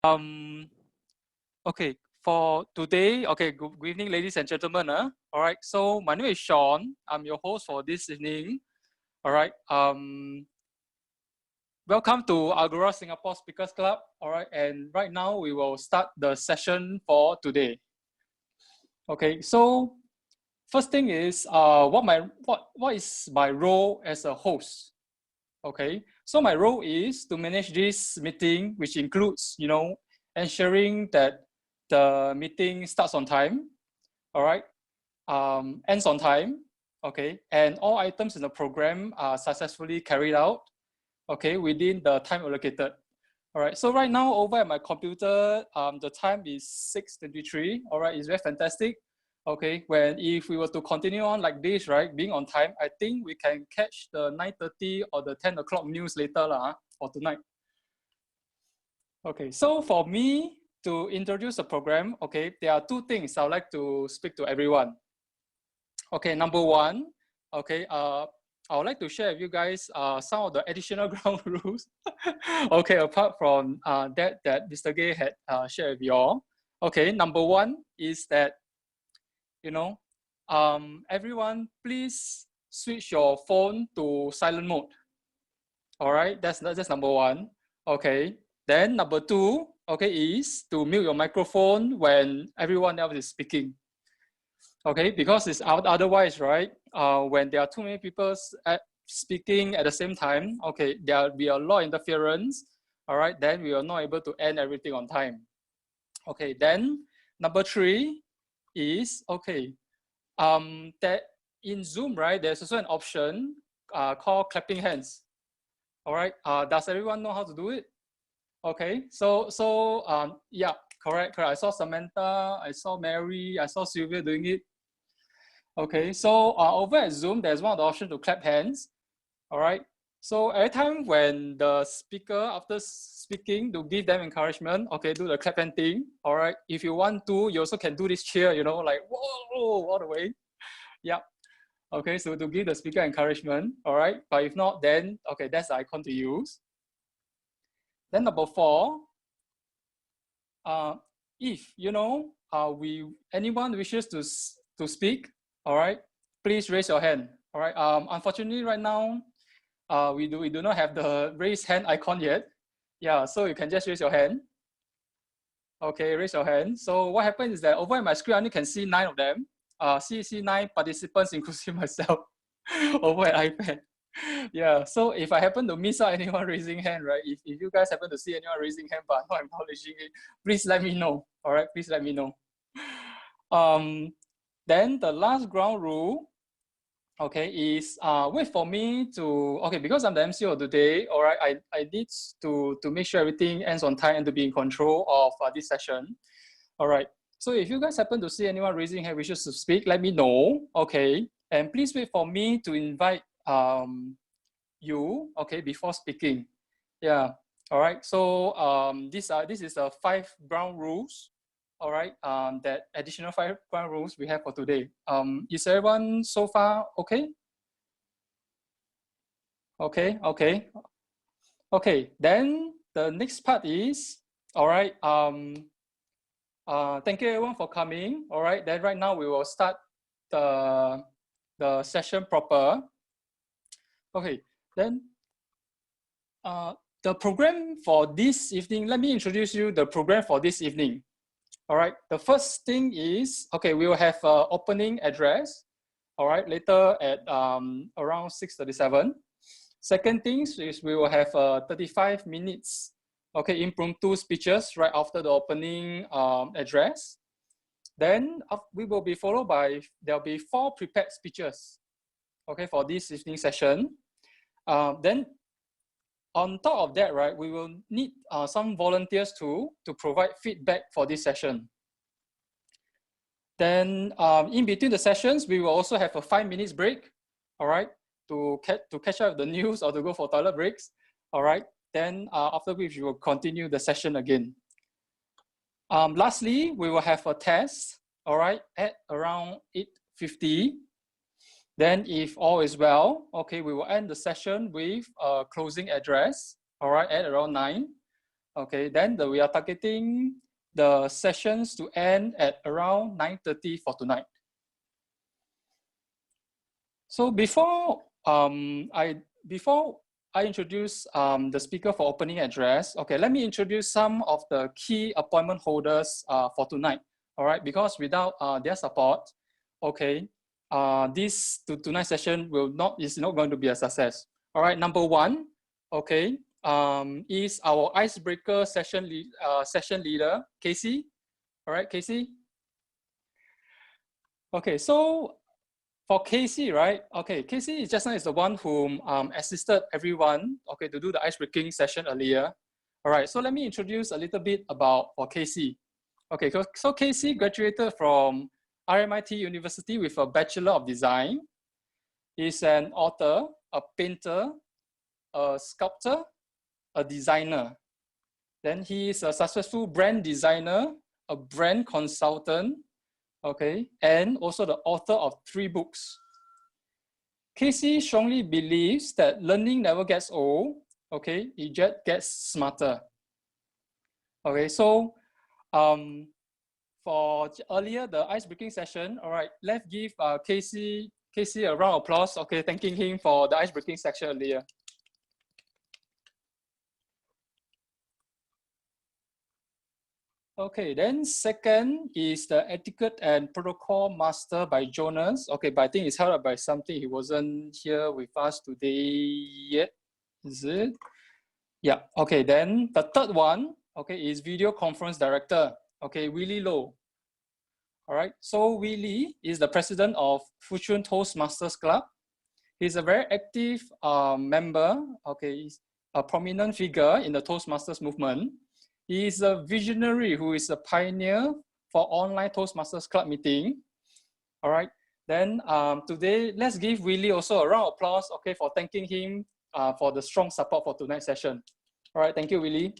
Um, okay, for today, good evening, ladies and gentlemen. All right, so my name is Sean. I'm your host for this evening. All right, welcome to Agora Singapore Speakers Club. All right, and right now we will start the session for today. Okay, so first thing is what is my role as a host? Okay, so my role is to manage this meeting, which includes, ensuring that the meeting starts on time, all right, ends on time, okay, and all items in the program are successfully carried out, okay, within the time allocated. All right, so right now over at my computer, the time is 6:23. All right, it's very fantastic. Okay, if we were to continue on like this, right, being on time, I think we can catch the 9:30 or the 10 o'clock news later for tonight. Okay, so for me to introduce the program, okay, there are two things I would like to speak to everyone. Okay, number one, okay, I would like to share with you guys some of the additional ground rules. Okay, apart from that Mr. Gay had shared with you all. Okay, number one is that, everyone please switch your phone to silent mode. All right, that's number one. Okay, then number two, okay, is to mute your microphone when everyone else is speaking. Okay, because it's otherwise, right? When there are too many people speaking at the same time, okay, there will be a lot of interference. All right, then we are not able to end everything on time. Okay, then number three is okay. That in Zoom, right? There's also an option called clapping hands. All right. Does everyone know how to do it? Okay. Yeah, correct. I saw Samantha, I saw Mary, I saw Sylvia doing it. Okay, so over at Zoom, there's one of the options to clap hands. All right. So every time when the speaker, after speaking, to give them encouragement, okay, do the clap hand thing. All right. If you want to, you also can do this cheer, like whoa, all the way. Yeah. Okay, so to give the speaker encouragement. All right. But if not, then okay, that's the icon to use. Then number four, if anyone wishes to speak, all right, please raise your hand. All right. Unfortunately, right now, we do not have the raise hand icon yet. Yeah, so you can just raise your hand. Okay, raise your hand. So what happens is that over at my screen, I only can see 9 of them. See 9 participants, including myself, over at iPad. Yeah, so if I happen to miss out anyone raising hand, right? If you guys happen to see anyone raising hand but not acknowledging it, please let me know. All right, please let me know. Then the last ground rule, okay, is wait for me to, okay, because I'm the MCO today, all right, I need to make sure everything ends on time and to be in control of this session. All right, so if you guys happen to see anyone raising hand wishes to speak, let me know, okay? And please wait for me to invite you, okay, before speaking. Yeah, all right, so this is the 5 ground rules, all right, that additional 5 ground rules we have for today. Is everyone so far okay? Okay, then the next part is, all right, thank you everyone for coming. All right, then right now we will start the session proper. Okay, then the program for this evening, let me introduce you the program for this evening. All right, the first thing is, okay, we will have an opening address, all right, later at around 6:37. Second thing is we will have 35 minutes, okay, impromptu speeches right after the opening address. Then we will be followed by, there'll be 4 prepared speeches, okay, for this evening session. Then on top of that, right, we will need some volunteers to provide feedback for this session. Then in between the sessions, we will also have a 5 minutes break, all right, to catch up with the news or to go for toilet breaks, all right. Then after which we will continue the session again. Lastly, we will have a test, all right, at around 8:50. Then if all is well, okay, we will end the session with a closing address, all right, at around 9. Okay, then we are targeting the sessions to end at around 9:30 for tonight. So before I introduce the speaker for opening address, okay, let me introduce some of the key appointment holders for tonight. All right, because without their support, okay, tonight's session is not going to be a success. All right, number one, okay, is our icebreaker session leader, Casey. All right, Casey. Okay, so for Casey, right? Okay, Casey just now is the one whom assisted everyone, okay, to do the icebreaking session earlier. All right, so let me introduce a little bit for Casey. Okay, so Casey graduated from RMIT University with a Bachelor of Design. He's an author, a painter, a sculptor, a designer. Then he is a successful brand designer, a brand consultant, okay, and also the author of 3 books. Casey strongly believes that learning never gets old, okay, it just gets smarter. Okay, so for earlier, the icebreaking session, all right, let's give Casey a round of applause, okay, thanking him for the icebreaking section earlier. Okay, then second is the etiquette and protocol master by Jonas. Okay, but I think it's held up by something. He wasn't here with us today yet, is it? Yeah, okay, then the third one, okay, is video conference director, okay, Willie Low. All right, so Willie is the president of Fuchun Toastmasters Club. He's a very active member, okay, he's a prominent figure in the Toastmasters movement. He is a visionary who is a pioneer for online Toastmasters Club meeting. All right, then today, let's give Willie also a round of applause, okay, for thanking him for the strong support for tonight's session. All right, thank you, Willie.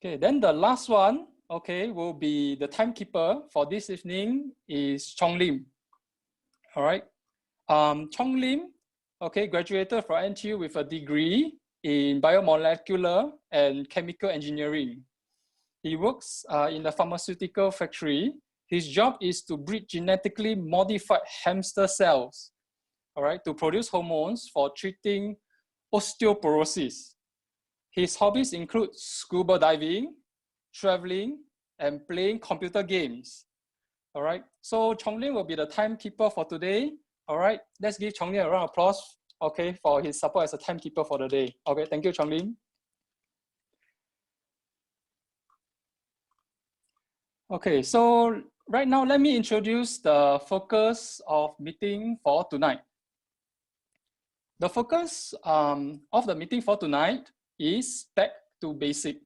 Okay, then the last one, okay, will be the timekeeper for this evening is Chong Lim. All right, Chong Lim, okay, graduated from NTU with a degree in biomolecular and chemical engineering. He works in the pharmaceutical factory. His job is to breed genetically modified hamster cells, all right, to produce hormones for treating osteoporosis. His hobbies include scuba diving, traveling, and playing computer games. All right, so Chong Lim will be the timekeeper for today. All right, let's give Chong Lim a round of applause, okay, for his support as a timekeeper for the day. Okay, thank you, Chong Lim. Okay, so right now, let me introduce the focus of meeting for tonight. The focus of the meeting for tonight is back to basic.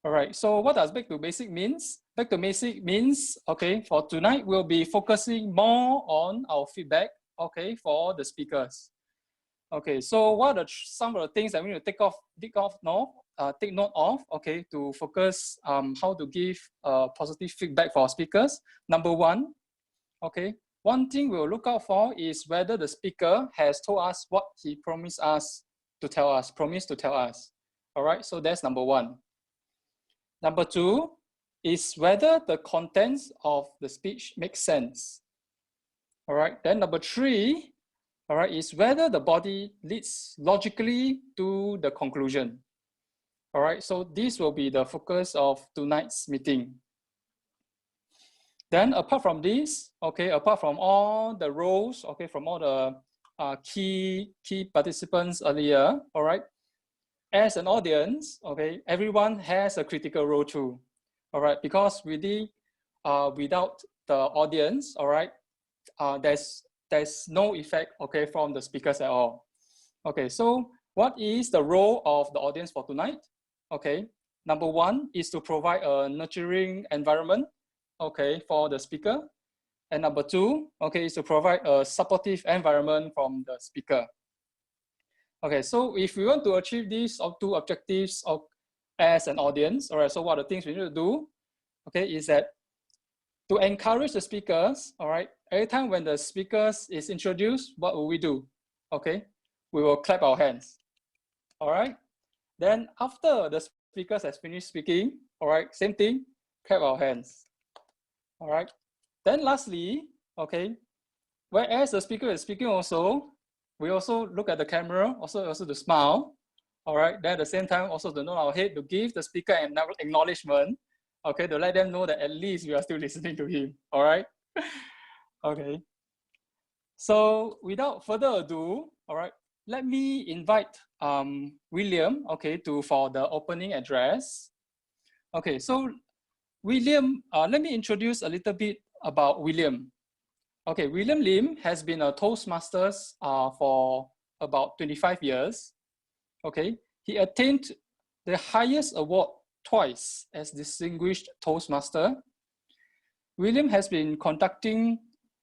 All right, so what does back to basic means? Back to basic means, okay, for tonight, we'll be focusing more on our feedback, okay, for the speakers. Okay, so what are some of the things that we need to take note of, okay, to focus how to give positive feedback for our speakers. Number one, okay, one thing we'll look out for is whether the speaker has told us what he promised to tell us. All right, so that's number one. Number two is whether the contents of the speech makes sense. All right, then number three, all right, is whether the body leads logically to the conclusion. All right, so this will be the focus of tonight's meeting. Then apart from this, okay, apart from all the roles, okay, from all the key participants earlier, all right, as an audience, okay, everyone has a critical role too, all right, because really, without the audience, all right, there's no effect, okay, from the speakers at all. Okay, so what is the role of the audience for tonight? Okay, number one is to provide a nurturing environment, okay, for the speaker. And number two, okay, is to provide a supportive environment from the speaker. Okay, so if we want to achieve these two objectives as an audience, all right, so what are the things we need to do? Okay, is that to encourage the speakers, all right, every time when the speakers is introduced, what will we do? Okay, we will clap our hands. All right. Then after the speakers has finished speaking, all right, same thing, clap our hands. All right. Then lastly, okay, whereas the speaker is speaking also, we also look at the camera, also to smile. All right. Then at the same time, also to nod our head to give the speaker an acknowledgement. Okay, to let them know that at least we are still listening to him. All right. Okay. So without further ado, all right, let me invite William, okay, for the opening address. Okay, so William, let me introduce a little bit about William. Okay, William Lim has been a Toastmasters for about 25 years. Okay, he attained the highest award twice as Distinguished Toastmaster. William has been conducting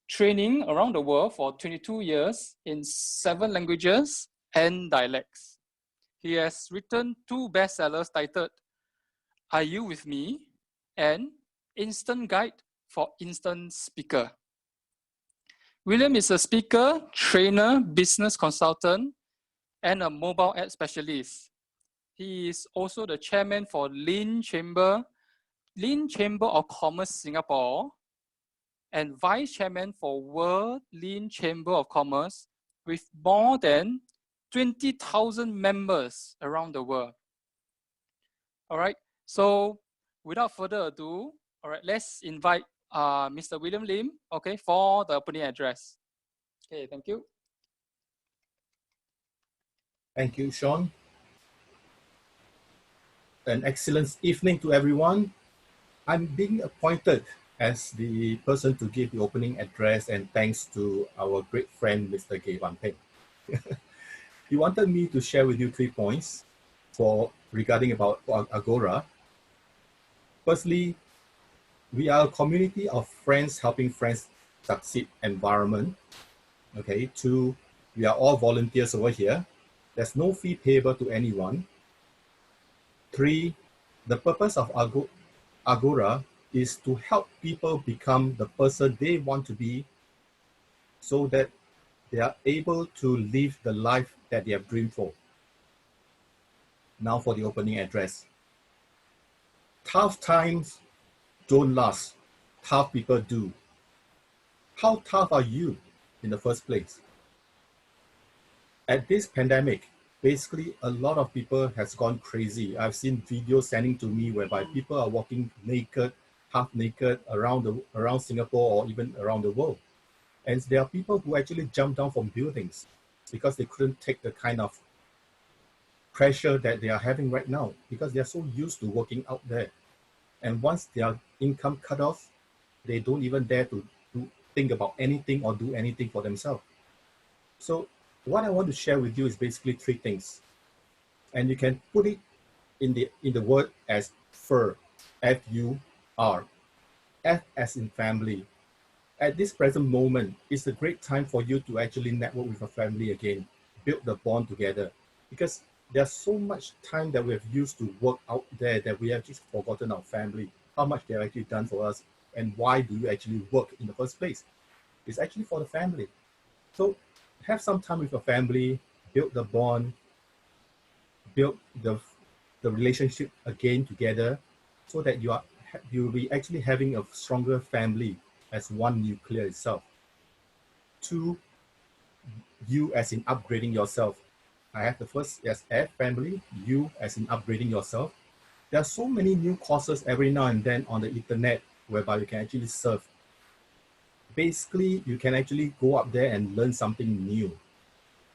training around the world for 22 years in 7 languages and dialects. He has written 2 bestsellers titled Are You With Me? And Instant Guide for Instant Speaker. William is a speaker, trainer, business consultant, and a mobile ad specialist. He is also the chairman for Lean Chamber of Commerce Singapore, and vice chairman for World Lean Chamber of Commerce with more than 20,000 members around the world. All right, so without further ado, all right, let's invite Mr. William Lim, okay, for the opening address. Okay, thank you. Thank you, Sean. An excellent evening to everyone. I'm being appointed as the person to give the opening address, and thanks to our great friend, Mr. Gay Wan Peng. He wanted me to share with you 3 points regarding about Agora. Firstly, we are a community of friends helping friends succeed environment. Okay, 2, we are all volunteers over here. There's no fee payable to anyone. 3, the purpose of Agora is to help people become the person they want to be so that they are able to live the life that they have dreamed for. Now for the opening address. Tough times don't last. Tough people do. How tough are you in the first place? At this pandemic, basically a lot of people has gone crazy. I've seen videos sending to me whereby people are walking naked, half naked around Singapore or even around the world. And there are people who actually jump down from buildings because they couldn't take the kind of pressure that they are having right now because they are so used to working out there. And once their income cut off, they don't even dare to think about anything or do anything for themselves. So what I want to share with you is basically 3 things. And you can put it in the word as FUR, F-U-R. F as in family. At this present moment, it's a great time for you to actually network with your family again, build the bond together. Because there's so much time that we have used to work out there that we have just forgotten our family, how much they've actually done for us, and why do you actually work in the first place? It's actually for the family. So have some time with your family, build the bond, build the relationship again together so that you'll be actually having a stronger family as one nuclear itself. 2, you as in upgrading yourself. I have the first as F, family, you as in upgrading yourself. There are so many new courses every now and then on the internet whereby you can actually serve. Basically, you can actually go up there and learn something new.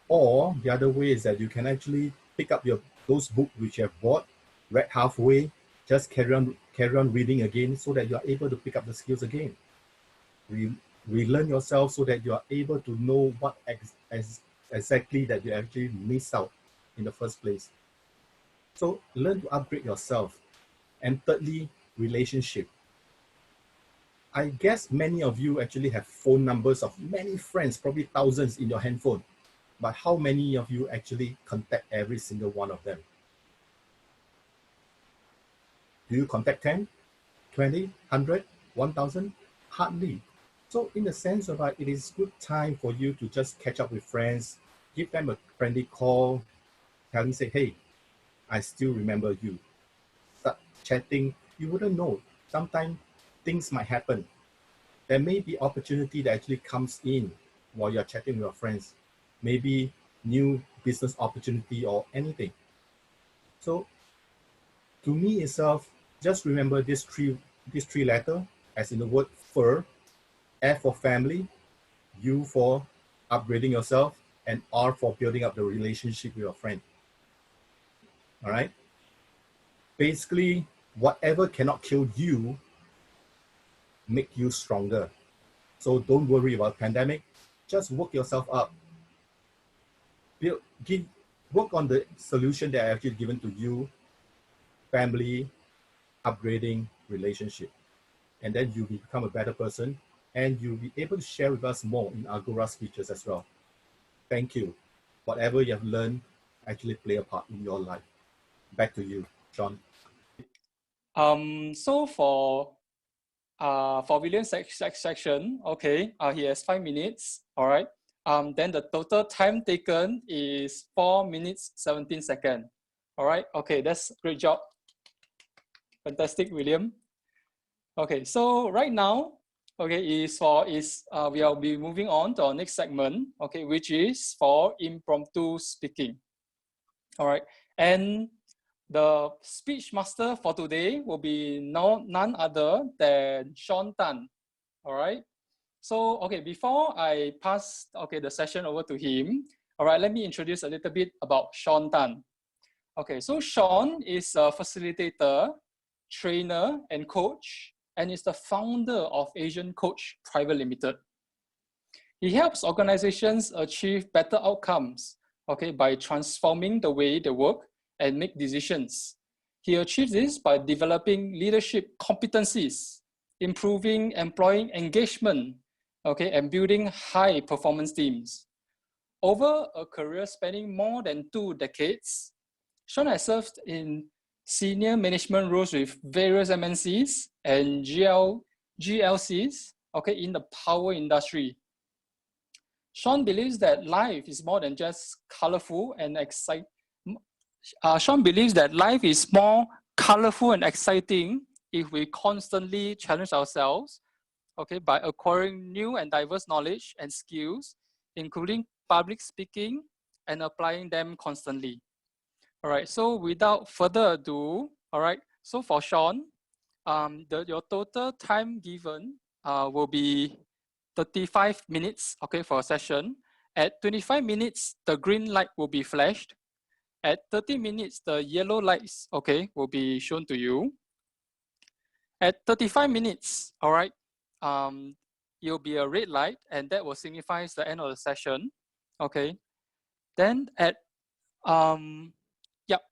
Or the other way is that you can actually pick up those books which you have bought, read halfway, just carry on reading again so that you are able to pick up the skills again. Relearn yourself so that you are able to know what exactly that you actually missed out in the first place. So learn to upgrade yourself. And thirdly, relationship. I guess many of you actually have phone numbers of many friends, probably thousands in your handphone. But how many of you actually contact every single one of them? Do you contact 10, 20, 100, 1,000? Hardly. So in the sense of it is good time for you to just catch up with friends, give them a friendly call, tell me, say, hey, I still remember you. Start chatting. You wouldn't know. Sometimes things might happen. There may be opportunity that actually comes in while you're chatting with your friends. Maybe new business opportunity or anything. So to me itself, just remember these three letters, as in the word fur, F for family, U for upgrading yourself, and R for building up the relationship with your friend. All right. Basically, whatever cannot kill you, make you stronger. So don't worry about pandemic. Just work yourself up. Work on the solution that I actually given to you, family, upgrading, relationship. And then you will become a better person, and you'll be able to share with us more in Agora speeches as well. Thank you. Whatever you have learned actually play a part in your life. Back to you, Sean. So for William's section, okay, he has 5 minutes. All right. Then the total time taken is 4 minutes 17 seconds. All right. Okay, that's great job. Fantastic, William. Okay, so right now, okay, we will be moving on to our next segment, okay, which is for impromptu speaking. All right, and the speech master for today will be none other than Sean Tan. All right. So, okay, before I pass the session over to him, all right, let me introduce a little bit about Sean Tan. Okay, so Sean is a facilitator, trainer, and coach, and is the founder of Asian Coach Private Limited. He helps organizations achieve better outcomes, okay, by transforming the way they work and make decisions. He achieves this by developing leadership competencies, improving employee engagement, okay, and building high performance teams. Over a career spanning more than 2 decades, Sean has served in senior management roles with various MNCs and GLCs, okay, in the power industry. Sean believes that life is more than just colorful and exciting. Sean believes that life is more colorful and exciting if we constantly challenge ourselves, okay, by acquiring new and diverse knowledge and skills, including public speaking, and applying them constantly. All right, so without further ado, all right, so for Sean, your total time given will be 35 minutes, okay, for a session. At 25 minutes, the green light will be flashed. At 30 minutes, the yellow lights, okay, will be shown to you. At 35 minutes, all right, it will be a red light, and that will signify the end of the session, okay. Then at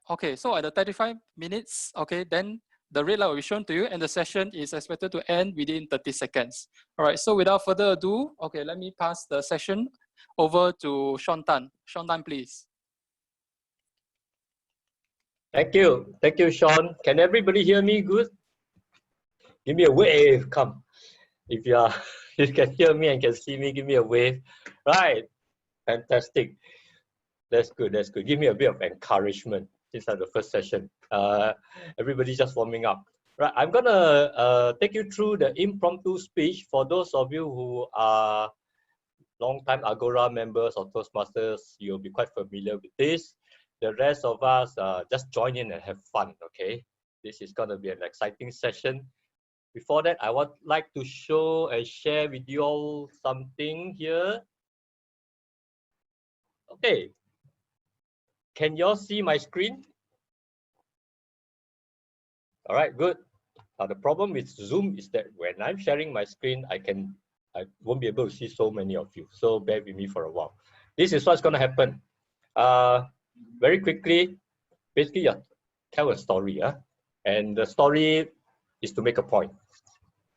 okay, so at the 35 minutes, okay, then the red light will be shown to you, and the session is expected to end within 30 seconds. All right, so without further ado, okay, let me pass the session over to Sean Tan. Sean Tan, please. Thank you, Sean. Can everybody hear me good? Give me a wave, come. If you are, you can hear me and can see me, give me a wave. Right, fantastic. That's good, that's good. Give me a bit of encouragement. This is the first session. Everybody's just warming up. Right, I'm gonna take you through the impromptu speech. For those of you who are long-time Agora members or Toastmasters, you'll be quite familiar with this. The rest of us, just join in and have fun, okay? This is gonna be an exciting session. Before that, I would like to show and share with you all something here. Okay. Can you all see my screen? All right, good. Now the problem with Zoom is that when I'm sharing my screen, I won't be able to see so many of you. So bear with me for a while. This is what's going to happen. Very quickly, basically, you tell a story, and the story is to make a point.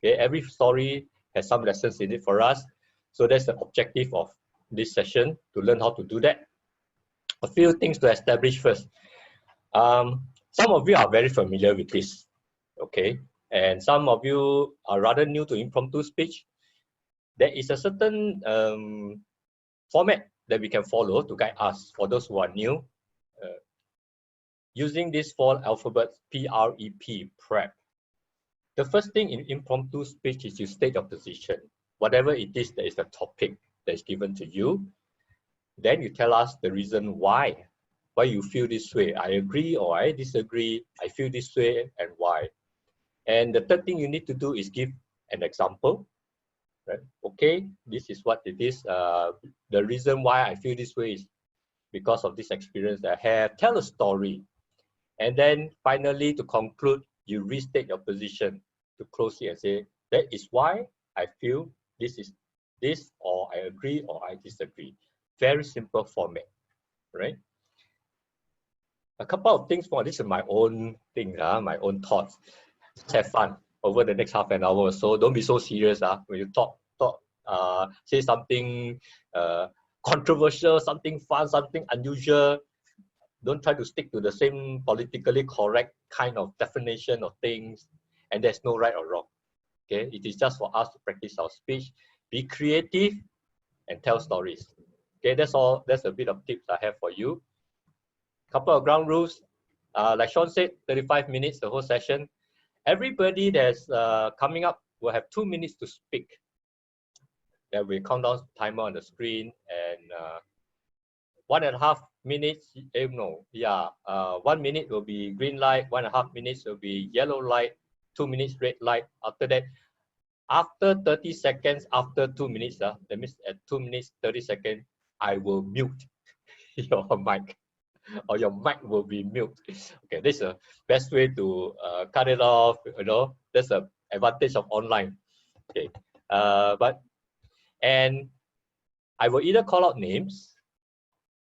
Okay, every story has some lessons in it for us. So that's the objective of this session, to learn how to do that. A few things to establish first. Some of you are very familiar with this, okay? And some of you are rather new to impromptu speech. There is a certain format that we can follow to guide us. For those who are new, using these 4 alphabets, PREP, prep. The first thing in impromptu speech is you state your position. Whatever it is that is the topic that is given to you. Then you tell us the reason why you feel this way. I agree or I disagree. I feel this way and why. And the third thing you need to do is give an example. Right? Okay, this is what it is. The reason why I feel this way is because of this experience that I have. Tell a story. And then finally, to conclude, you restate your position to close it and say, that is why I feel this is this, or I agree or I disagree. Very simple format, right? A couple of things more. This is my own thing, my own thoughts. Just have fun over the next half an hour or so. Don't be so serious when you talk, say something controversial, something fun, something unusual. Don't try to stick to the same politically correct kind of definition of things, and there's no right or wrong. Okay, it is just for us to practice our speech, be creative, and tell stories. Okay, that's all. That's a bit of tips I have for you. Couple of ground rules. Like Sean said, 35 minutes, the whole session. Everybody that's coming up will have 2 minutes to speak. There will be a countdown timer on the screen, and 1.5 minutes, 1 minute will be green light, 1.5 minutes will be yellow light, 2 minutes red light. After that, after 30 seconds, after 2 minutes, that means at 2 minutes, 30 seconds, I will mute your mic, or your mic will be mute. Okay, this is the best way to cut it off, that's the advantage of online. Okay, and I will either call out names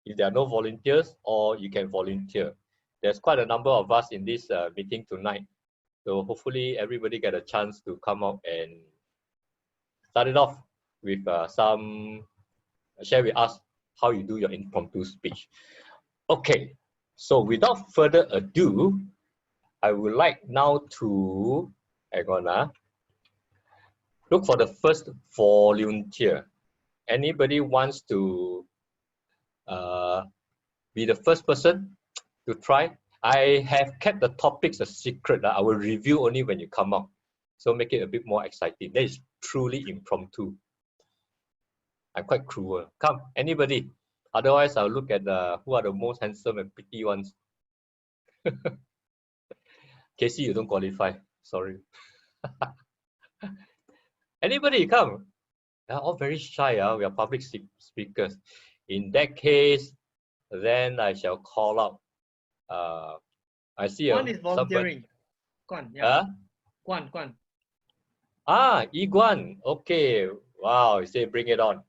if there are no volunteers, or you can volunteer. There's quite a number of us in this meeting tonight. So hopefully everybody get a chance to come out and start it off with share with us how you do your impromptu speech. Okay, so without further ado, I would like now to, Agora, look for the first volunteer. Anybody wants to be the first person to try? I have kept the topics a secret. I will review only when you come out. So make it a bit more exciting. That is truly impromptu. I'm quite cruel. Come, anybody. Otherwise, I'll look at who are the most handsome and pretty ones. Casey, you don't qualify. Sorry. Anybody, come. They're all very shy. We are public speakers. In that case, then I shall call out. I see Kwan is volunteering. Kwan, yeah. Kwan. Iguan. Okay. Wow. You say bring it on.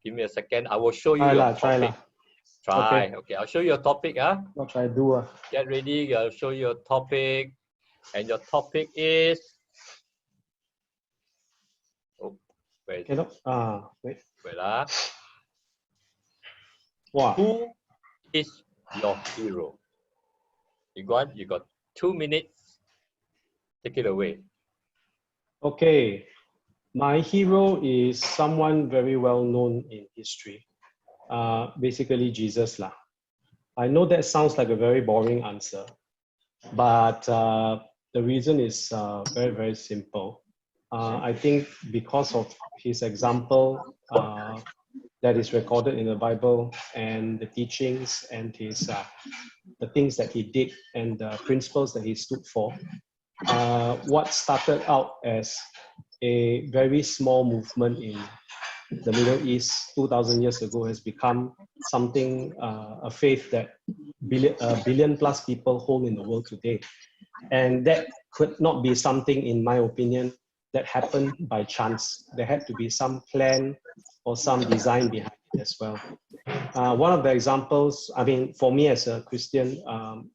Give me a second. I will show you your topic. Try. Okay. I'll show you a topic. What should I do? Get ready. I'll show you a topic. And your topic is. Oh, wait. Wait. Wait. Wow. Who is your hero? Iguan, you got 2 minutes. Take it away. Okay. My hero is someone very well known in history. Basically Jesus lah. I know that sounds like a very boring answer, but the reason is very, very simple. I think because of his example that is recorded in the Bible, and the teachings and his the things that he did and the principles that he stood for, what started out as a very small movement in the Middle East 2,000 years ago has become something, a faith that billion plus people hold in the world today. And that could not be something, in my opinion, that happened by chance. There had to be some plan or some design behind it as well. One of the examples, I mean, for me as a Christian,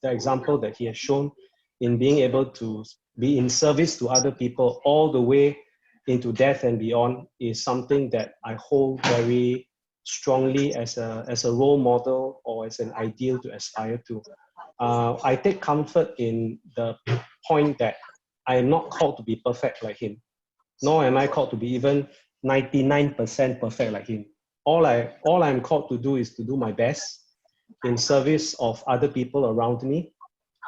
the example that he has shown in being able to be in service to other people all the way into death and beyond is something that I hold very strongly as a role model or as an ideal to aspire to. I take comfort in the point that I am not called to be perfect like him, nor am I called to be even 99% perfect like him. All I'm called to do is to do my best in service of other people around me,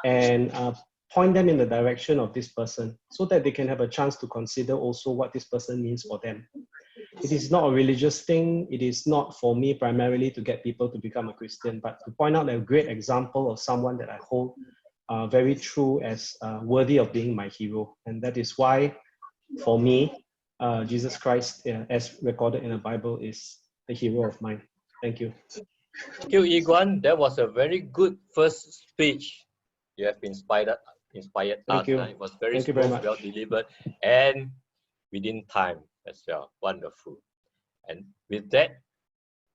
and point them in the direction of this person so that they can have a chance to consider also what this person means for them. It is not a religious thing. It is not for me primarily to get people to become a Christian, but to point out a great example of someone that I hold very true as worthy of being my hero. And that is why, for me, Jesus Christ, as recorded in the Bible, is the hero of mine. Thank you. Thank you, Iguan. That was a very good first speech. You have inspired us. Thank you. It was very Thank you very smooth, much. well delivered, and within time as well. Wonderful. And with that,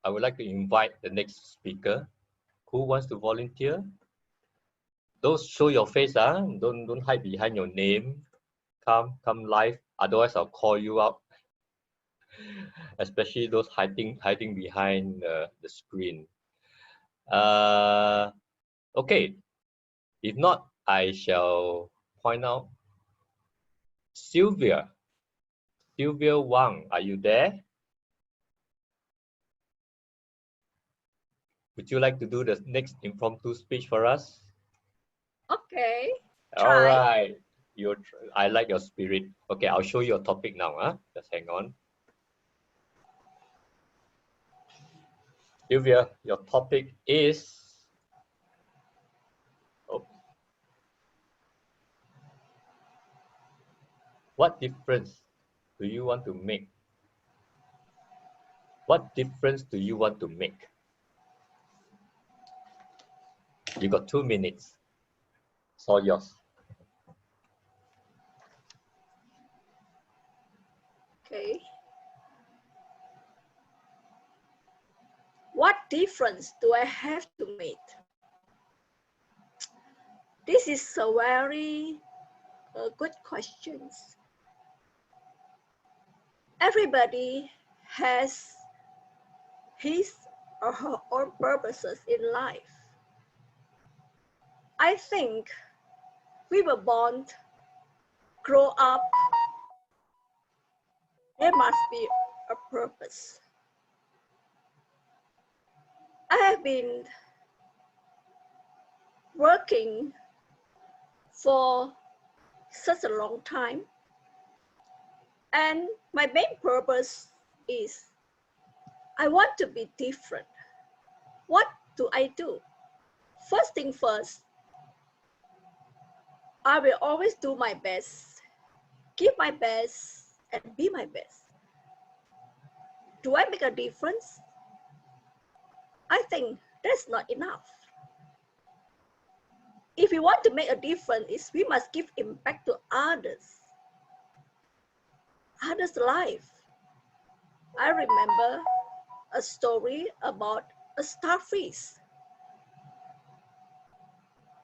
I would like to invite the next speaker. Who wants to volunteer? Don't show your face, don't hide behind your name. Come live. Otherwise, I'll call you out. Especially those hiding behind the screen. Okay. If not, I shall point out Sylvia. Sylvia Wang, are you there? Would you like to do the next impromptu speech for us? Okay. All right. I like your spirit. Okay, I'll show you a topic now. Just hang on. Sylvia, your topic is... What difference do you want to make? What difference do you want to make? You got 2 minutes. It's all yours. Okay. What difference do I have to make? This is a very good question. Everybody has his or her own purposes in life. I think we were born, grow up, there must be a purpose. I have been working for such a long time, and my main purpose is I want to be different. What do I do? First thing first, I will always do my best, give my best, and be my best. Do I make a difference? I think that's not enough. If we want to make a difference, we must give impact to others' life. I remember a story about a starfish.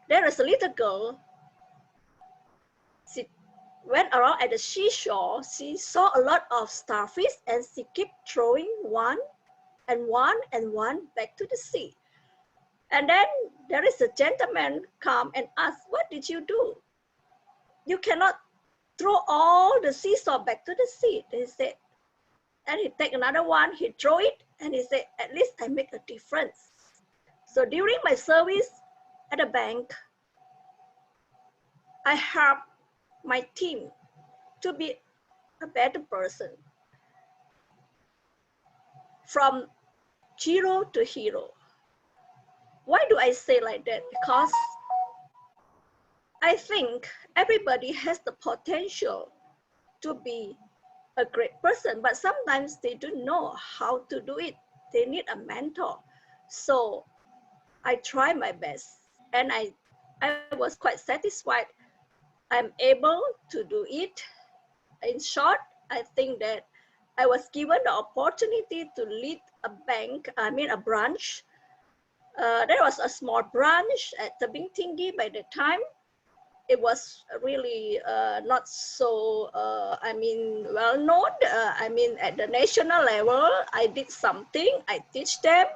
There is a little girl. She went around at the seashore. She saw a lot of starfish and she kept throwing one and one and one back to the sea. And then there is a gentleman come and ask, what did you do? You cannot throw all the seesaw back to the sea. They said, and he take another one, he throw it, and he said, at least I make a difference. So during my service at the bank, I help my team to be a better person. From zero to hero. Why do I say like that? Because I think everybody has the potential to be a great person, but sometimes they don't know how to do it. They need a mentor. So I try my best, and I was quite satisfied. I'm able to do it. In short, I think that I was given the opportunity to lead a branch. There was a small branch at Tebing Tinggi by the time. It was really not so, well known. At the national level, I did something. I teach them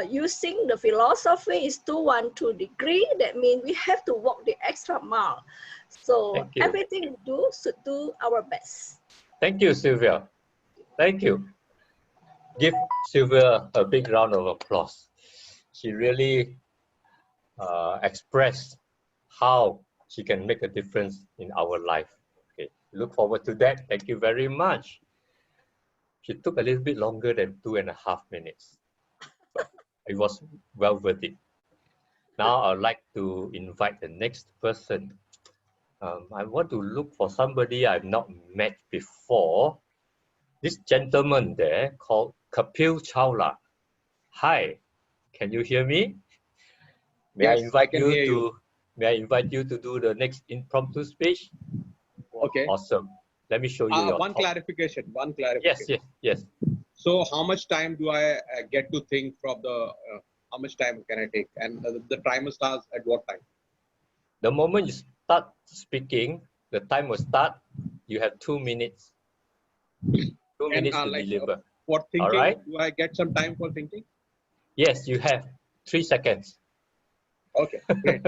using the philosophy is 2-1-2 degree. That means we have to walk the extra mile. So everything we do should do our best. Thank you, Sylvia. Thank you. Give Sylvia a big round of applause. She really expressed how she can make a difference in our life. Okay, look forward to that. Thank you very much. She took a little bit longer than 2.5 minutes, but it was well worth it. Now I'd like to invite the next person. I want to look for somebody I've not met before. This gentleman there called Kapil Chawla. Hi, can you hear me? May I Yes, invite can you hear to May I invite you to do the next impromptu speech? Okay. Awesome. Let me show you your One top. clarification. Yes. So how much time do I get to think from the, how much time can I take? And the timer starts at what time? The moment you start speaking, the time will start. You have 2 minutes. 2 minutes to deliver. For thinking, all right? do I get some time for thinking? Yes, you have 3 seconds. Okay, great.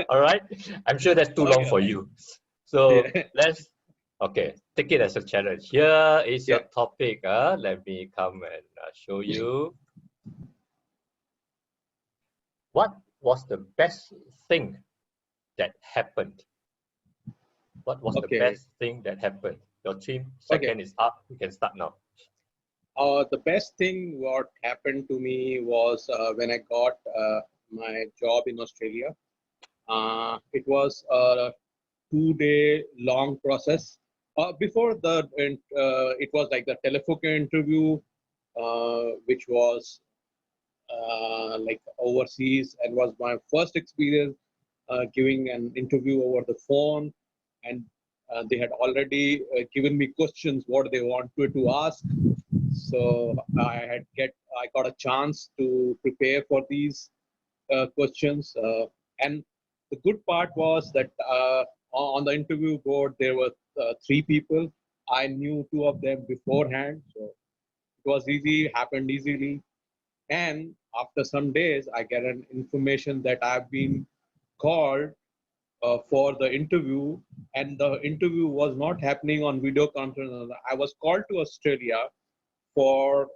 All right. I'm sure that's too long for you. So Yeah. let's, okay, take it as a challenge. Here is your Yeah. topic. Let me come and show you. What was the best thing that happened? What was the best thing that happened? Your 3 seconds is up. You can start now. The best thing what happened to me was when I got my job in Australia. It was a 2-day long process. Before it was like the telephone interview, which was like overseas, and was my first experience giving an interview over the phone. And they had already given me questions what they wanted to ask. So I got a chance to prepare for these questions. And the good part was that on the interview board there were 3 people. I knew 2 of them beforehand, so it was easy, happened easily. And after some days, I get an information that I've been called for the interview, and the interview was not happening on video conference. I was called to Australia for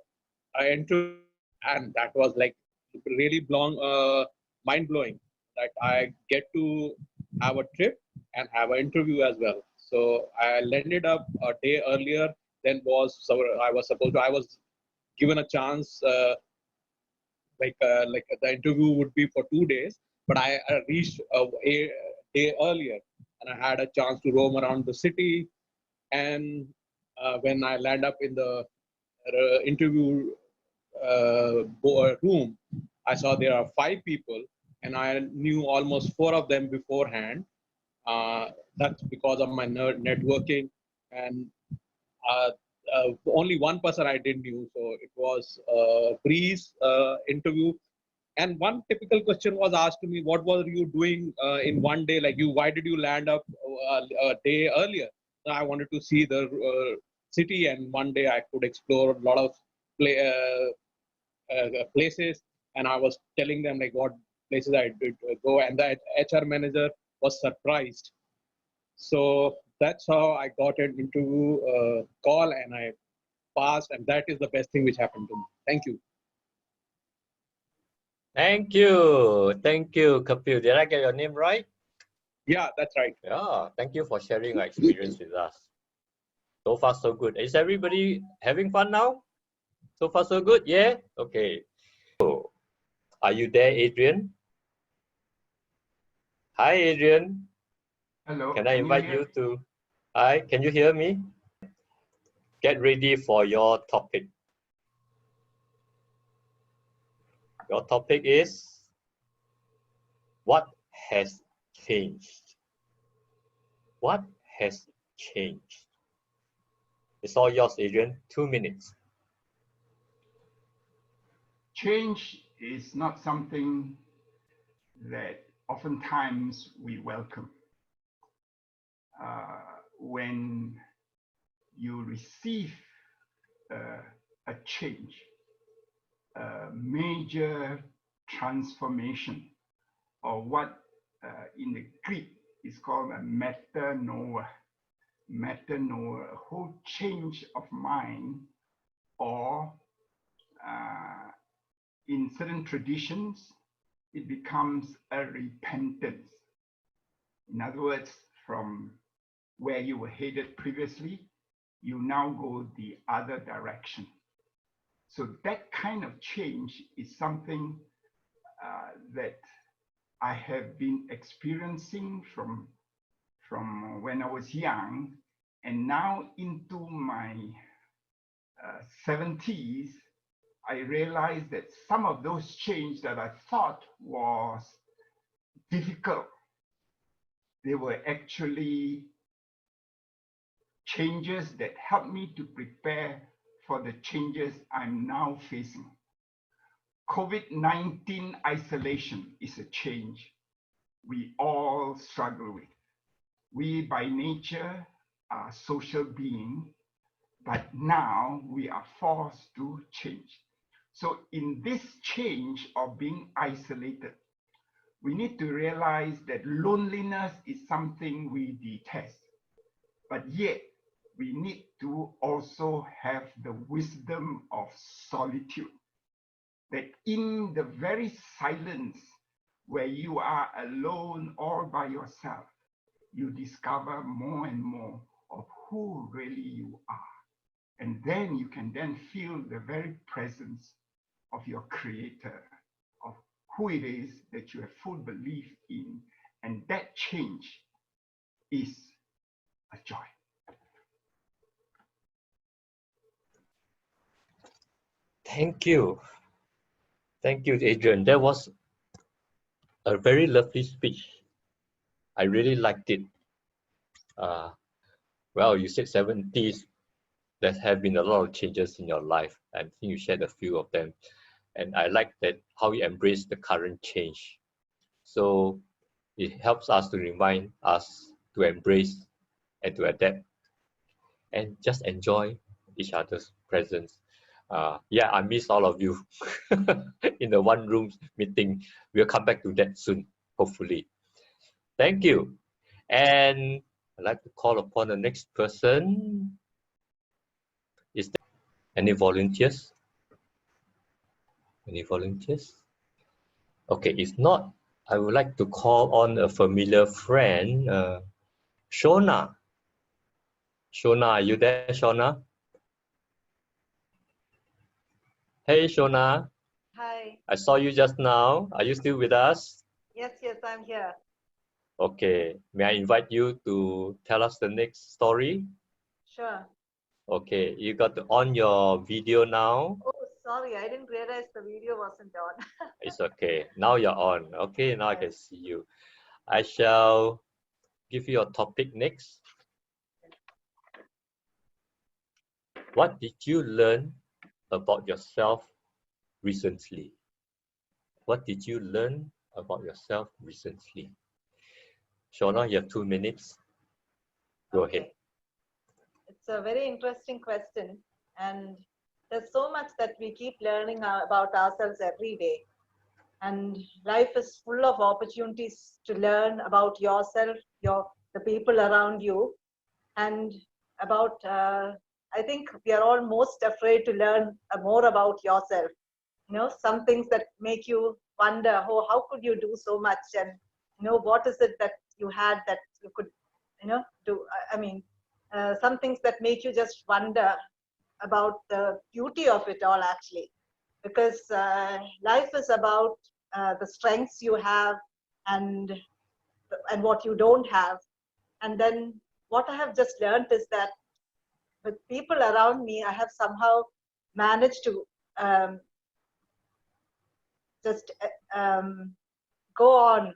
an interview, and that was like really mind blowing that I get to have a trip and have an interview as well. So I landed up a day earlier than I was supposed to. I was given a chance. Like the interview would be for 2 days, but I reached a day earlier, and I had a chance to roam around the city. And when I land up in the interview room, I saw there are 5 people, and I knew almost 4 of them beforehand. That's because of my networking, and uh, only one person I didn't knew. So it was a Breeze interview. And one typical question was asked to me, what were you doing in one day? Like why did you land up a day earlier? So I wanted to see the city, and one day I could explore a lot of places. And I was telling them like what places I did go, and the HR manager was surprised. So that's how I got an interview call, and I passed, and that is the best thing which happened to me. Thank you. Thank you, Kapil. Did I get your name right? Yeah, that's right. Yeah, thank you for sharing your experience with us. So far, so good. Is everybody having fun now? So far, so good? Yeah? Okay. So, are you there, Adrian? Hi, Adrian. Hello. Can I invite you to... Hi, can you hear me? Get ready for your topic. Your topic is, what has changed? What has changed? It's all yours, Adrian. 2 minutes. Change is not something that oftentimes we welcome. When you receive a change, a major transformation, or what in the Greek is called a metanoia, a whole change of mind, or in certain traditions, it becomes a repentance. In other words, from where you were headed previously, you now go the other direction. So that kind of change is something that I have been experiencing from when I was young, and now into my 70s, I realized that some of those changes that I thought was difficult, they were actually changes that helped me to prepare for the changes I'm now facing. COVID-19 isolation is a change we all struggle with. We by nature are social beings, but now we are forced to change. So in this change of being isolated, we need to realize that loneliness is something we detest, but yet we need to also have the wisdom of solitude, that in the very silence where you are alone all by yourself, you discover more and more of who really you are. And then you can then feel the very presence of your Creator, of who it is that you have full belief in. And that change is a joy. Thank you. Thank you, Adrian. That was a very lovely speech. I really liked it. Well, you said 70s. There have been a lot of changes in your life. I think you shared a few of them. And I like that how you embrace the current change. So it helps us to remind us to embrace and to adapt and just enjoy each other's presence. Yeah, I miss all of you in the one room meeting. We'll come back to that soon, hopefully. Thank you. And I'd like to call upon the next person. Is there any volunteers? Any volunteers? Okay, if not, I would like to call on a familiar friend, Shona. Shona, are you there, Shona? Hey, Shona. Hi. I saw you just now. Are you still with us? Yes, I'm here. Okay. May I invite you to tell us the next story? Sure. Okay. You got on your video now. Oh, sorry. I didn't realize the video wasn't on. It's okay. Now you're on. Okay. Now I can Yes. see you. I shall give you a topic next. What did you learn about yourself recently? What did you learn about yourself recently? Shona, you have 2 minutes. Go ahead. It's a very interesting question. And there's so much that we keep learning about ourselves every day. And life is full of opportunities to learn about yourself, the people around you, and about, I think we are all most afraid to learn more about yourself. You know, some things that make you wonder, oh, how could you do so much? And, you know, what is it that you had that you could, you know, do? I mean, some things that make you just wonder about the beauty of it all, actually. Because life is about the strengths you have and what you don't have. And then what I have just learned is that with people around me, I have somehow managed to just go on.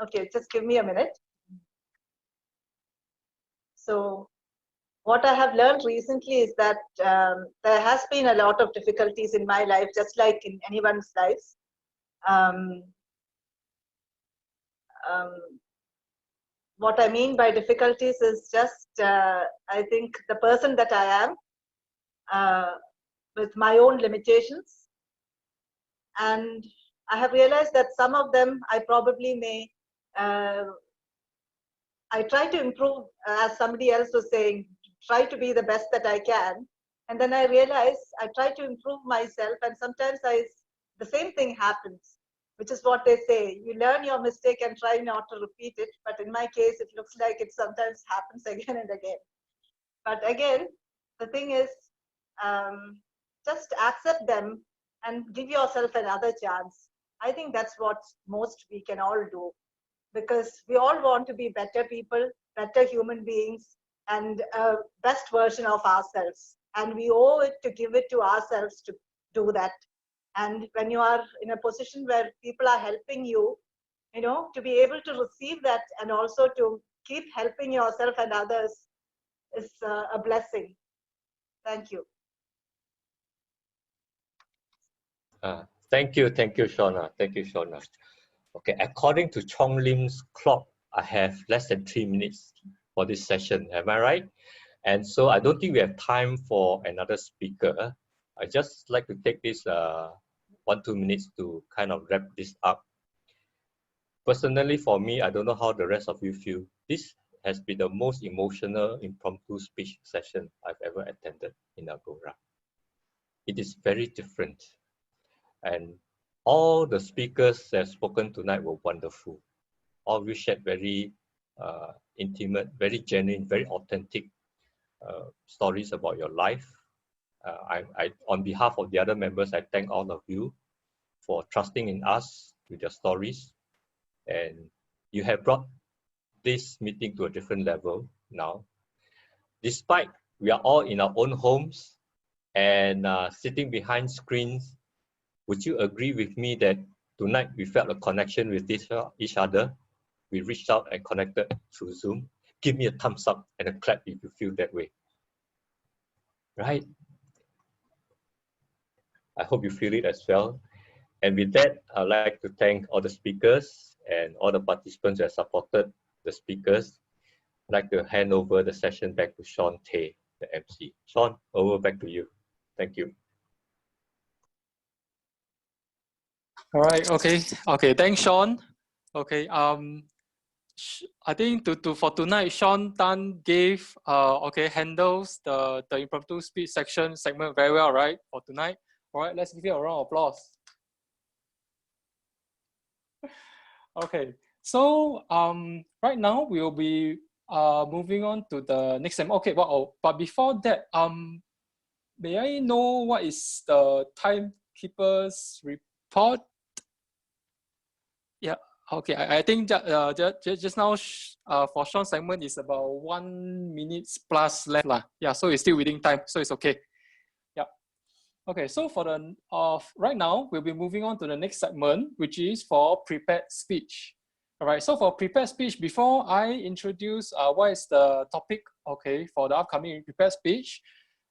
Okay, just give me a minute. So what I have learned recently is that there has been a lot of difficulties in my life, just like in anyone's lives. What I mean by difficulties is just, I think, the person that I am with my own limitations. And I have realized that some of them I probably may, I try to improve, as somebody else was saying, try to be the best that I can. And then I realize I try to improve myself, and sometimes the same thing happens. which is what they say. You learn your mistake and try not to repeat it. But in my case, it looks like it sometimes happens again and again. But again, the thing is, just accept them and give yourself another chance. I think that's what most we can all do, because we all want to be better people, better human beings, and a best version of ourselves. And we owe it to give it to ourselves to do that. And when you are in a position where people are helping you, you know, to be able to receive that and also to keep helping yourself and others is a blessing. Thank you. Thank you, Shauna. Thank you, Shauna. Okay, according to Chong Lim's clock, I have less than 3 minutes for this session. Am I right? And so I don't think we have time for another speaker. I just like to take this 1-2 minutes to kind of wrap this up. Personally, for me, I don't know how the rest of you feel. This has been the most emotional impromptu speech session I've ever attended in Agora. It is very different. And all the speakers that have spoken tonight were wonderful. All of you shared very intimate, very genuine, very authentic stories about your life. On behalf of the other members, I thank all of you for trusting in us with your stories. And you have brought this meeting to a different level now. Despite we are all in our own homes and sitting behind screens, would you agree with me that tonight we felt a connection with each other? We reached out and connected through Zoom. Give me a thumbs up and a clap if you feel that way. Right? I hope you feel it as well. And with that, I'd like to thank all the speakers and all the participants that supported the speakers. I'd like to hand over the session back to Sean Tay, the MC. Sean, over back to you. Thank you. All right. Okay. Thanks, Sean. Okay. I think for tonight, Sean Tan gave handles the impromptu speech segment very well, right? For tonight. All right. Let's give you a round of applause. Okay. So right now we will be moving on to the next segment. Okay. But before that, may I know what is the timekeeper's report? Yeah. Okay. I think just now for Sean's segment is about 1 minute plus left lah. Yeah. So it's still within time. So it's okay. Yeah. Okay. So for the right now we'll be moving on to the next segment, which is for prepared speech. All right. So for prepared speech, before I introduce what is the topic, okay, for the upcoming prepared speech,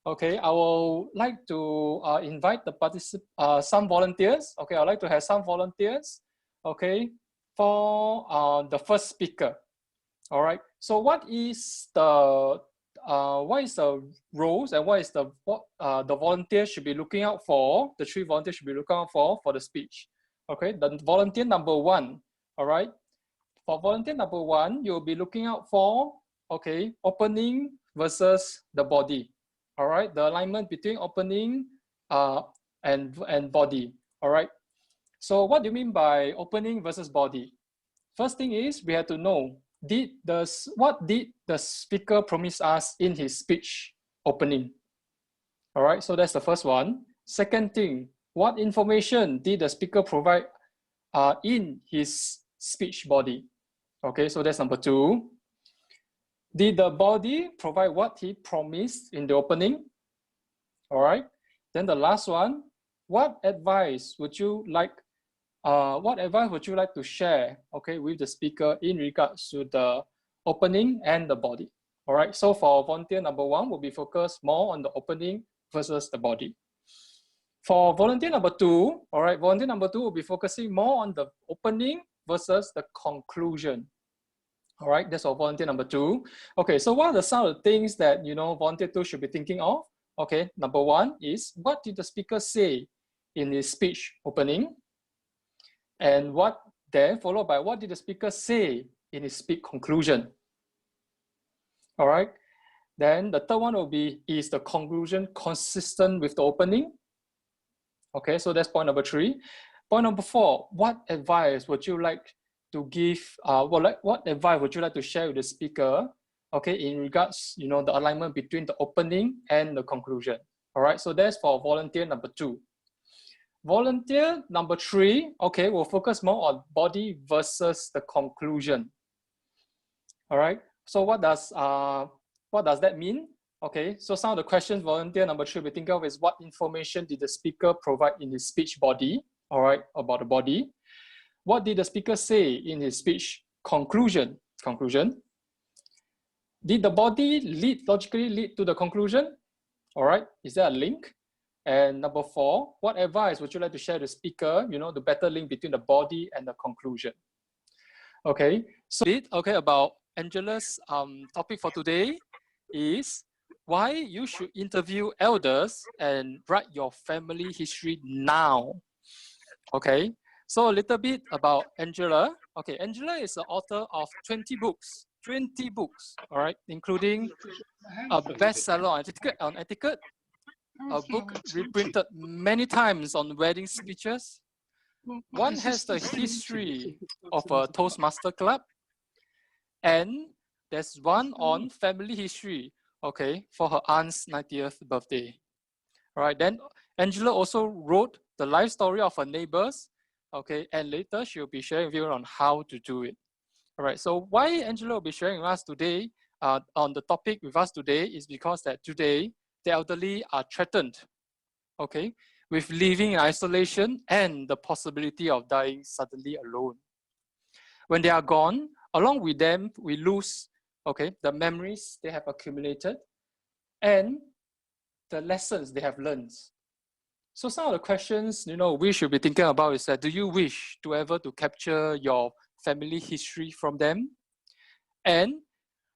okay, I would like to invite the some volunteers. Okay, I'd like to have some volunteers. Okay, for the first speaker. All right. So what is the roles and what the volunteer should be looking out for? The 3 volunteers should be looking out for the speech. Okay. The volunteer number 1. All right. For volunteer number 1, you'll be looking out for opening versus the body. All right. The alignment between opening and body. All right. So what do you mean by opening versus body? First thing is we have to know what did the speaker promise us in his speech opening? All right, so that's the first one. Second thing, what information did the speaker provide in his speech body? Okay, so that's number 2. Did the body provide what he promised in the opening? All right, then the last one, what advice would you like to share, okay, with the speaker in regards to the opening and the body? All right, so for volunteer number 1, we'll be focused more on the opening versus the body. For volunteer number 2, all right, volunteer number 2 will be focusing more on the opening versus the conclusion. All right, that's for volunteer number 2. Okay, so what are some of the things that, volunteer 2 should be thinking of? Okay, number 1 is, what did the speaker say in his speech opening? And followed by what did the speaker say in his speech conclusion? All right. Then the third one will be, is the conclusion consistent with the opening? Okay, so that's point number 3. Point number 4, what advice would you like to give, what advice would you like to share with the speaker, okay, in regards, the alignment between the opening and the conclusion? All right, so that's for volunteer number 2. Volunteer number 3, okay, we'll focus more on body versus the conclusion. All right, so what does that mean? Okay, so some of the questions volunteer number 3 we think of is, what information did the speaker provide in his speech body? All right, about the body. What did the speaker say in his speech conclusion? Did the body logically lead to the conclusion? All right, is there a link? And number 4, what advice would you like to share with the speaker, the better link between the body and the conclusion? Okay, so about Angela's topic for today is why you should interview elders and write your family history now. Okay, so a little bit about Angela. Okay, Angela is the author of 20 books, all right, including a bestseller on etiquette, a book reprinted many times on wedding speeches. One has the history of a Toastmaster club, and there's one on family history, okay, for her aunt's 90th birthday. All right, then Angela also wrote the life story of her neighbors, okay, and later she'll be sharing with you on how to do it. All right, so why Angela will be sharing with us today on the topic with us today is because that today the elderly are threatened, okay, with living in isolation and the possibility of dying suddenly alone. When they are gone, along with them, we lose, okay, the memories they have accumulated and the lessons they have learned. So some of the questions, we should be thinking about is that, do you wish to ever to capture your family history from them? And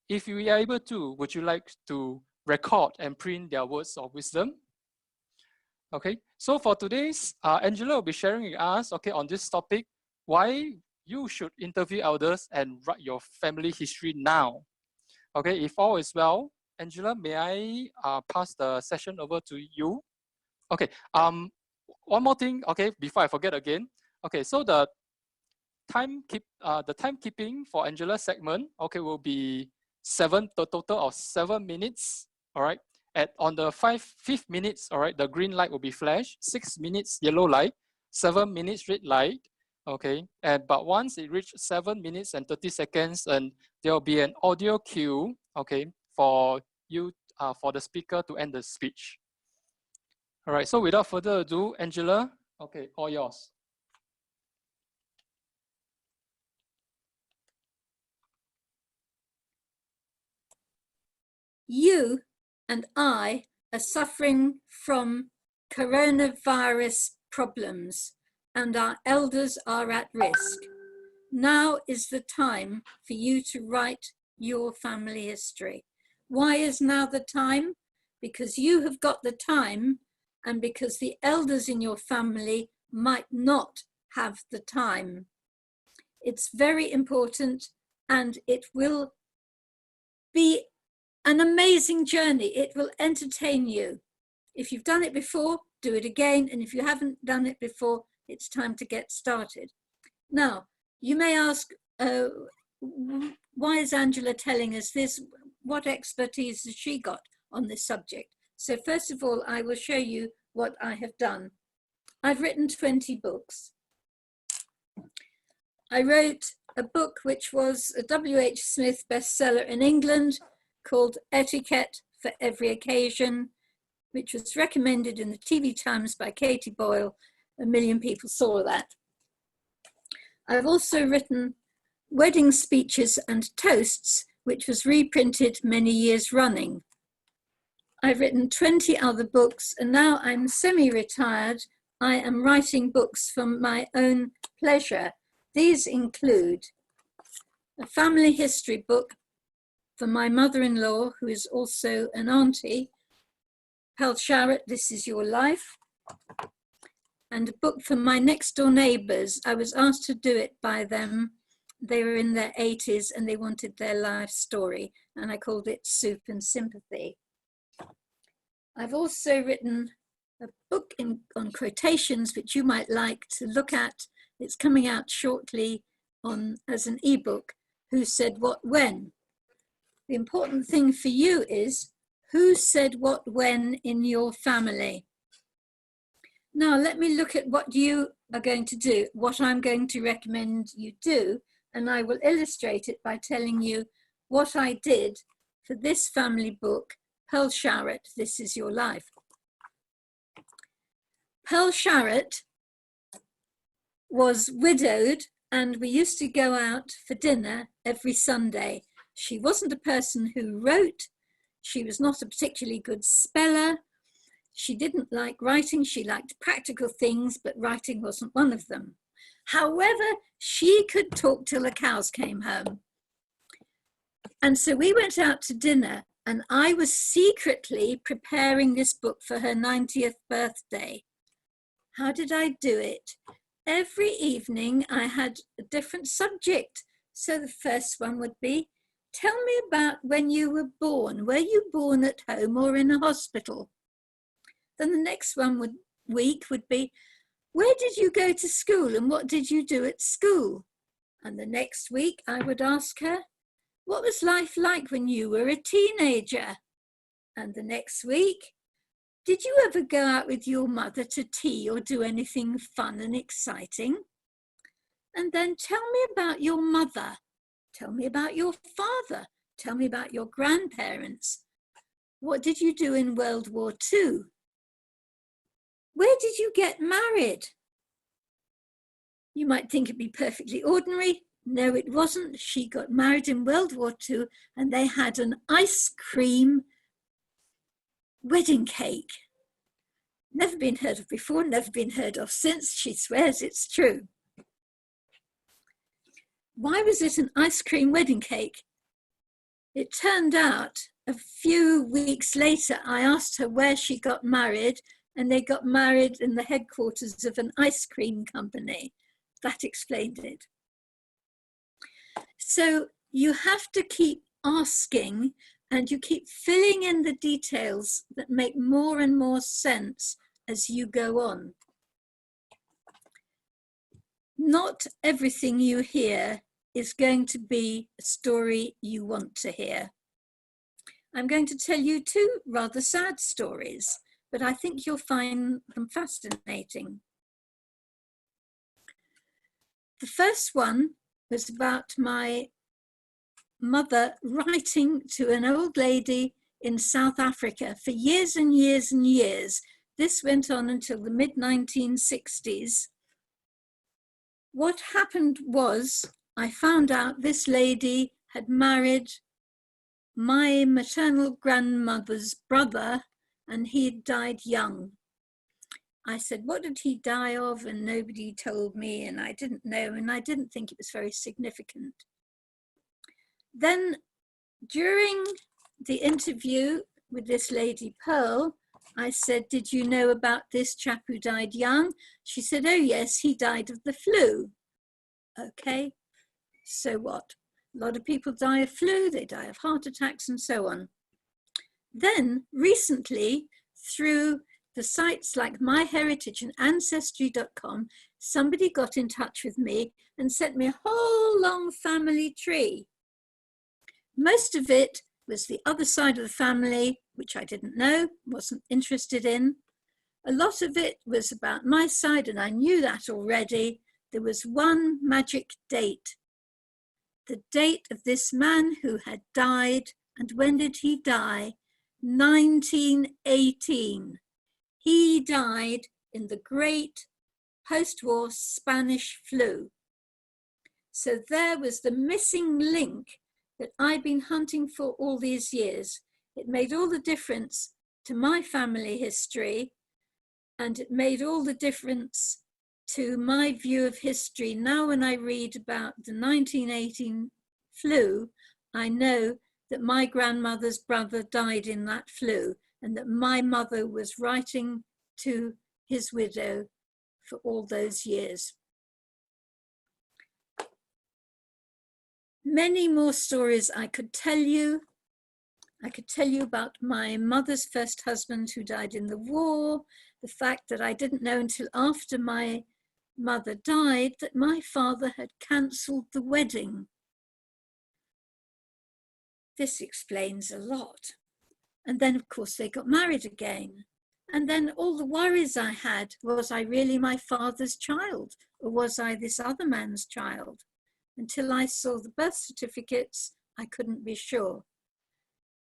if you are able to, would you like to record and print their words of wisdom? Okay, so for today's, Angela will be sharing with us, okay, on this topic, why you should interview elders and write your family history now. Okay, if all is well, Angela, may I pass the session over to you? Okay, one more thing, okay, before I forget again. Okay, so the timekeeping for Angela's segment, okay, will be the total of 7 minutes, all right? On the fifth minutes, all right, the green light will be flashed, 6 minutes yellow light, 7 minutes red light, okay? But once it reaches 7 minutes and 30 seconds, and there will be an audio cue, okay, for you, for the speaker to end the speech. All right, so without further ado, Angela, okay, all yours. You and I are suffering from coronavirus problems, and our elders are at risk. Now is the time for you to write your family history. Why is now the time? Because you have got the time, and because the elders in your family might not have the time. It's very important, and it will be an amazing journey. It will entertain you. If you've done it before, do it again. And if you haven't done it before, it's time to get started. Now, you may ask, why is Angela telling us this? What expertise has she got on this subject? So first of all, I will show you what I have done. I've written 20 books. I wrote a book which was a W.H. Smith bestseller in England called Etiquette for Every Occasion, which was recommended in the TV Times by Katie Boyle. 1 million people saw that. I've also written Wedding Speeches and Toasts, which was reprinted many years running. I've written 20 other books, and now I'm semi-retired. I am writing books for my own pleasure. These include a family history book for my mother-in-law, who is also an auntie, Pal Sharrett, This Is Your Life, and a book for my next door neighbours. I was asked to do it by them. They were in their 80s and they wanted their life story, and I called it Soup and Sympathy. I've also written a book on quotations which you might like to look at. It's coming out shortly as an ebook, Who Said What When. The important thing for you is who said what when in your family. Now let me look at what you are going to do, what I'm going to recommend you do, and I will illustrate it by telling you what I did for this family book, Pearl Sharratt, This Is Your Life. Pearl Sharratt was widowed, and we used to go out for dinner every Sunday. She wasn't a person who wrote. She was not a particularly good speller. She didn't like writing. She liked practical things, but writing wasn't one of them. However, she could talk till the cows came home. And so we went out to dinner, and I was secretly preparing this book for her 90th birthday. How did I do it? Every evening I had a different subject. So the first one would be, tell me about when you were born. Were you born at home or in a hospital? Then the next week would be, where did you go to school and what did you do at school? And the next week I would ask her, what was life like when you were a teenager? And the next week, did you ever go out with your mother to tea or do anything fun and exciting? And then tell me about your mother. Tell me about your father. Tell me about your grandparents. What did you do in World War II? Where did you get married? You might think it'd be perfectly ordinary. No, it wasn't. She got married in World War II and they had an ice cream wedding cake. Never been heard of before, never been heard of since. She swears it's true. Why was it an ice cream wedding cake? It turned out a few weeks later, I asked her where she got married, and they got married in the headquarters of an ice cream company. That explained it. So you have to keep asking, and you keep filling in the details that make more and more sense as you go on. Not everything you hear is going to be a story you want to hear. I'm going to tell you two rather sad stories, but I think you'll find them fascinating. The first one was about my mother writing to an old lady in South Africa for years and years and years. This went on until the mid-1960s. What happened was, I found out this lady had married my maternal grandmother's brother, and he had died young. I said, what did he die of? And nobody told me, and I didn't know, and I didn't think it was very significant. Then during the interview with this lady Pearl, I said, did you know about this chap who died young? She said, oh yes, he died of the flu. Okay, so what? A lot of people die of flu, they die of heart attacks and so on. Then recently, through the sites like MyHeritage and Ancestry.com, somebody got in touch with me and sent me a whole long family tree. Most of it was the other side of the family, which I didn't know, wasn't interested in. A lot of it was about my side, and I knew that already. There was one magic date. The date of this man who had died, and when did he die? 1918. He died in the great post-war Spanish flu. So there was the missing link that I've been hunting for all these years. It made all the difference to my family history, and it made all the difference to my view of history. Now when I read about the 1918 flu, I know that my grandmother's brother died in that flu, and that my mother was writing to his widow for all those years. Many more stories I could tell you. I could tell you about my mother's first husband who died in the war, the fact that I didn't know until after my mother died that my father had cancelled the wedding. This explains a lot. And then, of course, they got married again. And then all the worries I had, was I really my father's child? Or was I this other man's child? Until I saw the birth certificates, I couldn't be sure.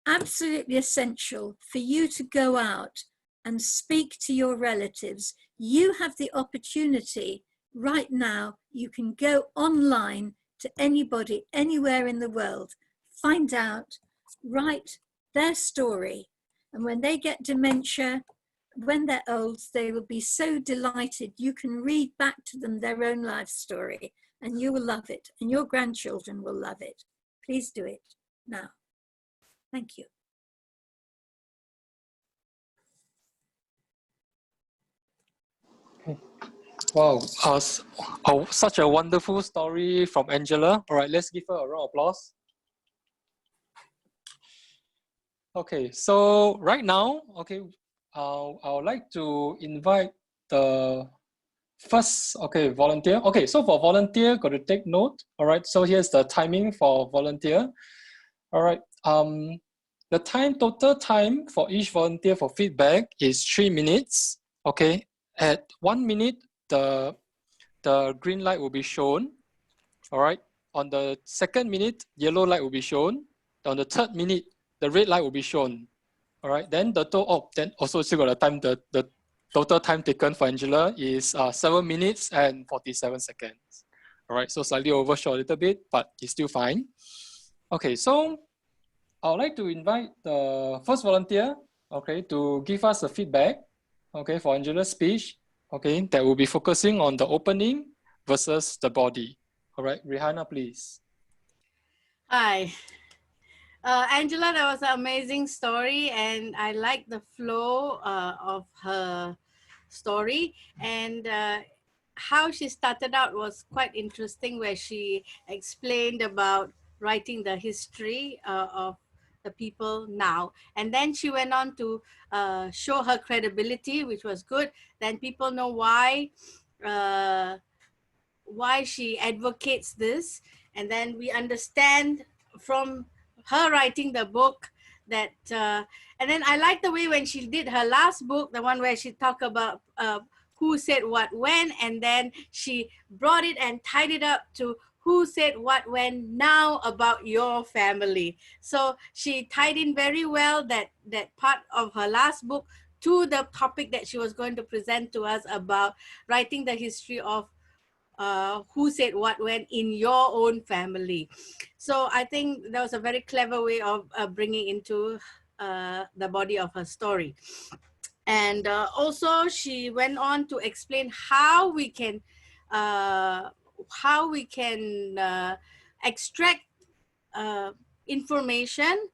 Absolutely essential for you to go out and speak to your relatives. You have the opportunity right now. You can go online to anybody, anywhere in the world, find out, write their story. And when they get dementia, when they're old, they will be so delighted. You can read back to them their own life story, and you will love it, and your grandchildren will love it. Please do it now. Thank you. Wow, such a wonderful story from Angela. All right, let's give her a round of applause. Okay, so right now, okay, I would like to invite the first, volunteer. Okay, so for volunteer, got to take note. All right, so here's the timing for volunteer. All right, the total time for each volunteer for feedback is 3 minutes. Okay, at 1 minute, the green light will be shown. All right, on the second minute, yellow light will be shown. On the third minute, the red light will be shown. All right, then then also still got the time, the total time taken for Angela is 7 minutes and 47 seconds. All right, so slightly overshot a little bit, but it's still fine. Okay, so I would like to invite the first volunteer, okay, to give us a feedback, okay, for Angela's speech, okay, that will be focusing on the opening versus the body. All right, Rihanna, please. Hi. Angela, that was an amazing story, and I like the flow of her story, and how she started out was quite interesting, where she explained about writing the history of the people now, and then she went on to show her credibility, which was good. Then people know why she advocates this, and then we understand from her writing the book that and then I like the way when she did her last book, the one where she talked about who said what when, and then she brought it and tied it up to who said what when now about your family. So she tied in very well that part of her last book to the topic that she was going to present to us about writing the history of who said what when in your own family. So I think that was a very clever way of bringing into the body of her story. And also she went on to explain how we can extract information.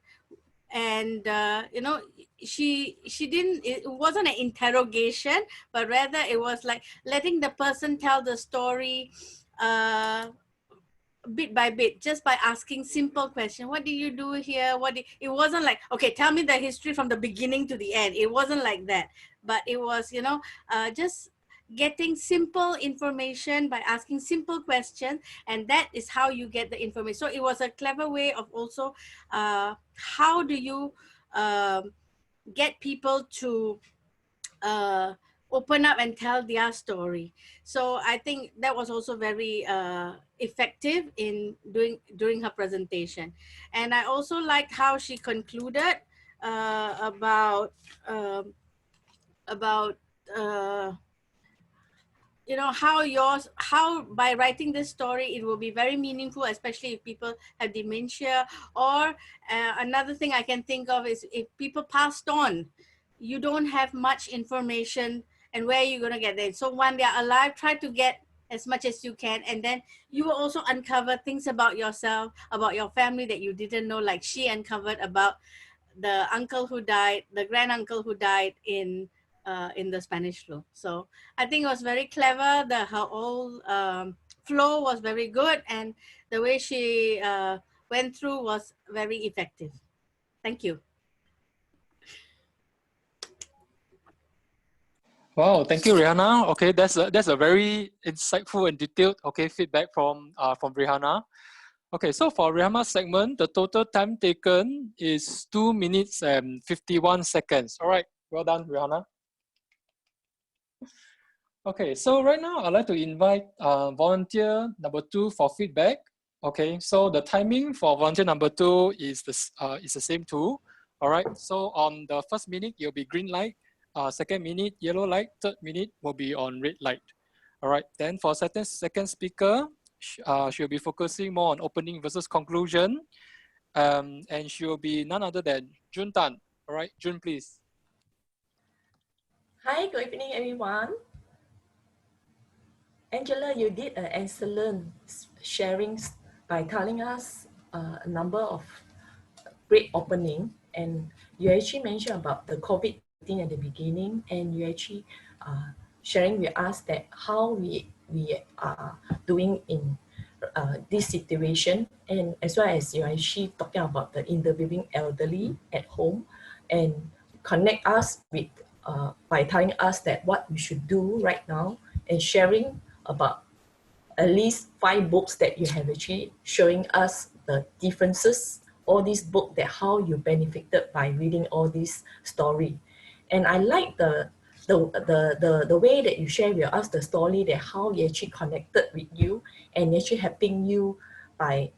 And you know, she didn't, it wasn't an interrogation, but rather it was like letting the person tell the story bit by bit, just by asking simple questions. What do you do here? It wasn't like, okay, tell me the history from the beginning to the end. It wasn't like that, but it was, you know, just getting simple information by asking simple questions, and that is how you get the information. So it was a clever way of also how do you get people to open up and tell their story. So I think that was also very effective in during her presentation. And I also liked how she concluded about you know, how by writing this story it will be very meaningful, especially if people have dementia. Or another thing I can think of is if people passed on, you don't have much information, and where you're going to get it. So when they're alive, try to get as much as you can, and then you will also uncover things about yourself, about your family that you didn't know, like she uncovered about the uncle who died, the granduncle who died in the Spanish flu. So I think it was very clever. Her whole flow was very good, and the way she went through was very effective. Thank you. Wow, thank you, Rihanna. Okay, that's a very insightful and detailed feedback from Rihanna. Okay, so for Rihanna's segment, the total time taken is 2 minutes and 51 seconds. All right, well done, Rihanna. Okay, so right now I'd like to invite volunteer number 2 for feedback. Okay, so the timing for volunteer number 2 is the same too. All right, so on the first minute it'll be green light, second minute yellow light, third minute will be on red light. All right, then for second speaker, she'll be focusing more on opening versus conclusion, and she'll be none other than Jun Tan. All right, Jun, please. Hi, good evening, everyone. Angela, you did an excellent sharing by telling us a number of great opening, and you actually mentioned about the COVID-19 at the beginning, and you actually sharing with us that how we are doing in this situation, and as well as you actually talking about the interviewing elderly at home, and connect us with by telling us that what we should do right now, and sharing about at least 5 books that you have actually showing us the differences, all these books that how you benefited by reading all this story. And I like the way that you share with us the story, that how you actually connected with you and actually helping you by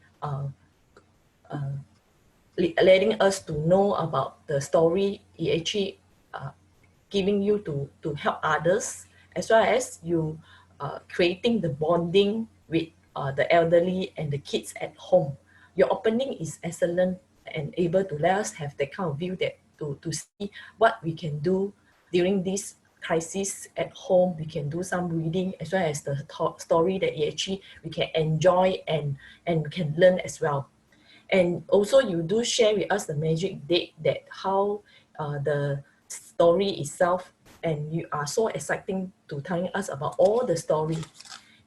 letting us to know about the story. It actually giving you to help others, as well as you creating the bonding with the elderly and the kids at home. Your opening is excellent and able to let us have that kind of view, that to see what we can do during this crisis at home. We can do some reading, as well as the story that actually we can enjoy and we can learn as well. And also you do share with us the magic date, that how the story itself, and you are so exciting to telling us about all the story.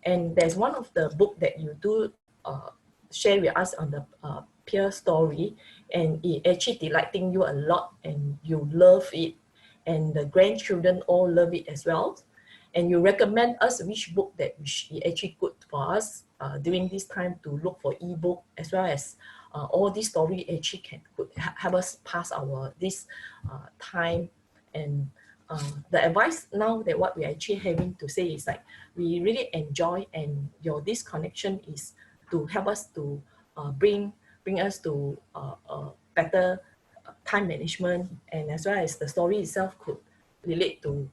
And there's one of the book that you do share with us on the peer story, and it actually delighting you a lot, and you love it, and the grandchildren all love it as well. And you recommend us which book that is actually good for us during this time to look for ebook, as well as all this story actually could help us pass our this time. And the advice now that what we're actually having to say is like, we really enjoy, and your this connection is to help us to bring us to better time management, and as well as the story itself could relate to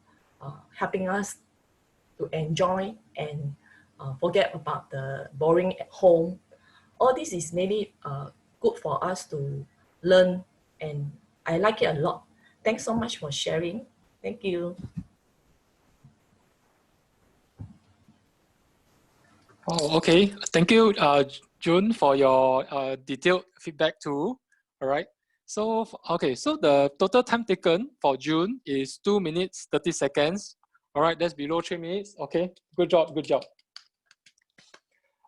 helping us to enjoy and forget about the boring at home. All this is maybe good for us to learn, and I like it a lot. Thanks so much for sharing. Thank you. Oh, okay. Thank you, June, for your detailed feedback too. All right. So, okay. So the total time taken for June is 2 minutes, 30 seconds. All right. That's below 3 minutes. Okay. Good job. Good job.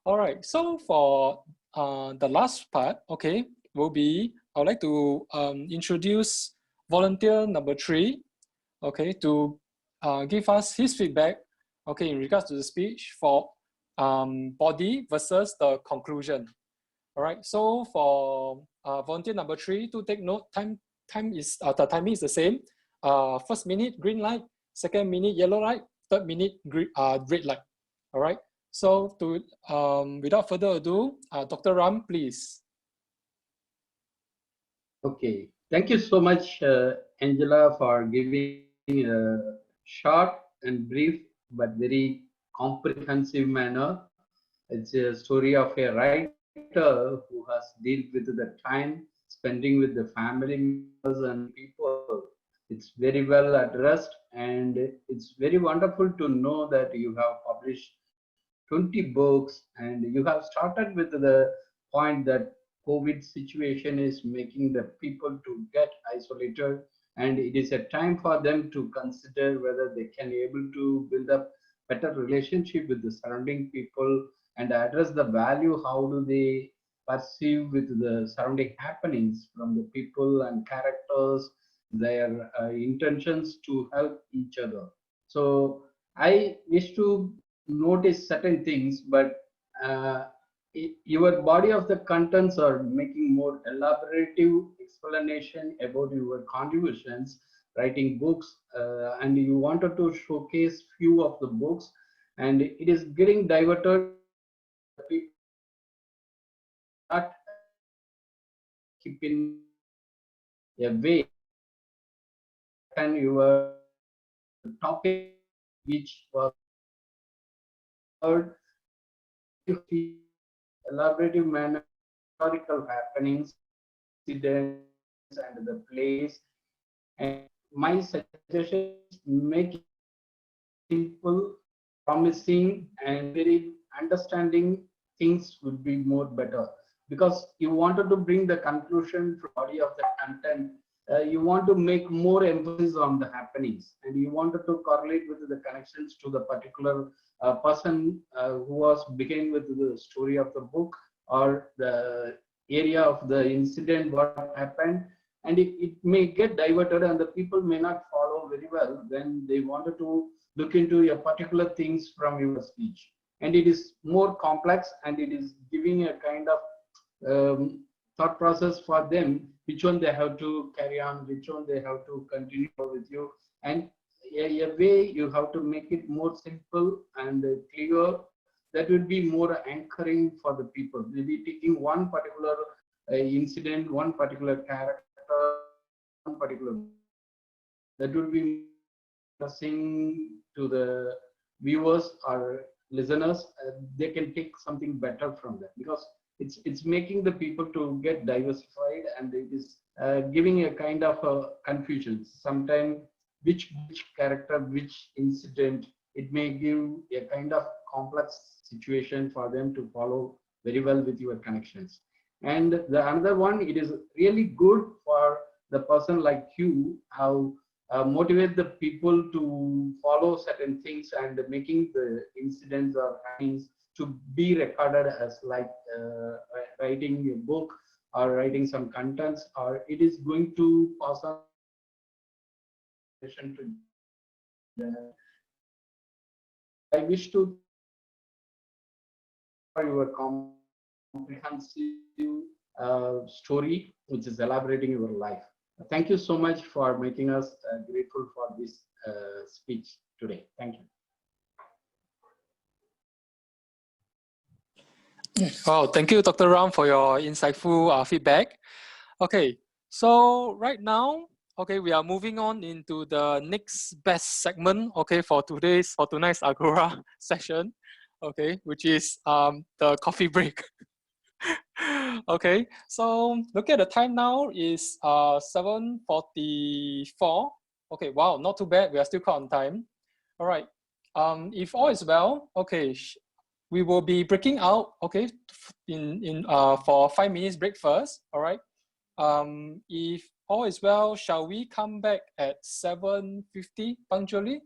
All right. So for the last part, okay, will be, I would like to introduce volunteer number 3, okay, to give us his feedback, okay, in regards to the speech for body versus the conclusion. All right. So for volunteer number 3, to take note, the timing is the same. First minute green light, second minute yellow light, third minute red light. All right. So to without further ado, Dr. Ram, please. Okay, thank you so much, Angela, for giving a short and brief but very comprehensive manner. It's a story of a writer who has dealt with the time spending with the family members and people. It's very well addressed, and it's very wonderful to know that you have published 20 books, and you have started with the point that COVID situation is making the people to get isolated, and it is a time for them to consider whether they can able to build up better relationship with the surrounding people and address the value, how do they perceive with the surrounding happenings from the people and characters, their intentions to help each other. So I wish to notice certain things, but your body of the contents are making more elaborative explanation about your contributions, writing books, and you wanted to showcase few of the books, and it is getting diverted. People not keeping a way, and your topic which was heard elaborative manner, historical happenings, incidents, and the place. And my suggestion is make it simple, promising, and very understanding things would be more better. Because you wanted to bring the conclusion from body of the content, you want to make more emphasis on the happenings, and you wanted to correlate with the connections to the particular person who was beginning with the story of the book or the area of the incident what happened, and it may get diverted and the people may not follow very well when they wanted to look into a particular things from your speech, and it is more complex and it is giving a kind of thought process for them, which one they have to carry on, which one they have to continue with you, and a way you have to make it more simple and clear. That would be more anchoring for the people. Maybe taking one particular incident, one particular character, one particular, that would be interesting to the viewers or listeners. They can take something better from that, because it's making the people to get diversified, and it is giving a kind of a confusion sometimes which character, which incident. It may give a kind of complex situation for them to follow very well with your connections. And the another one, it is really good for the person like you, how motivate the people to follow certain things and making the incidents or happenings to be recorded as like writing a book or writing some contents, or it is going to pass on to the, I wish to for your comprehensive story which is elaborating your life. Thank you so much for making us grateful for this speech today. Thank you. Wow, thank you, Dr. Ram, for your insightful feedback. Okay, so right now, okay, we are moving on into the next best segment, okay, for tonight's Agora session, okay, which is the coffee break. Okay, so look at the time now is 7:44. Okay, wow, not too bad. We are still quite on time. All right. If all is well, okay, we will be breaking out. Okay, for 5 minutes break first. All right. If all is well, shall we come back at 7:50 punctually?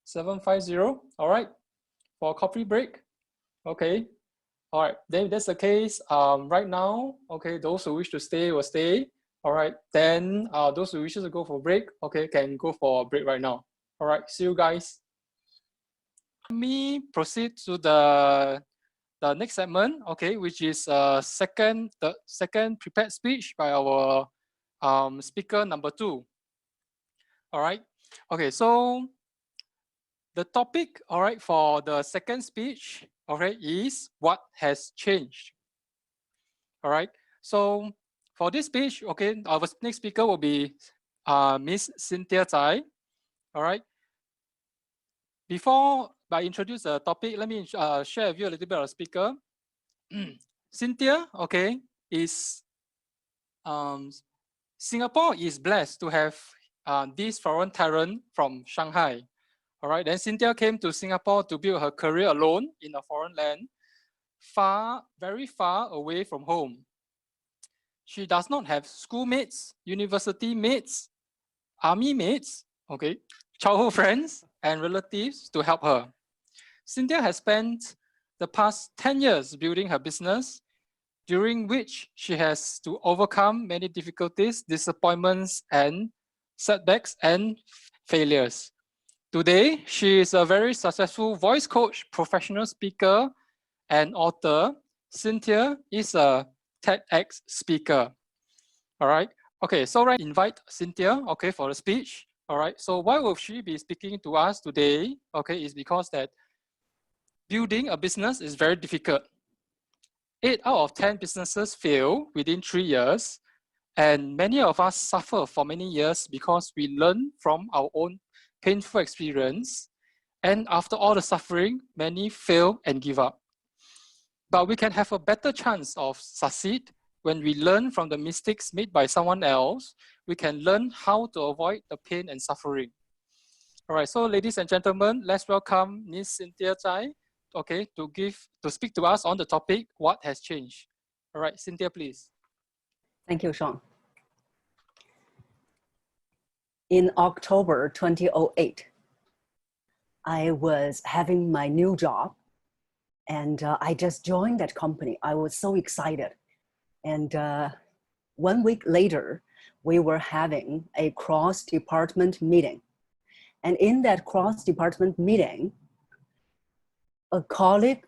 7:50. All right, for a coffee break. Okay. All right, then if that's the case, right now, okay, those who wish to stay will stay. All right, then those who wish to go for break, okay, can go for a break right now. All right, see you guys. Let me proceed to the next segment, okay, which is the second prepared speech by our speaker number 2. All right, okay, so the topic, all right, for the second speech, all right, is what has changed. All right, so for this speech, okay, our next speaker will be Miss Cynthia Tsai. All right, before I introduce the topic, let me share with you a little bit of the speaker. Cynthia, okay, is Singapore is blessed to have this foreign talent from Shanghai. All right, then Cynthia came to Singapore to build her career alone in a foreign land, very far away from home. She does not have schoolmates, university mates, army mates, okay, childhood friends, and relatives to help her. Cynthia has spent the past 10 years building her business, during which she has to overcome many difficulties, disappointments, and setbacks and failures Today, she is a very successful voice coach, professional speaker, and author. Cynthia is a TEDx speaker. All right. Okay, so I invite Cynthia, okay, for the speech. All right. So why will she be speaking to us today? Okay, is because that building a business is very difficult. 8 out of 10 businesses fail within 3 years. And many of us suffer for many years because we learn from our own painful experience. And after all the suffering, many fail and give up. But we can have a better chance of succeed when we learn from the mistakes made by someone else. We can learn how to avoid the pain and suffering. All right, so ladies and gentlemen, let's welcome Ms. Cynthia Tsai, okay, to speak to us on the topic, what has changed. All right, Cynthia, please. Thank you, Sean. In October 2008, I was having my new job, and I just joined that company. I was so excited. And 1 week later, we were having a cross-department meeting. And in that cross-department meeting, a colleague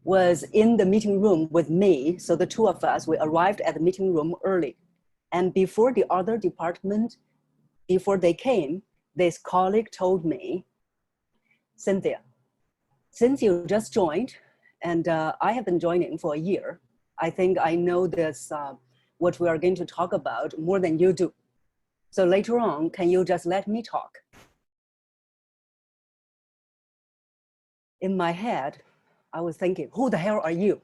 was in the meeting room with me. So the two of us, we arrived at the meeting room early. And before the other department, before they came, this colleague told me, Cynthia, since you just joined, and I have been joining for a year, I think I know this, what we are going to talk about more than you do. So later on, can you just let me talk? In my head, I was thinking, who the hell are you?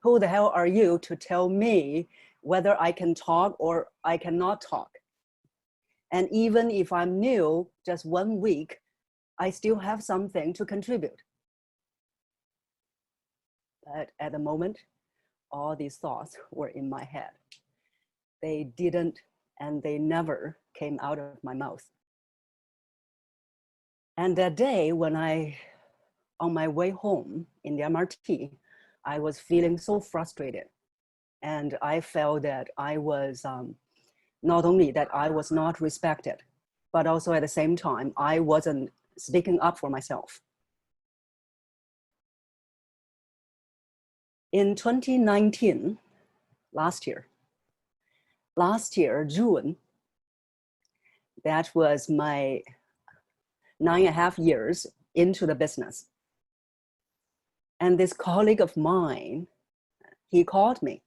Who the hell are you to tell me whether I can talk or I cannot talk? And even if I'm new, just 1 week, I still have something to contribute. But at the moment, all these thoughts were in my head. They didn't, and they never came out of my mouth. And that day when on my way home in the MRT, I was feeling so frustrated. And I felt that I was, not only that I was not respected, but also at the same time, I wasn't speaking up for myself. In 2019, last year, June, that was my 9.5 years into the business. And this colleague of mine, he called me.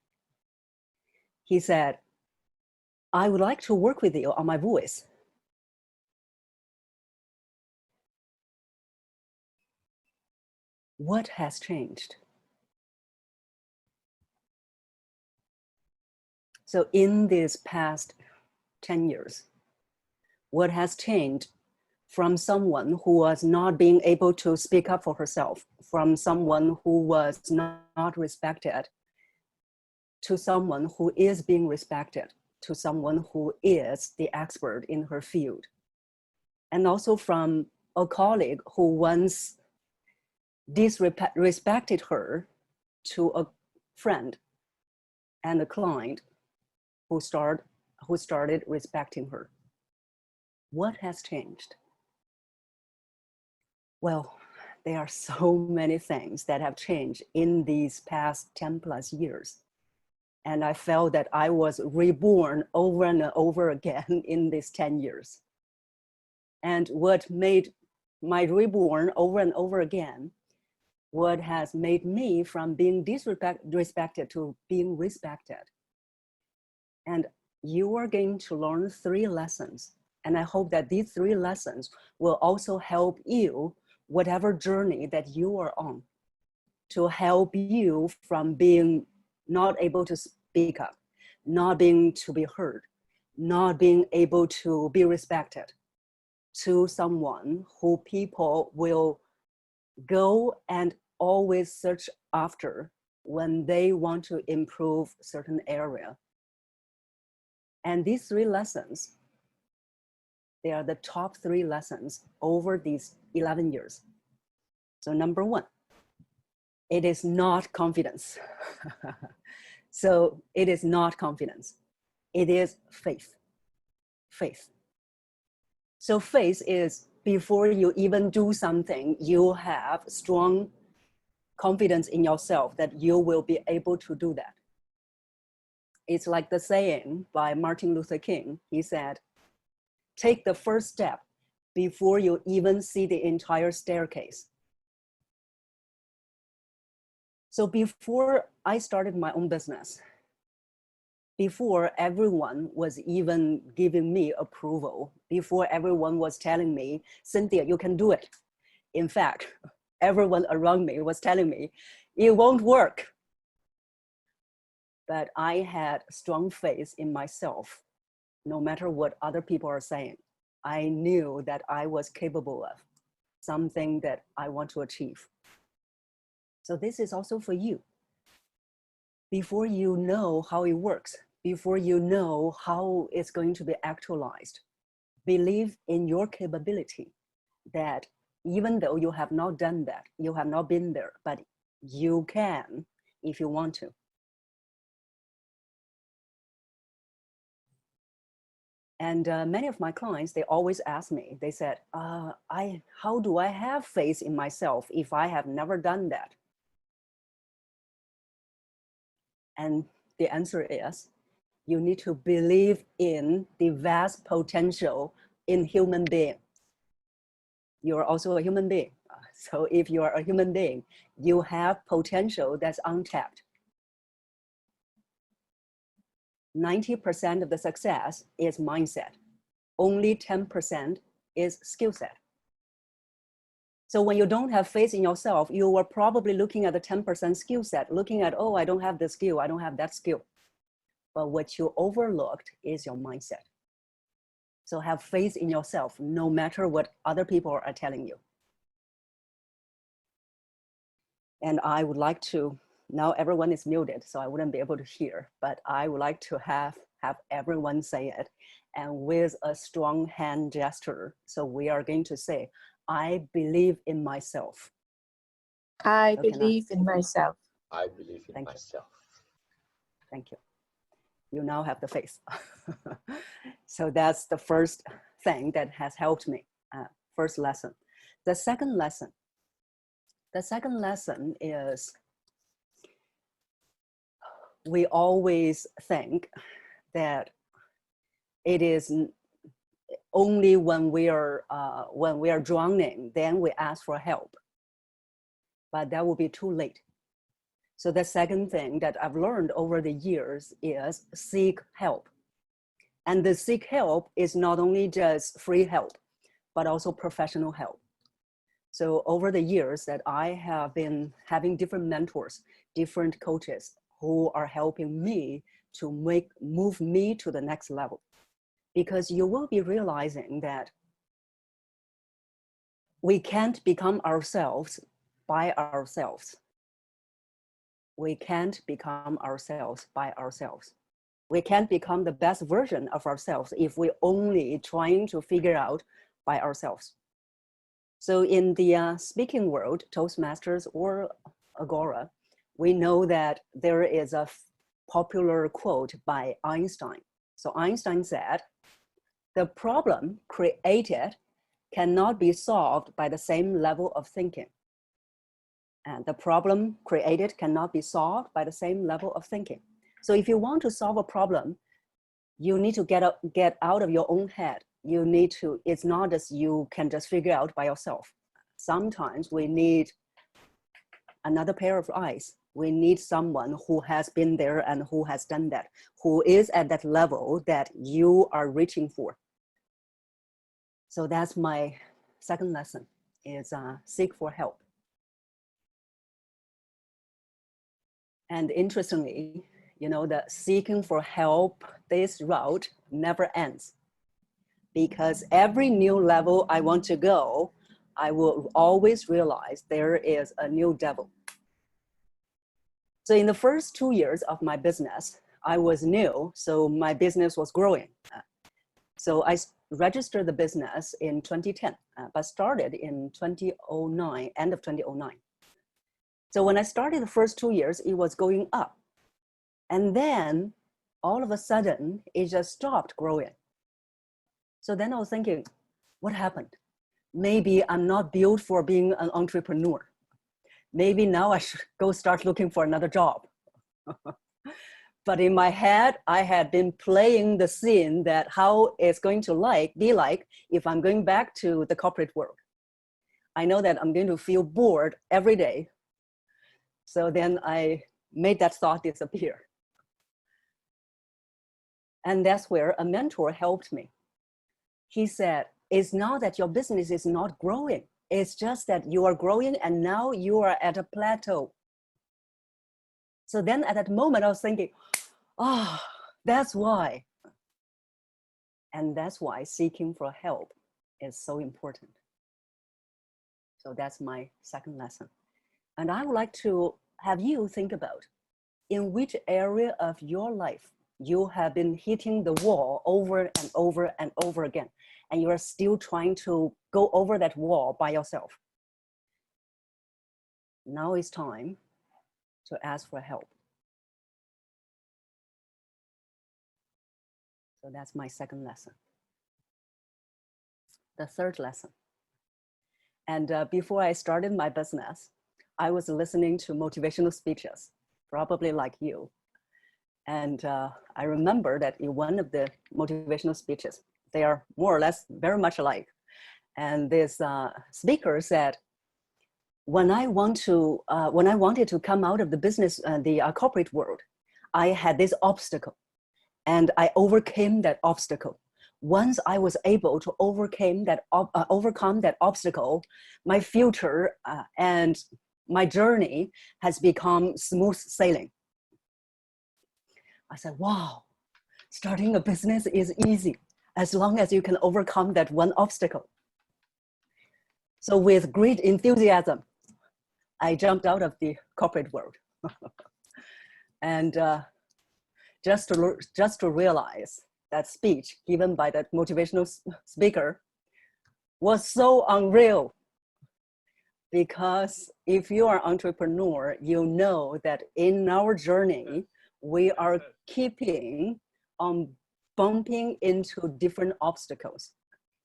He said, I would like to work with you on my voice. What has changed? So in these past 10 years, what has changed from someone who was not being able to speak up for herself, from someone who was not respected, to someone who is being respected, to someone who is the expert in her field. And also from a colleague who once disrespected her to a friend and a client who started respecting her. What has changed? Well, there are so many things that have changed in these past 10+ years. And I felt that I was reborn over and over again in these 10 years. And what made my reborn over and over again, what has made me from being disrespected to being respected. And you are going to learn 3 lessons. And I hope that these 3 lessons will also help you, whatever journey that you are on, to help you from being not able to speak up, not being to be heard, not being able to be respected, to someone who people will go and always search after when they want to improve certain area. And these 3 lessons, they are the top 3 lessons over these 11 years. So number 1, it is not confidence. So it is not confidence. It is faith. Faith. So faith is before you even do something, you have strong confidence in yourself that you will be able to do that. It's like the saying by Martin Luther King. He said, take the first step before you even see the entire staircase. So before I started my own business, before everyone was even giving me approval, before everyone was telling me, Cynthia, you can do it. In fact, everyone around me was telling me, it won't work. But I had strong faith in myself, no matter what other people are saying. I knew that I was capable of something that I want to achieve. So this is also for you. Before you know how it works, before you know how it's going to be actualized, believe in your capability that even though you have not done that, you have not been there, but you can if you want to. And many of my clients, they always ask me, they said, how do I have faith in myself if I have never done that? And the answer is, you need to believe in the vast potential in human being. You're also a human being. So if you are a human being, you have potential that's untapped. 90% of the success is mindset. Only 10% is skill set. So when you don't have faith in yourself, you are probably looking at the 10% skill set, looking at, oh, I don't have this skill, I don't have that skill. But what you overlooked is your mindset. So have faith in yourself, no matter what other people are telling you. And I would like to, now everyone is muted, so I wouldn't be able to hear, but I would like to have everyone say it, and with a strong hand gesture. So we are going to say, I believe in myself. I believe in myself. I believe in myself. Thank you. You now have the faith. So that's the first thing that has helped me, first lesson. The second lesson is, we always think that it is only when we are drowning, then we ask for help. But that will be too late. So the second thing that I've learned over the years is seek help. And the seek help is not only just free help, but also professional help. So over the years that I have been having different mentors, different coaches who are helping me to move me to the next level. Because you will be realizing that we can't become ourselves by ourselves. We can't become ourselves by ourselves. We can't become the best version of ourselves if we're only trying to figure out by ourselves. So in the speaking world, Toastmasters or Agora, we know that there is a popular quote by Einstein. So Einstein said, the problem created cannot be solved by the same level of thinking. And the problem created cannot be solved by the same level of thinking. So if you want to solve a problem, you need to get out of your own head. You need to, it's not just you can just figure out by yourself. Sometimes we need another pair of eyes. We need someone who has been there and who has done that, who is at that level that you are reaching for. So that's my second lesson, is seek for help. And interestingly, you know, the seeking for help, this route never ends. Because every new level I want to go, I will always realize there is a new devil. So in the first 2 years of my business, I was new, so my business was growing. So I registered the business in 2010, but started in 2009, end of 2009. So when I started the first 2 years, it was going up. And then all of a sudden, it just stopped growing. So then I was thinking, what happened? Maybe I'm not built for being an entrepreneur. Maybe now I should go start looking for another job. But in my head, I had been playing the scene that how it's going to be like if I'm going back to the corporate world. I know that I'm going to feel bored every day. So then I made that thought disappear. And that's where a mentor helped me. He said, it's not that your business is not growing. It's just that you are growing and now you are at a plateau. So then at that moment I was thinking, oh, that's why. And that's why seeking for help is so important. So that's my second lesson. And I would like to have you think about in which area of your life you have been hitting the wall over and over and over again, and you are still trying to go over that wall by yourself. Now it's time to ask for help. So that's my second lesson. The third lesson. And before I started my business, I was listening to motivational speeches, probably like you. And I remember that in one of the motivational speeches, they are more or less very much alike. And this speaker said, when I wanted to come out of the business, the corporate world, I had this obstacle and I overcame that obstacle. Once I was able to overcome that obstacle, my future and my journey has become smooth sailing. I said, wow, starting a business is easy as long as you can overcome that one obstacle. So with great enthusiasm, I jumped out of the corporate world. And just to realize that speech given by that motivational speaker was so unreal. Because if you are an entrepreneur, you know that in our journey, we are keeping on bumping into different obstacles.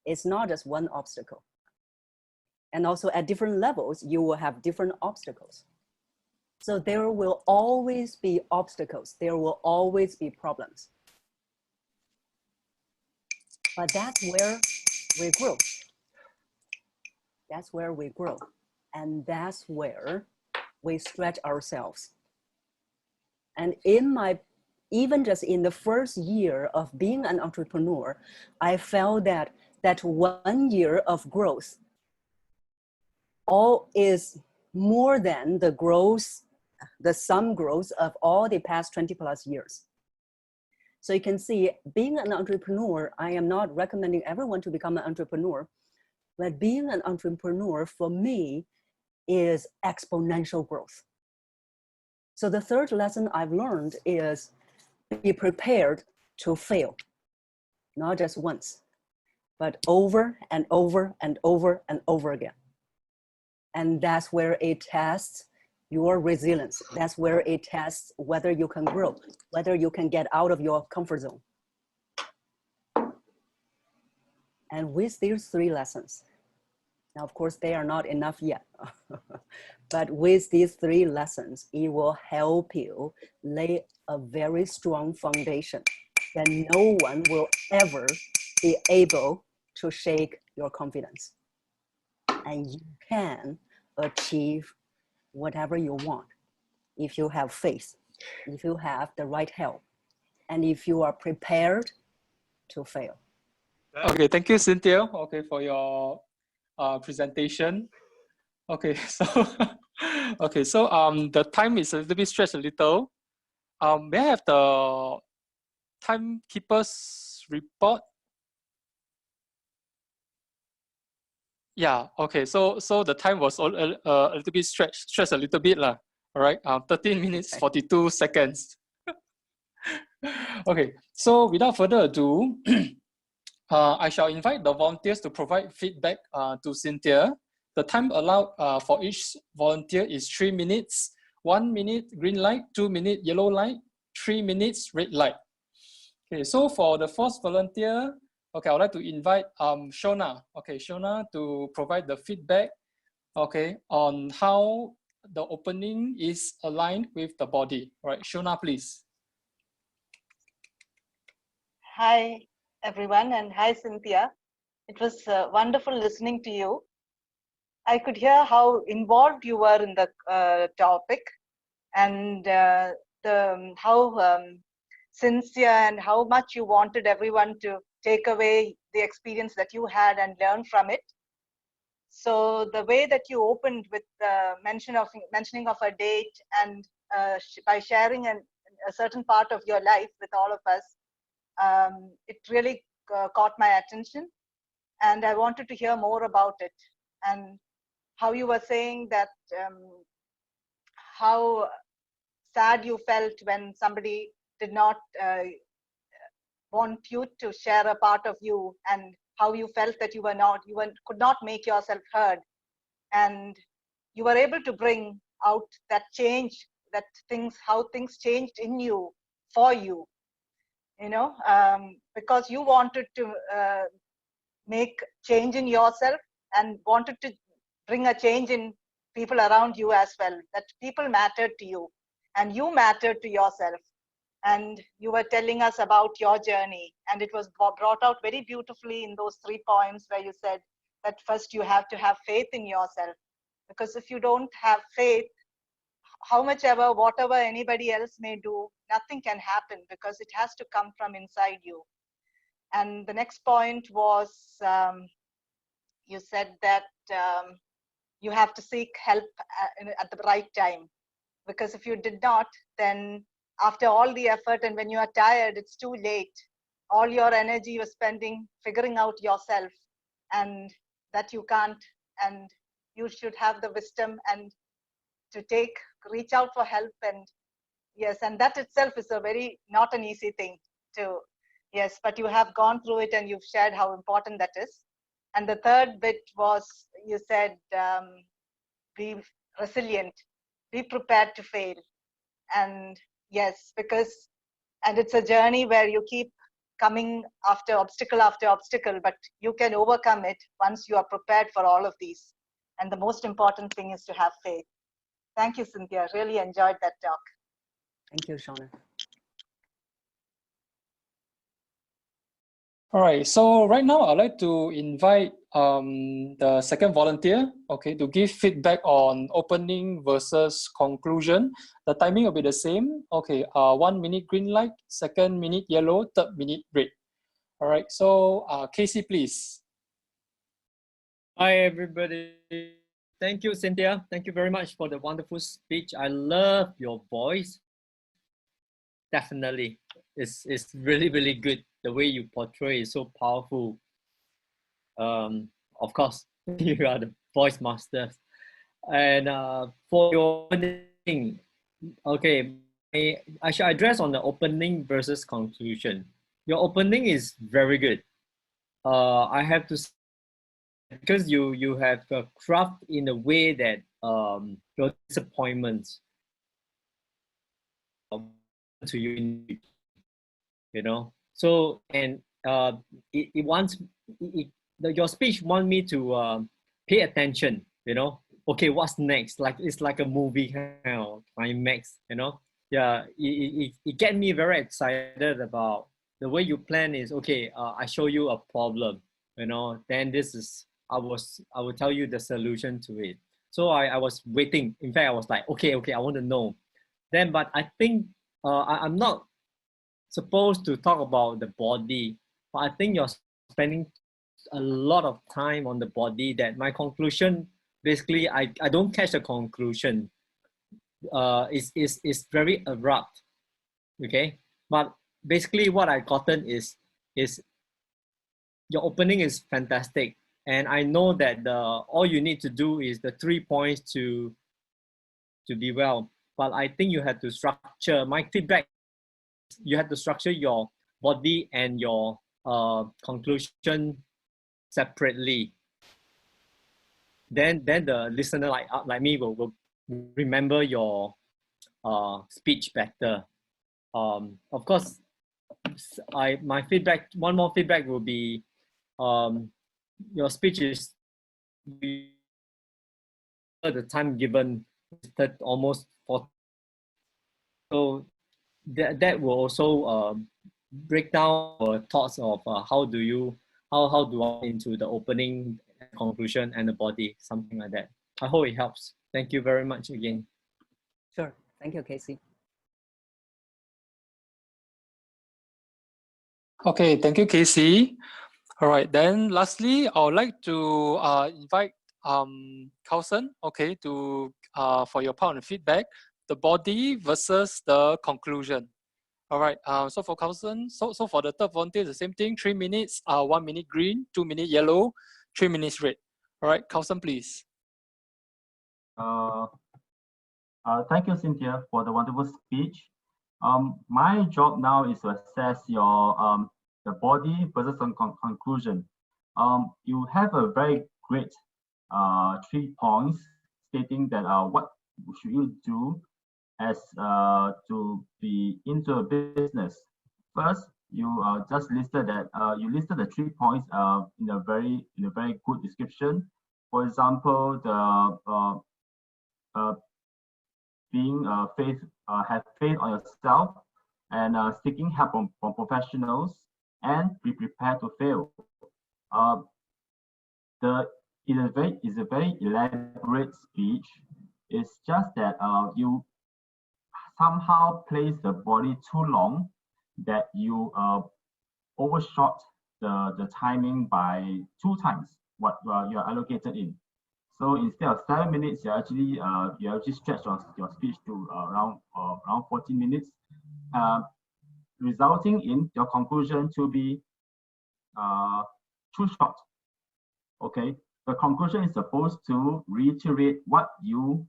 It's not just one obstacle. And also at different levels, you will have different obstacles. So there will always be obstacles. There will always be problems. But that's where we grow. That's where we grow. And that's where we stretch ourselves. And even just in the first year of being an entrepreneur, I felt that 1 year of growth all is more than the growth, the sum growth of all the past 20 plus years. So you can see, being an entrepreneur, I am not recommending everyone to become an entrepreneur, but being an entrepreneur for me is exponential growth. So the third lesson I've learned is be prepared to fail, not just once, but over and over and over and over again. And that's where it tests your resilience. That's where it tests whether you can grow, whether you can get out of your comfort zone. And with these three lessons, now of course they are not enough yet, but with these three lessons, it will help you lay a very strong foundation that no one will ever be able to shake your confidence. And you can achieve whatever you want if you have faith, if you have the right help, and if you are prepared to fail. Okay, thank you, Cynthia, okay, for your presentation. Okay, so the time is a little bit stretched a little. May I have the timekeeper's report? Yeah, okay, so the time was a little bit stretched a little bit lah. All right, 13 minutes, 42 seconds. Okay, so without further ado, I shall invite the volunteers to provide feedback to Cynthia. The time allowed for each volunteer is 3 minutes, 1 minute green light, 2 minute yellow light, 3 minutes red light. Okay, so for the first volunteer, Okay, I would like to invite Shona. Okay, Shona to provide the feedback. Okay, on how the opening is aligned with the body. All right, Shona, please. Hi, everyone, and hi, Cynthia. It was wonderful listening to you. I could hear how involved you were in the topic, and how sincere and how much you wanted everyone to take away the experience that you had and learn from it. So the way that you opened with the mentioning of a date and by sharing a certain part of your life with all of us, it really caught my attention, and I wanted to hear more about it. And how you were saying that how sad you felt when somebody did not want you to share a part of you, and how you felt that you could not make yourself heard, and you were able to bring out that change, how things changed in you, for you, because you wanted to make change in yourself and wanted to bring a change in people around you as well, that people mattered to you and you mattered to yourself. And you were telling us about your journey, and it was brought out very beautifully in those 3 points where you said that first you have to have faith in yourself, because if you don't have faith, whatever anybody else may do, nothing can happen, because it has to come from inside you. And the next point was, you said that you have to seek help at the right time, because if you did not, then after all the effort and when you are tired, it's too late. All your energy you're spending figuring out yourself, and that you can't, and you should have the wisdom and to reach out for help. And yes, and that itself is not an easy thing to, yes, but you have gone through it and you've shared how important that is. And the third bit was, you said, be resilient, be prepared to fail. And yes, and it's a journey where you keep coming after obstacle, but you can overcome it once you are prepared for all of these. And the most important thing is to have faith. Thank you, Cynthia. Really enjoyed that talk. Thank you, Shona. All right, so right now I'd like to invite the second volunteer, okay, to give feedback on opening versus conclusion. The timing will be the same. Okay, 1 minute green light, 2nd minute yellow, 3rd minute red. All right, so Casey, please. Hi, everybody. Thank you, Cynthia. Thank you very much for the wonderful speech. I love your voice. Definitely. It's really, really good. The way you portray is so powerful. Of course, you are the voice masters. And for your opening, okay, I should address on the opening versus conclusion. Your opening is very good. I have to say, because you have craft in a way that your disappointments to you, so, and your speech want me to pay attention, okay, what's next, like it's like a movie kind of climax, yeah, it get me very excited about the way you plan is, okay, I show you a problem, then this is, I will tell you the solution to it. So I was waiting. In fact, I was like, okay, I want to know. Then, but I think I'm not supposed to talk about the body, but I think you're spending a lot of time on the body, that my conclusion, basically, I don't catch the conclusion. It's very abrupt, okay? But basically what I gotten is your opening is fantastic. And I know that all you need to do is the 3 points to be well. But I think you have to structure, my feedback, you have to structure your body and your conclusion separately. Then the listener like me will remember your speech better. Of course, my feedback, one more feedback will be, your speech is the time given almost 40. So that will also break down our thoughts of how do I into the opening, conclusion, and the body, something like that. I hope it helps. Thank you very much again. Sure. Thank you, Casey. Okay, thank you, Casey. All right, then lastly, I would like to invite Carlson, okay, to for your part on the feedback, the body versus the conclusion. All right, so for Carlson, so for the third volunteer, the same thing, 3 minutes, 1 minute green, 2 minute yellow, 3 minutes red. All right, Carlson, please. Thank you, Cynthia, for the wonderful speech. My job now is to assess your the body versus conclusion. You have a very great 3 points stating that what should you do as to be into a business. First, you just listed that you listed the 3 points in a very good description. For example, the being have faith on yourself and seeking help from professionals and be prepared to fail. It's a very elaborate speech. It's just that you somehow place the body too long, that you overshot the timing by 2 times what you're allocated in. So instead of 7 minutes, you actually stretch your speech to around 14 minutes, resulting in your conclusion to be too short. Okay, the conclusion is supposed to reiterate what you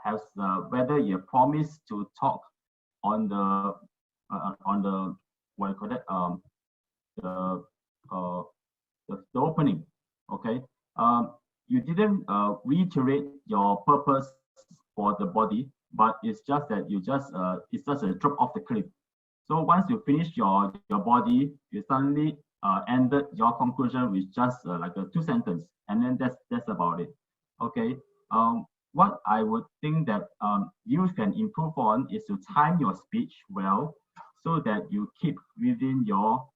have, whether you promised to talk on the what you call that, the opening. Okay. You didn't reiterate your purpose for the body, but it's just that you it's just a drop off the cliff. So once you finish your body, you suddenly ended your conclusion with just like a 2 sentence, and then that's about it. Okay. What I would think that you can improve on is to time your speech well, so that you keep within your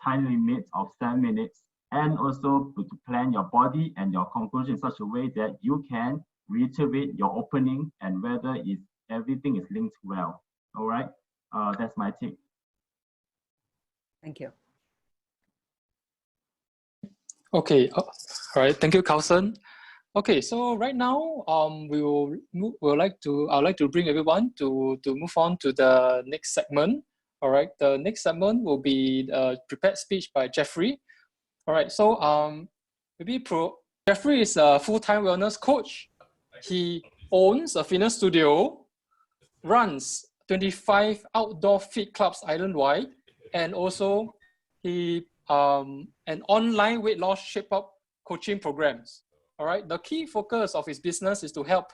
time limit of 7 minutes, and also to plan your body and your conclusion in such a way that you can reiterate your opening and whether everything is linked well. All right, that's my take. Thank you. Okay, all right, thank you, Carlson. Okay, so right now, I'd like to bring everyone to move on to the next segment. All right, the next segment will be a prepared speech by Jeffrey. All right, so Jeffrey is a full-time wellness coach. He owns a fitness studio, runs 25 outdoor fit clubs island-wide, and also he an online weight loss shape-up coaching programs. All right, the key focus of his business is to help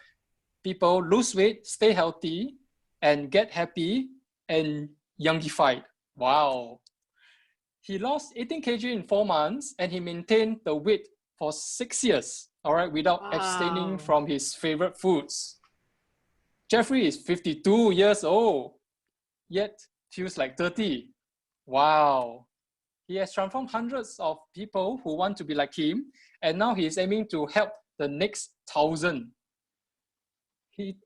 people lose weight, stay healthy, and get happy and youngified. Wow. He lost 18 kg in 4 months, and he maintained the weight for 6 years, all right, without abstaining from his favorite foods. Jeffrey is 52 years old, yet feels like 30. Wow. He has transformed hundreds of people who want to be like him, and now he is aiming to help the next 1,000. He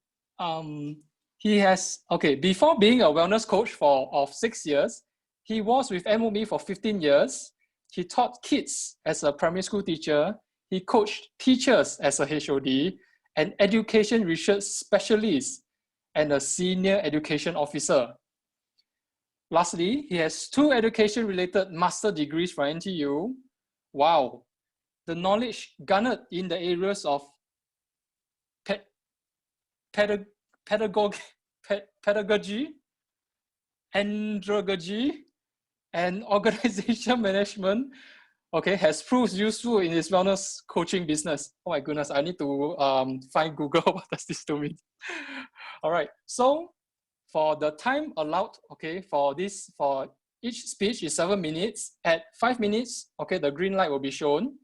has, okay, before being a wellness coach of 6 years, he was with MOE for 15 years. He taught kids as a primary school teacher. He coached teachers as a HOD, an education research specialist, and a senior education officer. Lastly, he has 2 education-related master degrees from NTU. Wow. The knowledge garnered in the areas of pedagogy, andragogy, and organization management, okay, has proved useful in his wellness coaching business. Oh my goodness, I need to find Google. What does this to me? All right, so for the time allowed, okay, for Each speech is 7 minutes. At 5 minutes, okay, the green light will be shown.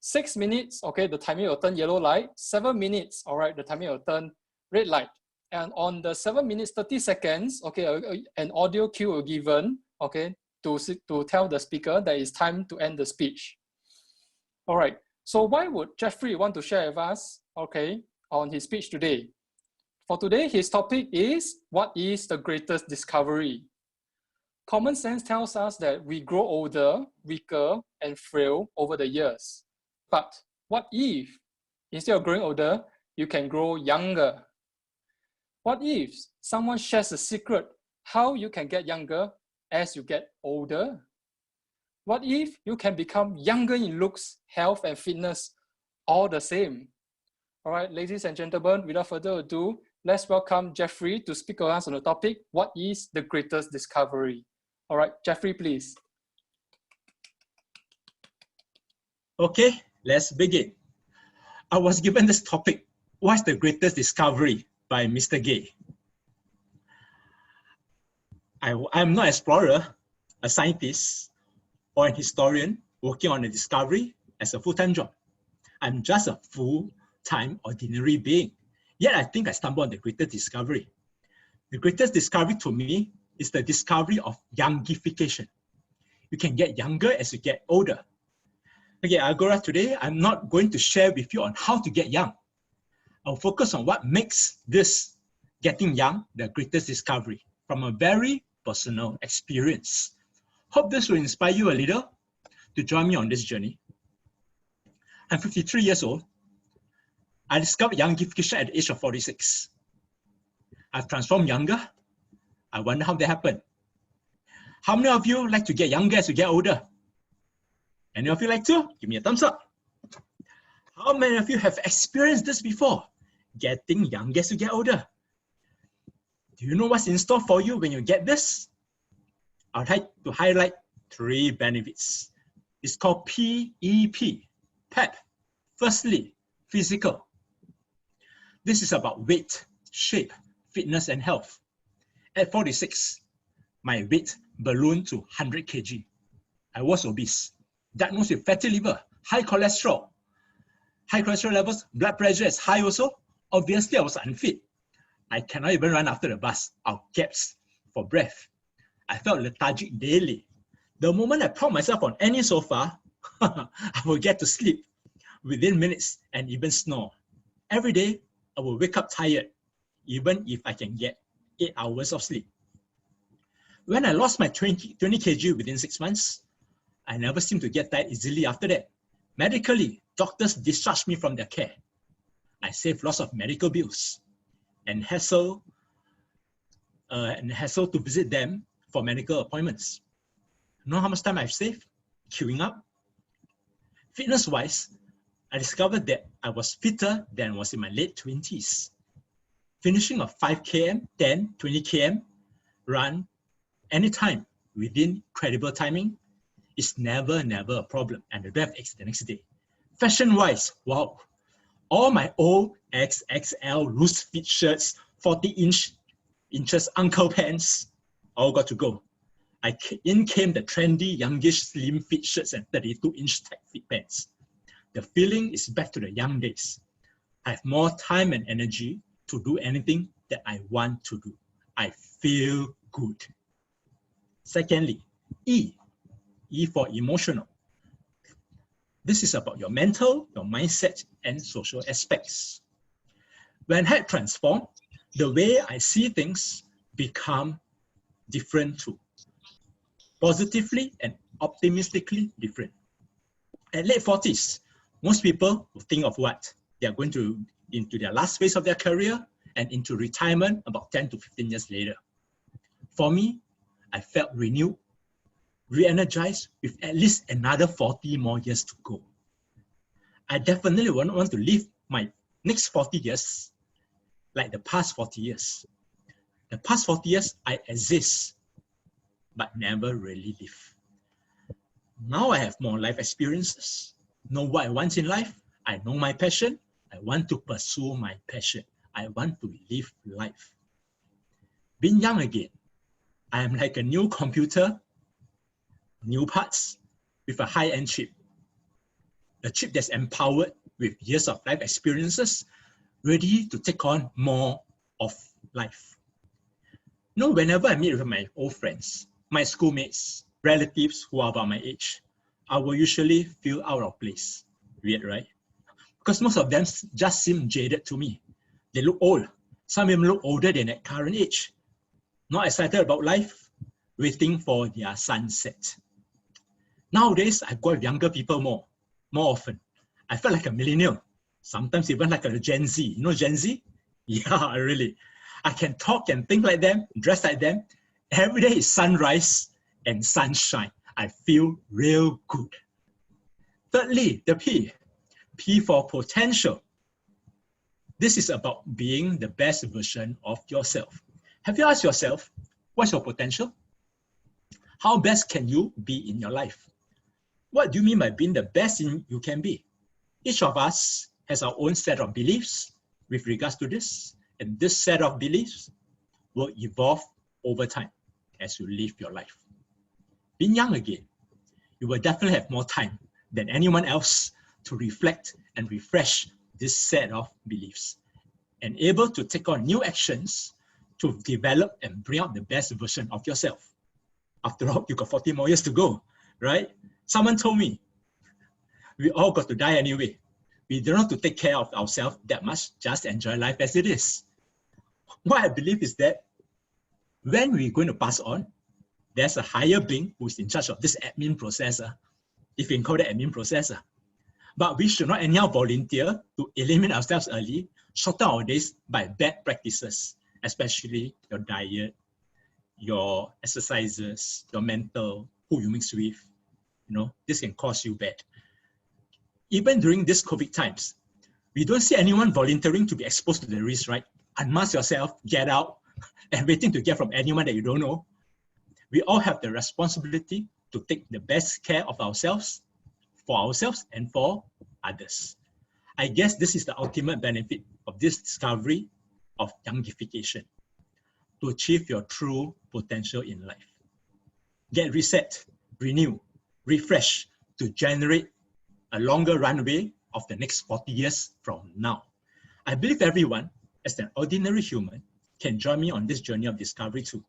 6 minutes, okay, the timing will turn yellow light. 7 minutes, all right, the timing will turn red light. And on the 7 minutes, 30 seconds, okay, an audio cue will be given, okay, to tell the speaker that it's time to end the speech. All right, so why would Jeffrey want to share with us, okay, on his speech today? For today, his topic is, what is the greatest discovery? Common sense tells us that we grow older, weaker, and frail over the years. But what if, instead of growing older, you can grow younger? What if someone shares a secret how you can get younger as you get older? What if you can become younger in looks, health, and fitness all the same? All right, ladies and gentlemen, without further ado, let's welcome Jeffrey to speak to us on the topic, what is the greatest discovery? All right, Jeffrey, please. Okay, let's begin. I was given this topic, what's the greatest discovery, by Mr. Gay. I'm not an explorer, a scientist, or an historian working on a discovery as a full-time job. I'm just a full-time ordinary being. Yet I think I stumbled on the greatest discovery. The greatest discovery to me is the discovery of youngification. You can get younger as you get older. Okay, Agora, today I'm not going to share with you on how to get young. I'll focus on what makes this getting young the greatest discovery from a very personal experience. Hope this will inspire you a little to join me on this journey. I'm 53 years old. I discovered youngification at the age of 46. I've transformed younger. I wonder how that happened. How many of you like to get younger as you get older? Any of you like to? Give me a thumbs up. How many of you have experienced this before? Getting younger as you get older. Do you know what's in store for you when you get this? I'd like to highlight 3 benefits. It's called PEP, PEP. Firstly, physical. This is about weight, shape, fitness, and health. At 46, my weight ballooned to 100 kg. I was obese, diagnosed with fatty liver, high cholesterol levels, blood pressure is high also. Obviously, I was unfit. I cannot even run after the bus, out gaps for breath. I felt lethargic daily. The moment I prop myself on any sofa, I will get to sleep within minutes and even snore. Every day, I will wake up tired, even if I can get 8 hours of sleep. When I lost my 20 kg within 6 months, I never seemed to get tired easily after that. Medically, doctors discharged me from their care. I saved lots of medical bills and hassle to visit them for medical appointments. You know how much time I've saved? Queuing up. Fitness-wise, I discovered that I was fitter than I was in my late 20s. Finishing a 5 km, 10, 20 km run anytime within credible timing is never a problem, and I don't have aches the next day. Fashion-wise, wow. All my old XXL loose fit shirts, 40 inches ankle pants, all got to go. In came the trendy, youngish, slim fit shirts and 32-inch tight fit pants. The feeling is back to the young days. I have more time and energy to do anything that I want to do. I feel good. Secondly, E for emotional. This is about your mental, your mindset, and social aspects. When I had transformed, the way I see things become different too. Positively and optimistically different. At late 40s, most people will think of what? They are going to into their last phase of their career and into retirement about 10 to 15 years later. For me, I felt renewed, re-energized with at least another 40 more years to go. I definitely won't want to live my next 40 years like the past 40 years. The past 40 years, I exist, but never really live. Now I have more life experiences, know what I want in life, I know my passion, I want to pursue my passion, I want to live life. Being young again, I am like a new computer new parts with a high-end chip. A chip that's empowered with years of life experiences, ready to take on more of life. You know, whenever I meet with my old friends, my schoolmates, relatives who are about my age, I will usually feel out of place. Weird, right? Because most of them just seem jaded to me. They look old. Some of them look older than their current age. Not excited about life, waiting for their sunset. Nowadays, I go with younger people more often. I feel like a millennial, sometimes even like a Gen Z. You know Gen Z? Yeah, really. I can talk and think like them, dress like them. Every day is sunrise and sunshine. I feel real good. Thirdly, the P. P for potential. This is about being the best version of yourself. Have you asked yourself, what's your potential? How best can you be in your life? What do you mean by being the best you can be? Each of us has our own set of beliefs with regards to this, and this set of beliefs will evolve over time as you live your life. Being young again, you will definitely have more time than anyone else to reflect and refresh this set of beliefs, and able to take on new actions to develop and bring out the best version of yourself. After all, you got 40 more years to go, right? Someone told me, we all got to die anyway. We don't have to take care of ourselves that much, just enjoy life as it is. What I believe is that when we're going to pass on, there's a higher being who's in charge of this admin processor, if you can call it admin processor. But we should not anyhow volunteer to eliminate ourselves early, shorten our days by bad practices, especially your diet, your exercises, your mental, who you mix with. You know, this can cause you bad. Even during these COVID times, we don't see anyone volunteering to be exposed to the risk, right? Unmask yourself, get out, and waiting to get from anyone that you don't know. We all have the responsibility to take the best care of ourselves, for ourselves and for others. I guess this is the ultimate benefit of this discovery of youngification, to achieve your true potential in life. Get reset, renew, refresh to generate a longer runway of the next 40 years from now. I believe everyone, as an ordinary human, can join me on this journey of discovery too.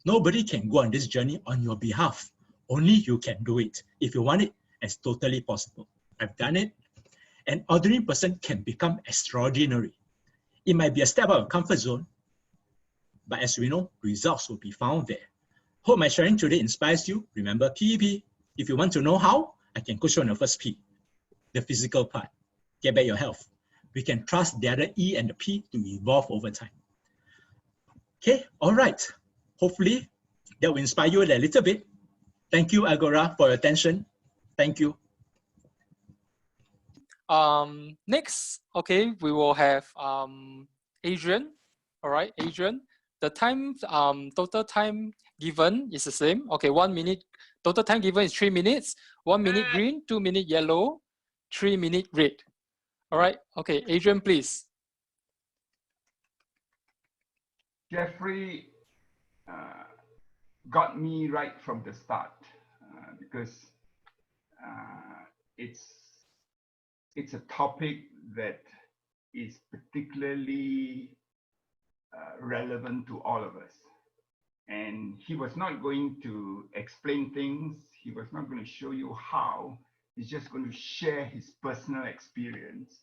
Nobody can go on this journey on your behalf. Only you can do it. If you want it, it's totally possible. I've done it. An ordinary person can become extraordinary. It might be a step out of comfort zone, but as we know, results will be found there. Hope my sharing today inspires you. Remember PEP. If you want to know how, I can coach you on the first P, the physical part. Get back your health. We can trust the other E and the P to evolve over time. Okay, all right. Hopefully that will inspire you a little bit. Thank you, Agora, for your attention. Thank you. Next, okay, we will have Adrian. All right, Adrian. The time, total time given is the same. Okay, 1 minute. Total time given is 3 minutes. 1 minute green, 2 minute yellow, 3 minute red. All right. Okay, Adrian, please. Jeffrey got me right from the start because it's a topic that is particularly relevant to all of us. And he was not going to explain things. He was not going to show you how. He's just going to share his personal experience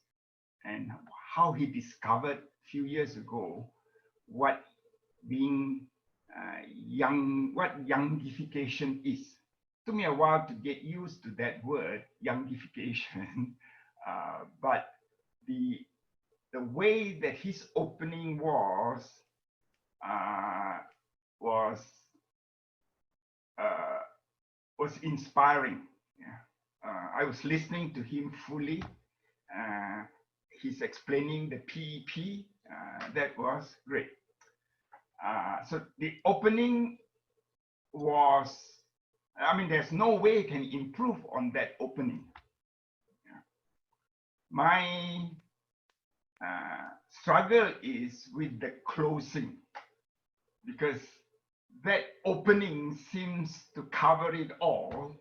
and how he discovered a few years ago what being what youngification is. It took me a while to get used to that word, youngification, but the way that his opening was inspiring. Yeah. I was listening to him fully. He's explaining the PEP. That was great. So the opening was, I mean, there's no way you can improve on that opening. Yeah. My struggle is with the closing, because that opening seems to cover it all.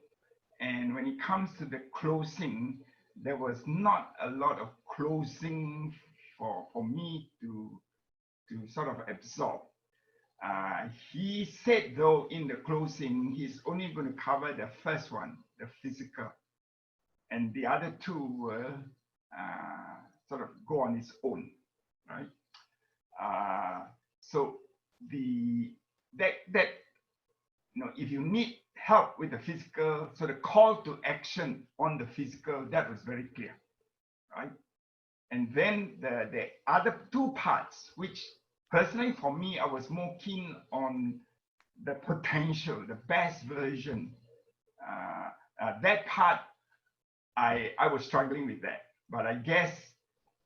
And when it comes to the closing, there was not a lot of closing for me to sort of absorb. He said, though, in the closing, he's only going to cover the first one, the physical, and the other two will sort of go on its own, right? So if you need help with the physical, so the call to action on the physical, that was very clear, right? And then the other two parts, which personally for me, I was more keen on the potential, the best version. That part, I was struggling with that. But I guess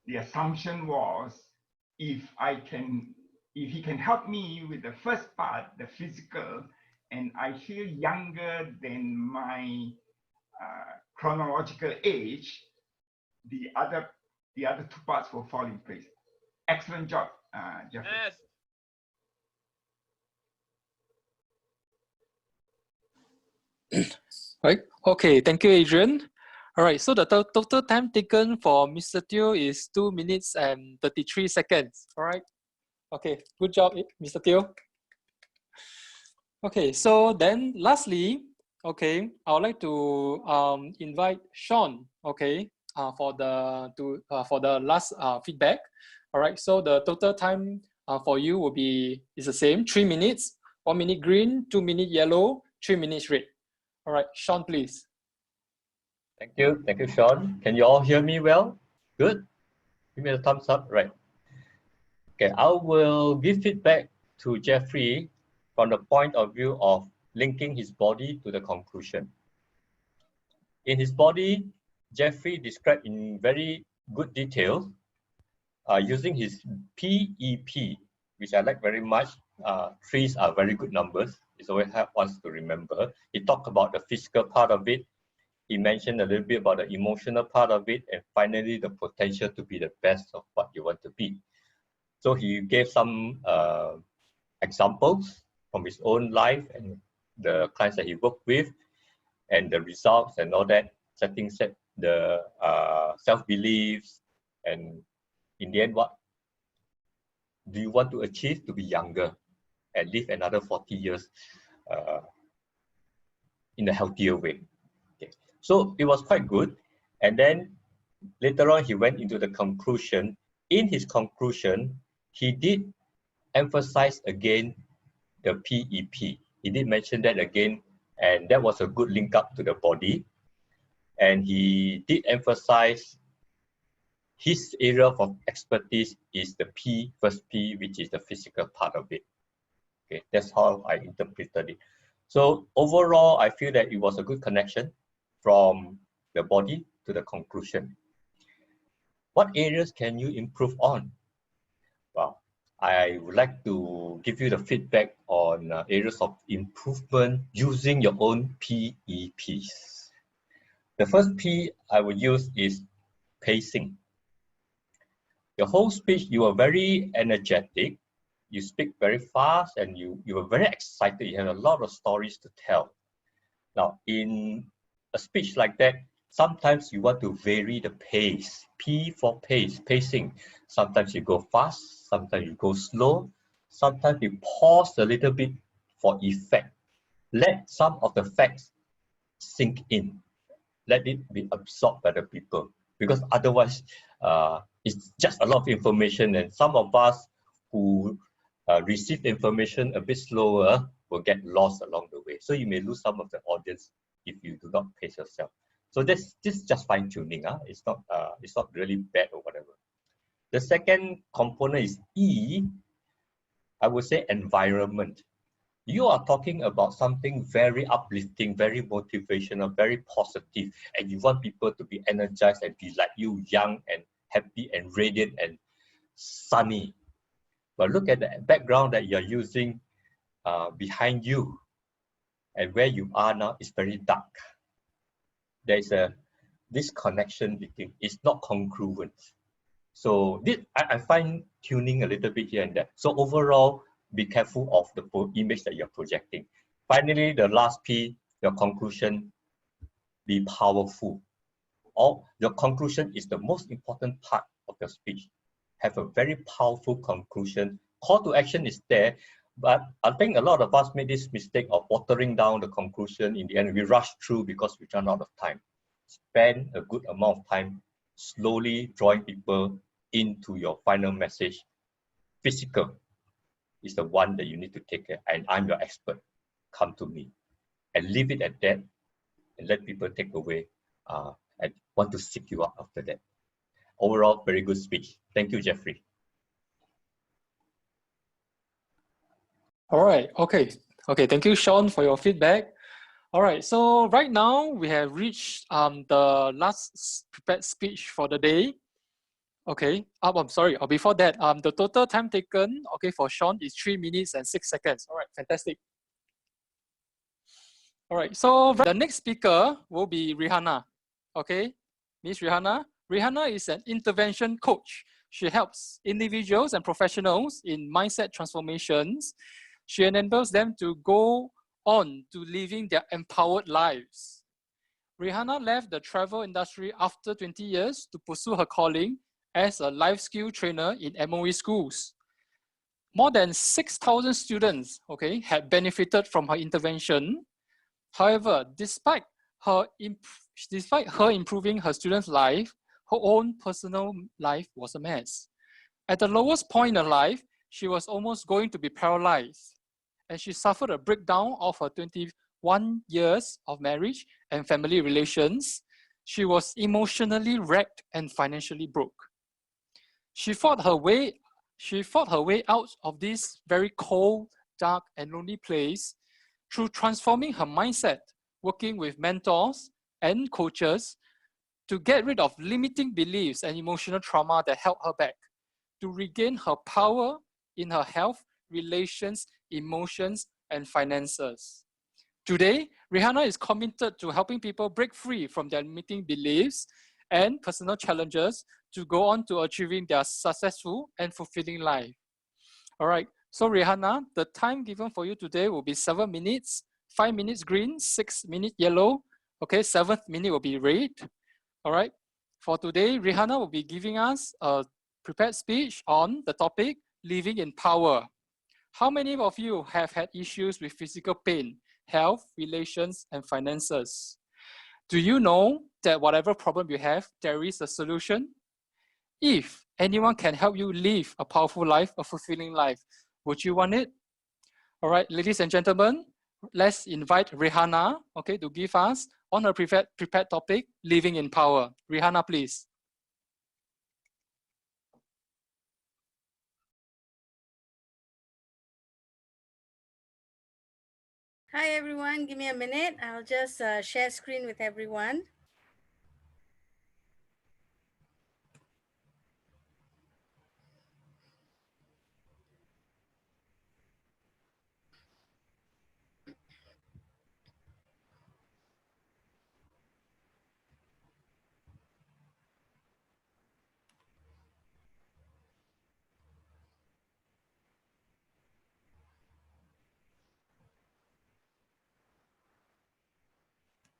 the assumption was if he can help me with the first part, the physical, and I feel younger than my chronological age, the other two parts will fall in place. Excellent job, Jeffrey. Yes. Right. Okay. Thank you, Adrian. All right. So the total time taken for Mr. Teo is 2 minutes and 33 seconds. All right. Okay. Good job, Mr. Teo. Okay. So then, lastly, okay, I would like to invite Sean. Okay. For the last feedback. All right. So the total time for you will be is the same: 3 minutes, 1 minute green, 2 minute yellow, 3 minutes red. All right, Sean, please. Thank you, Sean. Can you all hear me well? Good. Give me a thumbs up. Right. Okay, I will give feedback to Jeffrey from the point of view of linking his body to the conclusion. In his body, Jeffrey described in very good detail using his PEP, which I like very much. Threes are very good numbers. It's always help us to remember. He talked about the physical part of it. He mentioned a little bit about the emotional part of it, and finally the potential to be the best of what you want to be. So he gave some examples from his own life and the clients that he worked with, and the results and all that, setting the self-beliefs, and in the end, what do you want to achieve? To be younger and live another 40 years in a healthier way. Okay. So it was quite good. And then later on, he went into the conclusion. In his conclusion, he did emphasize again the PEP. He did mention that again, and that was a good link up to the body. And he did emphasize his area of expertise is the first P, which is the physical part of it. Okay, that's how I interpreted it. So overall, I feel that it was a good connection from the body to the conclusion. What areas can you improve on? Well, I would like to give you the feedback on areas of improvement using your own PEPs. The first P I would use is pacing. Your whole speech, you are very energetic, you speak very fast, and you are very excited. You have a lot of stories to tell. Now, in a speech like that, sometimes you want to vary the pace. P for pace, pacing. Sometimes you go fast, sometimes you go slow, sometimes you pause a little bit for effect. Let some of the facts sink in. Let it be absorbed by the people, because otherwise it's just a lot of information, and some of us who receive information a bit slower will get lost along the way. So you may lose some of the audience if you do not pace yourself. So this is just fine tuning. It's not really bad or whatever. The second component is E. I would say environment. You are talking about something very uplifting, very motivational, very positive, and you want people to be energized and be like you, young and happy and radiant and sunny. But look at the background that you're using behind you, and where you are now is very dark. There is a disconnection between, it's not congruent. So this, I find tuning a little bit here and there. So overall, be careful of the image that you're projecting. Finally, the last P, your conclusion, be powerful. Your conclusion is the most important part of your speech. Have a very powerful conclusion. Call to action is there, but I think a lot of us made this mistake of watering down the conclusion. In the end, we rush through because we run out of time. Spend a good amount of time slowly drawing people into your final message. Physical is the one that you need to take care, and I'm your expert. Come to me. And leave it at that, and let people take away and want to seek you out after that. Overall, very good speech. Thank you, Jeffrey. All right. Okay. Thank you, Sean, for your feedback. All right. So right now we have reached the last prepared speech for the day. Okay. I'm sorry. Before that, the total time taken, okay, for Sean is 3 minutes and 6 seconds. All right. Fantastic. All right. So the next speaker will be Rihanna. Okay. Miss Rihanna. Rihanna is an intervention coach. She helps individuals and professionals in mindset transformations. She enables them to go on to living their empowered lives. Rihanna left the travel industry after 20 years to pursue her calling as a life skill trainer in MOE schools. More than 6,000 students, okay, had benefited from her intervention. However, despite her improving her students' life, her own personal life was a mess. At the lowest point in her life, she was almost going to be paralyzed, and she suffered a breakdown of her 21 years of marriage and family relations. She was emotionally wrecked and financially broke. She fought her way out of this very cold, dark, and lonely place through transforming her mindset, working with mentors and coaches to get rid of limiting beliefs and emotional trauma that held her back, to regain her power in her health, relations, emotions, and finances. Today, Rihanna is committed to helping people break free from their limiting beliefs and personal challenges to go on to achieving their successful and fulfilling life. All right, so Rihanna, the time given for you today will be 7 minutes, 5 minutes green, 6 minutes yellow. Okay, 7th minute will be red. All right, for today, Rihanna will be giving us a prepared speech on the topic, living in power. How many of you have had issues with physical pain, health, relations, and finances? Do you know that whatever problem you have, there is a solution? If anyone can help you live a powerful life, a fulfilling life, would you want it? All right, ladies and gentlemen, let's invite Rihanna, okay, to give us on her prepared topic, living in power. Rihanna, please. Hi everyone, give me a minute. I'll just share screen with everyone.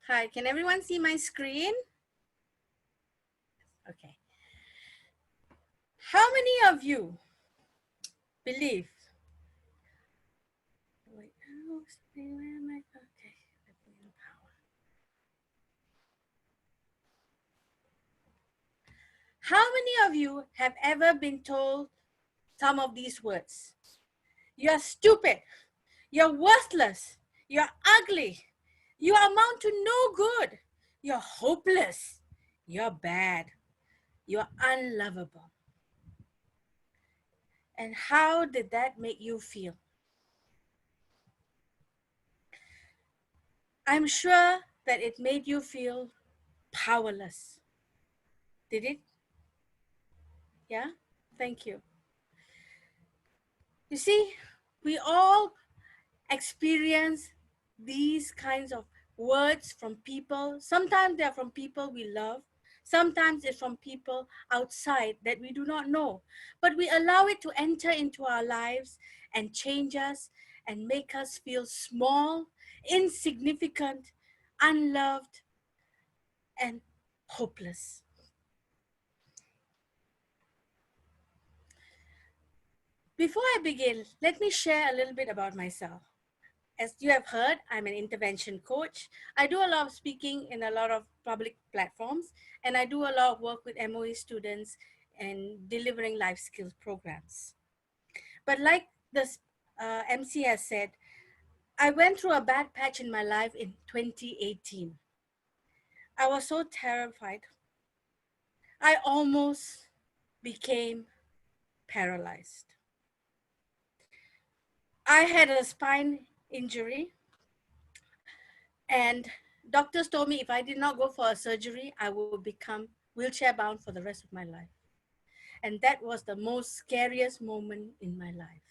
Hi, can everyone see my screen? Okay. How many of you believe? Wait, okay. How many of you have ever been told some of these words? You're stupid. You're worthless. You're ugly. You amount to no good. You're hopeless. You're bad. You're unlovable. And how did that make you feel? I'm sure that it made you feel powerless. Did it? Yeah? Thank you. You see, we all experience these kinds of words from people. Sometimes they're from people we love. Sometimes it's from people outside that we do not know, but we allow it to enter into our lives and change us and make us feel small, insignificant, unloved, and hopeless. Before I begin, let me share a little bit about myself. As you have heard, I'm an intervention coach. I do a lot of speaking in a lot of public platforms, and I do a lot of work with MOE students and delivering life skills programs. But like the MC has said, I went through a bad patch in my life in 2018. I was so terrified. I almost became paralyzed. I had a spine injury, and doctors told me if I did not go for a surgery, I would become wheelchair bound for the rest of my life. And that was the most scariest moment in my life.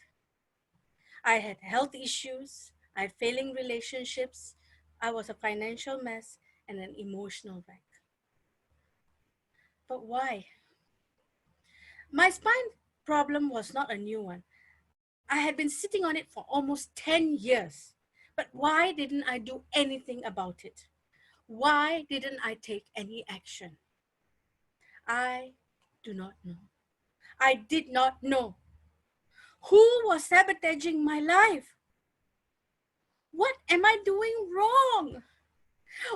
I had health issues, I had failing relationships, I was a financial mess and an emotional wreck. But why? My spine problem was not a new one. I had been sitting on it for almost 10 years. But why didn't I do anything about it? Why didn't I take any action? I do not know. I did not know. Who was sabotaging my life? What am I doing wrong?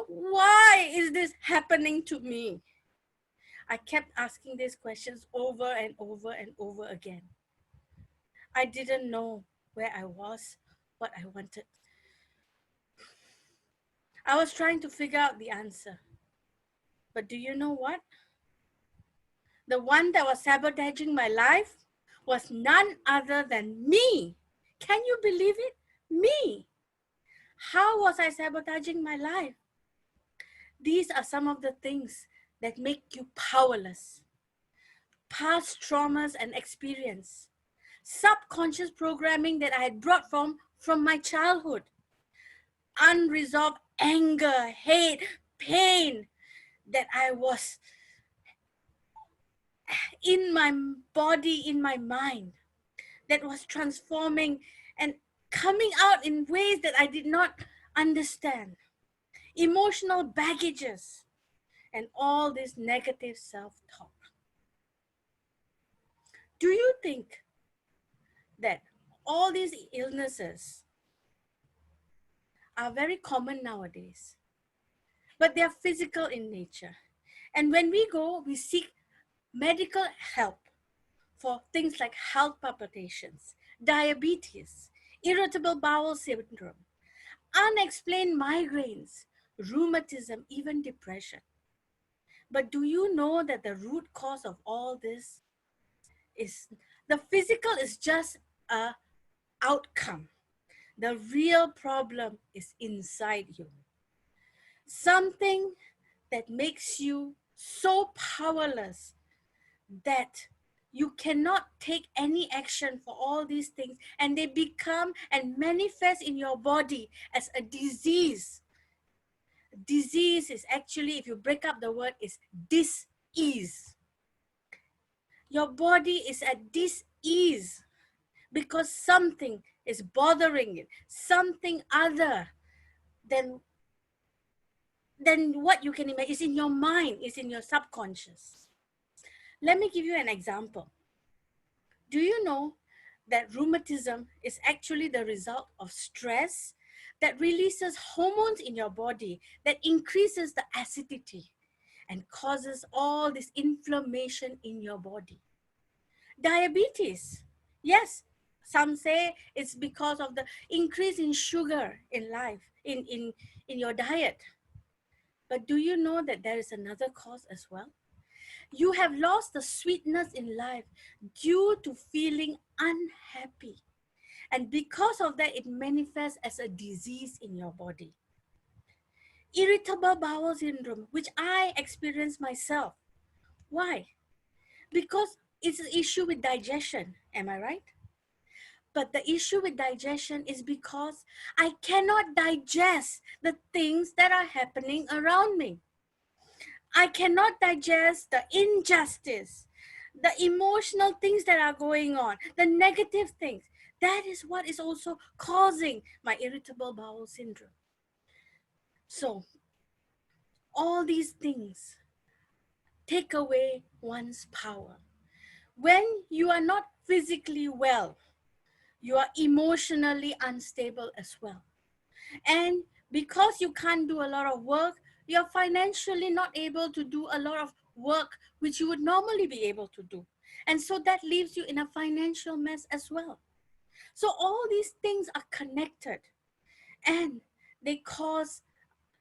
Why is this happening to me? I kept asking these questions over and over and over again. I didn't know where I was, what I wanted. I was trying to figure out the answer. But do you know what? The one that was sabotaging my life was none other than me. Can you believe it? Me. How was I sabotaging my life? These are some of the things that make you powerless. Past traumas and experience. Subconscious programming that I had brought from my childhood. Unresolved anger, hate, pain that I was in my body, in my mind, that was transforming and coming out in ways that I did not understand. Emotional baggages and all this negative self-talk. Do you think that all these illnesses are very common nowadays, but they are physical in nature? And when we go, we seek medical help for things like heart palpitations, diabetes, irritable bowel syndrome, unexplained migraines, rheumatism, even depression. But do you know that the root cause of all this is the physical is just an outcome. The real problem is inside you. Something that makes you so powerless that you cannot take any action for all these things, and they become and manifest in your body as a disease. Disease is actually, if you break up the word, is dis-ease. Your body is at dis-ease because something is bothering it, something other than what you can imagine. It's in your mind, it's in your subconscious. Let me give you an example. Do you know that rheumatism is actually the result of stress that releases hormones in your body that increases the acidity and causes all this inflammation in your body? Diabetes, yes, some say it's because of the increase in sugar in life, in your diet. But do you know that there is another cause as well? You have lost the sweetness in life due to feeling unhappy. And because of that, it manifests as a disease in your body. Irritable bowel syndrome, which I experienced myself. Why? Because it's an issue with digestion, am I right? But the issue with digestion is because I cannot digest the things that are happening around me. I cannot digest the injustice, the emotional things that are going on, the negative things. That is what is also causing my irritable bowel syndrome. So, all these things take away one's power. When you are not physically well, you are emotionally unstable as well. And because you can't do a lot of work, you're financially not able to do a lot of work which you would normally be able to do. And so that leaves you in a financial mess as well. So all these things are connected and they cause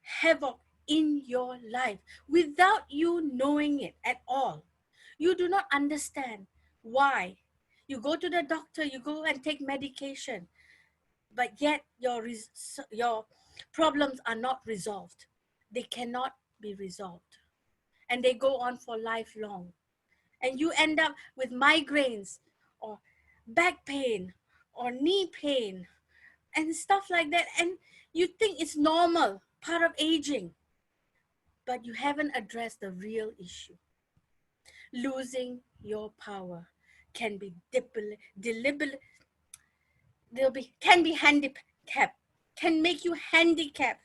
havoc in your life without you knowing it at all. You do not understand why. You go to the doctor, you go and take medication, but yet your problems are not resolved. They cannot be resolved. And they go on for lifelong. And you end up with migraines or back pain or knee pain and stuff like that. And you think it's normal, part of aging, but you haven't addressed the real issue. Losing your power can be deliberate, can be handicapped, can make you handicapped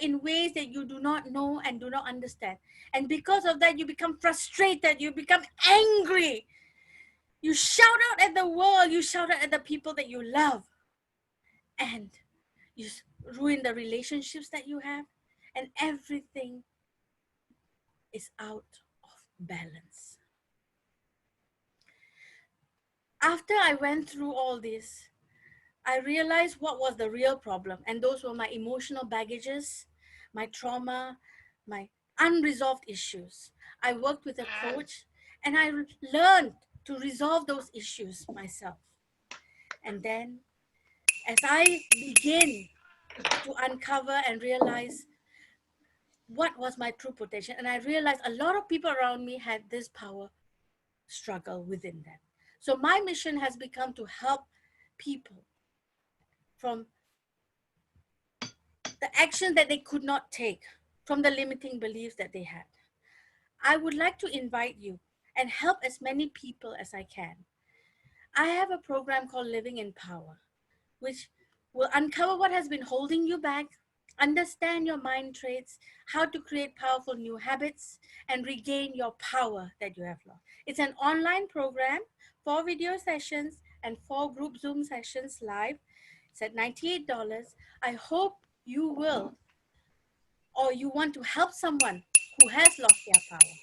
in ways that you do not know and do not understand. And because of that, you become frustrated, you become angry. You shout out at the world, you shout out at the people that you love. And you ruin the relationships that you have. And everything is out of balance. After I went through all this, I realized what was the real problem. And those were my emotional baggages, my trauma, my unresolved issues. I worked with a coach and I learned to resolve those issues myself. And then as I begin to uncover and realize what was my true potential, and I realized a lot of people around me had this power struggle within them. So my mission has become to help people from the action that they could not take, from the limiting beliefs that they had. I would like to invite you and help as many people as I can. I have a program called Living in Power, which will uncover what has been holding you back, understand your mind traits, how to create powerful new habits, and regain your power that you have lost. It's an online program, 4 video sessions and 4 group Zoom sessions live. It's at $98. I hope you will, or you want to help someone who has lost their power.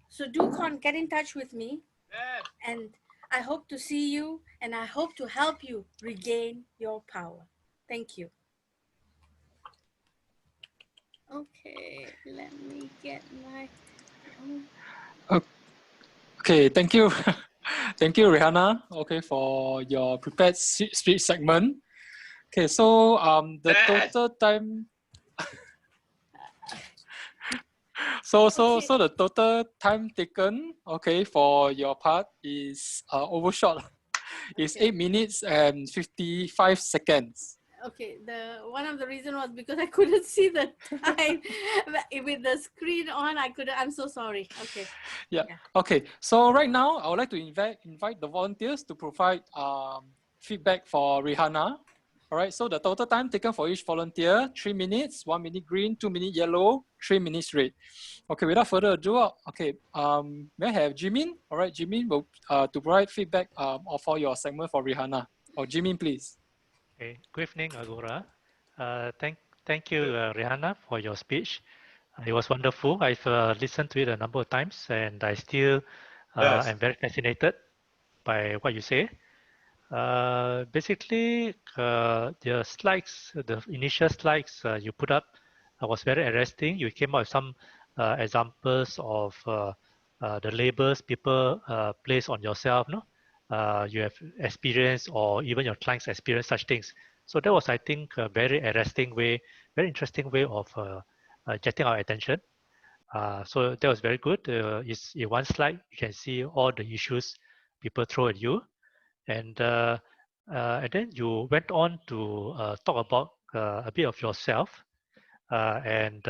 So do get in touch with me, and I hope to see you, and I hope to help you regain your power. Thank you. Okay, let me get my... Okay, thank you. Thank you, Rihanna, okay, for your prepared speech segment. Okay, so the total time... So the total time taken, okay, for your part is overshot. It's 8 minutes and 55 seconds. Okay, one of the reasons was because I couldn't see the time with the screen on. I'm so sorry. Okay. Yeah. Okay. So right now, I would like to invite the volunteers to provide feedback for Rihanna. All right. So the total time taken for each volunteer: 3 minutes, 1 minute green, 2 minutes yellow, 3 minutes red. Okay. Without further ado, okay. May I have Jimin? All right, Jimin will to provide feedback for your segment for Rihanna. Or Jimin, please. Okay. Good evening, Agora. Thank you, Rihanna, for your speech. It was wonderful. I've listened to it a number of times, and I still am very fascinated by what you say. Basically, the slides, the initial slides you put up was very interesting. You came up with some examples of the labels people place on yourself, no? You have experienced, or even your clients experience such things. So that was, I think, a very interesting way, very interesting way of getting our attention. So that was very good. It's in one slide, you can see all the issues people throw at you. And then you went on to talk about a bit of yourself. and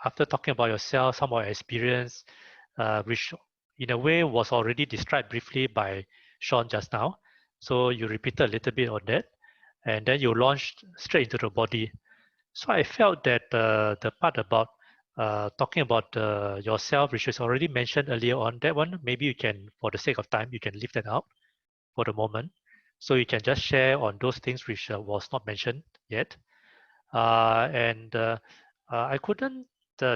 after talking about yourself, some of your experience, which in a way was already described briefly by Sean just now. So you repeated a little bit on that, and then you launched straight into the body. So I felt that the part about talking about yourself, which was already mentioned earlier on, that one, maybe you can, for the sake of time, you can leave that out for the moment. So you can just share on those things which was not mentioned yet. I couldn't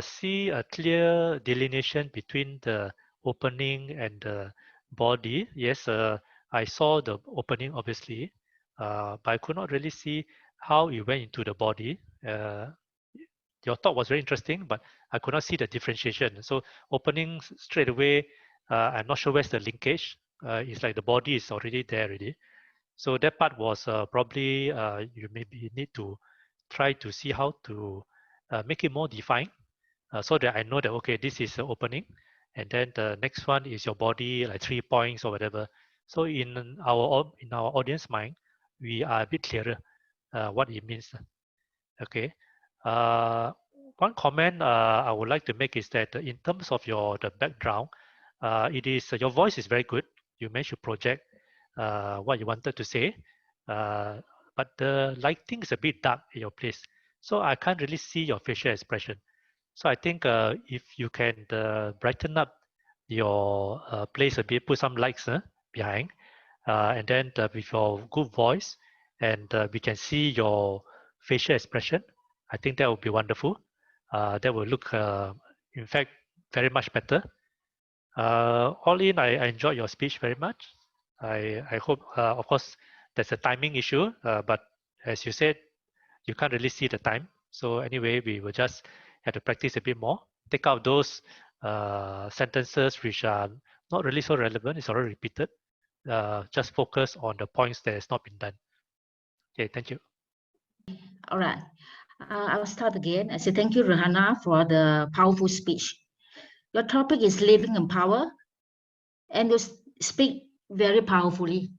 see a clear delineation between the opening and the body. Yes, I saw the opening obviously, but I could not really see how it went into the body. Your talk was very interesting, but I could not see the differentiation. So opening straight away, I'm not sure where's the linkage. It's like the body is already there already. So that part was probably you maybe need to try to see how to make it more defined, so that I know that, okay, this is the opening, and then the next one is your body, like 3 points or whatever. So in our audience mind, we are a bit clearer what it means. Okay. One comment I would like to make is that in terms of the background, it is your voice is very good. You managed to project what you wanted to say, but the lighting is a bit dark in your place, so I can't really see your facial expression. So I think if you can brighten up your place a bit, put some lights behind, and then with your good voice, and we can see your facial expression, I think that would be wonderful. That will look, in fact, very much better. All in, I enjoyed your speech very much. I hope, of course, there's a timing issue, but as you said, you can't really see the time. So anyway, we will just have to practice a bit more. Take out those sentences which are not really so relevant. It's already repeated. Just focus on the points that has not been done. Okay, thank you. All right. I'll start again. I say thank you, Rahana, for the powerful speech. Your topic is living in power, and you speak very powerfully.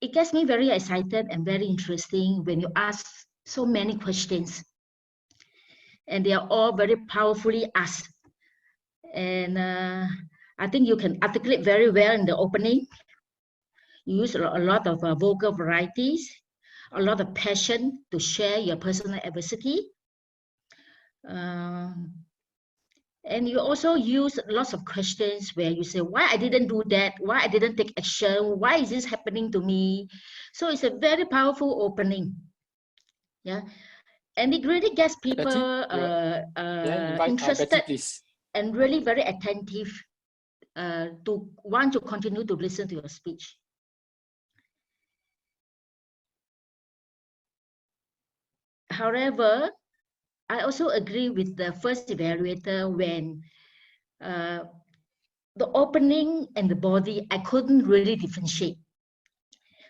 It gets me very excited and very interesting when you ask so many questions, and they are all very powerfully asked. And I think you can articulate very well in the opening. You use a lot of vocal varieties, a lot of passion to share your personal adversity. And you also use lots of questions where you say, why I didn't do that? Why I didn't take action? Why is this happening to me? So it's a very powerful opening. Yeah. And it really gets people interested Betty, and really very attentive to want to continue to listen to your speech. However, I also agree with the first evaluator when the opening and the body, I couldn't really differentiate.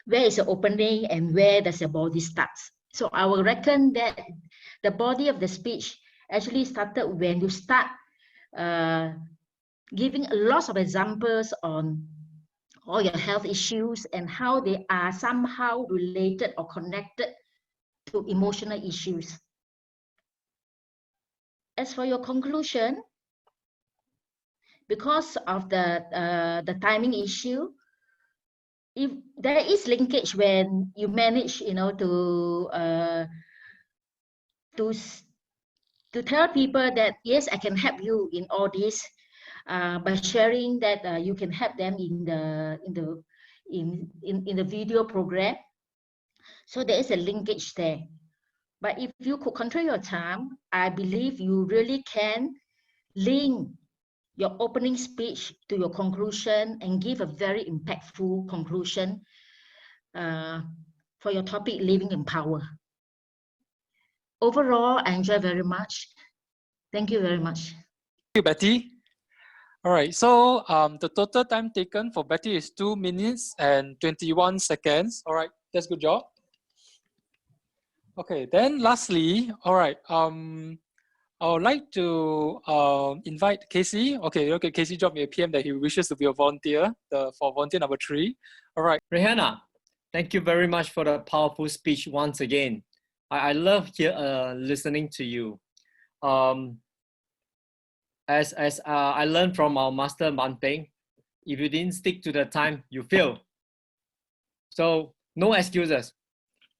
Where is the opening and where does the body start? So I will reckon that the body of the speech actually started when you start giving lots of examples on all your health issues and how they are somehow related or connected to emotional issues. As for your conclusion, because of the timing issue, if there is linkage when you manage, to tell people that yes, I can help you in all this by sharing that you can help them in the video program. So there is a linkage there. But if you could control your time, I believe you really can link your opening speech to your conclusion and give a very impactful conclusion for your topic, living in power. Overall, I enjoy very much. Thank you very much. Thank you, Betty. All right, so the total time taken for Betty is 2 minutes and 21 seconds. All right, that's good job. Okay, then lastly, all right, I would like to invite Casey. Okay, Casey dropped me a PM that he wishes to be a volunteer for volunteer number 3. All right. Rihanna, thank you very much for the powerful speech once again. I love listening to you. As I learned from our master Manteng, if you didn't stick to the time, you fail. So no excuses.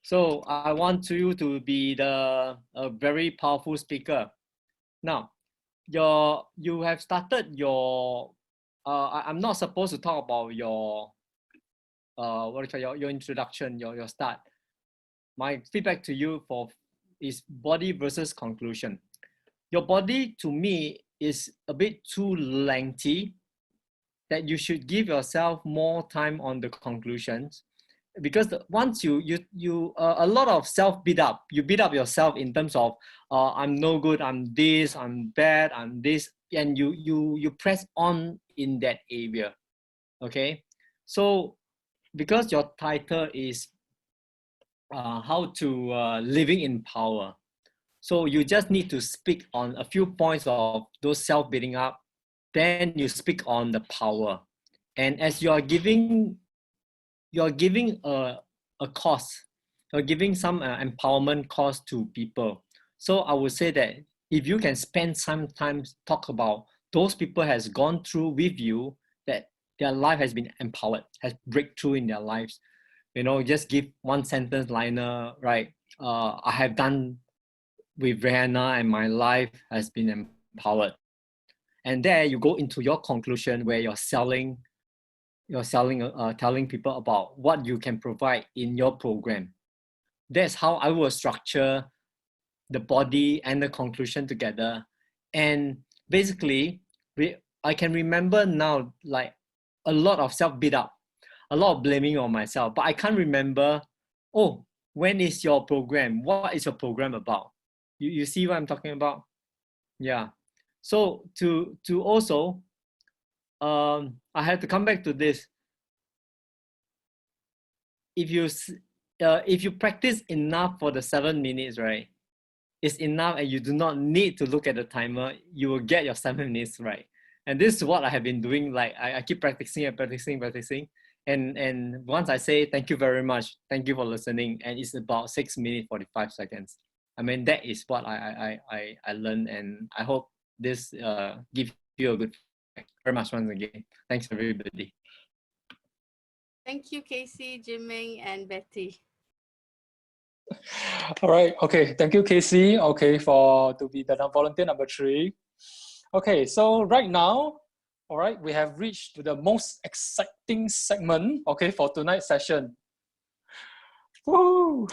So I want you to be a very powerful speaker. Now, you have started your. I'm not supposed to talk about your your introduction, your start. My feedback to you is body versus conclusion. Your body to me is a bit too lengthy, that you should give yourself more time on the conclusions, because once you a lot of self beat up, you beat up yourself in terms of I'm no good, I'm this, I'm bad, I'm this, and you press on in that area. Okay, so because your title is how to living in power, so you just need to speak on a few points of those self beating up, then you speak on the power. And as you're giving a course, you're giving some empowerment course to people. So I would say that if you can spend some time talk about those people has gone through with you, that their life has been empowered, has breakthrough in their lives, you know, just give one sentence liner, right? I have done with Rihanna and my life has been empowered. And there you go into your conclusion where you're telling people about what you can provide in your program. That's how I will structure the body and the conclusion together. And basically, I can remember now, like a lot of self beat up, a lot of blaming on myself, but I can't remember, oh, when is your program? What is your program about? You see what I'm talking about? Yeah. So to also, I have to come back to this. If you practice enough for the 7 minutes, right, it's enough, and you do not need to look at the timer. You will get your 7 minutes right. And this is what I have been doing. Like I keep practicing and practicing. And once I say thank you very much, thank you for listening, and it's about 6 minutes 45 seconds. I mean, that is what I learned, and I hope this gives you a good feedback. Very much once again. Thanks everybody. Thank you, Casey, Jimeng, and Betty. All right. Okay. Thank you, Casey. Okay, to be the volunteer number 3. Okay. So right now, all right, we have reached to the most exciting segment. Okay, for tonight's session. Woo!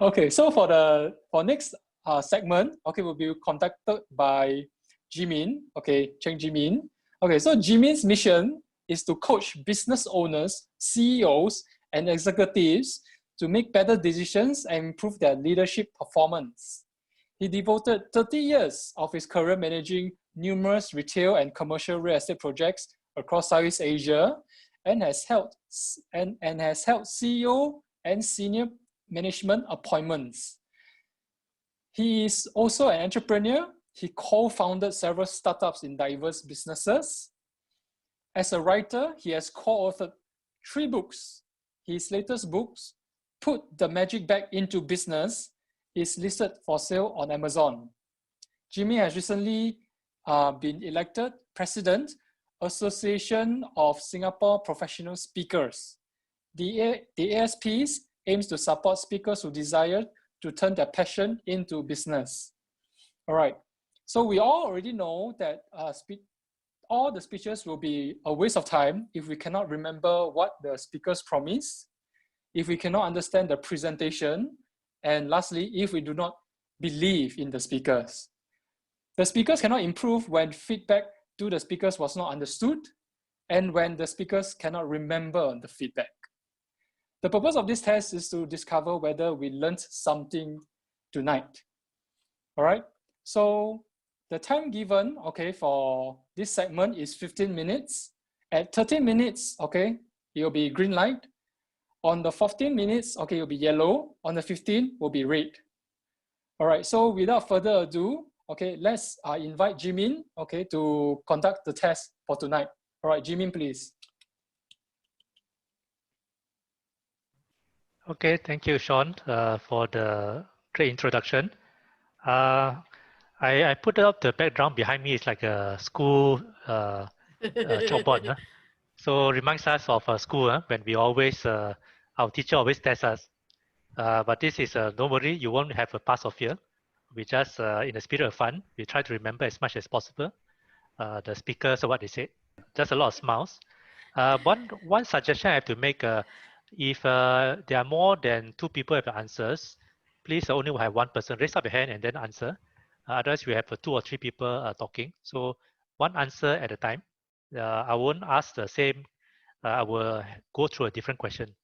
Okay. So for next segment, okay, we'll be contacted by Jimin. Okay, Cheng Jimin. Okay. So Jimin's mission is to coach business owners, CEOs, and executives to make better decisions and improve their leadership performance. He devoted 30 years of his career managing numerous retail and commercial real estate projects across Southeast Asia, and has held CEO and senior management appointments. He is also an entrepreneur. He co-founded several startups in diverse businesses. As a writer, he has co-authored 3 books. His latest books, Put the Magic Back into Business, is listed for sale on Amazon. Jimmy has recently been elected President, Association of Singapore Professional Speakers. The ASPs aims to support speakers who desire to turn their passion into business. All right, so we all already know that all the speeches will be a waste of time if we cannot remember what the speakers promised, if we cannot understand the presentation, and lastly, if we do not believe in the speakers. The speakers cannot improve when feedback to the speakers was not understood, and when the speakers cannot remember the feedback. The purpose of this test is to discover whether we learned something tonight. All right, so the time given, okay, for this segment is 15 minutes. At 13 minutes, okay, it will be green light. On the 14 minutes, okay, it will be yellow. On the 15, will be red. All right, so without further ado, okay, let's invite Jimin, okay, to conduct the test for tonight. All right, Jimin, please. Okay, thank you, Sean, for the great introduction. I put up the background behind me is like a school chalkboard. So reminds us of school when we always, our teacher always tells us. But this is, don't worry, you won't have a pass or fail. We just, in the spirit of fun, we try to remember as much as possible the speakers or what they said. Just a lot of smiles. One suggestion I have to make, if there are more than 2 people have answers, please only have one person raise up your hand and then answer. Otherwise, we have 2 or 3 people talking. So one answer at a time. I won't ask the same. I will go through a different question.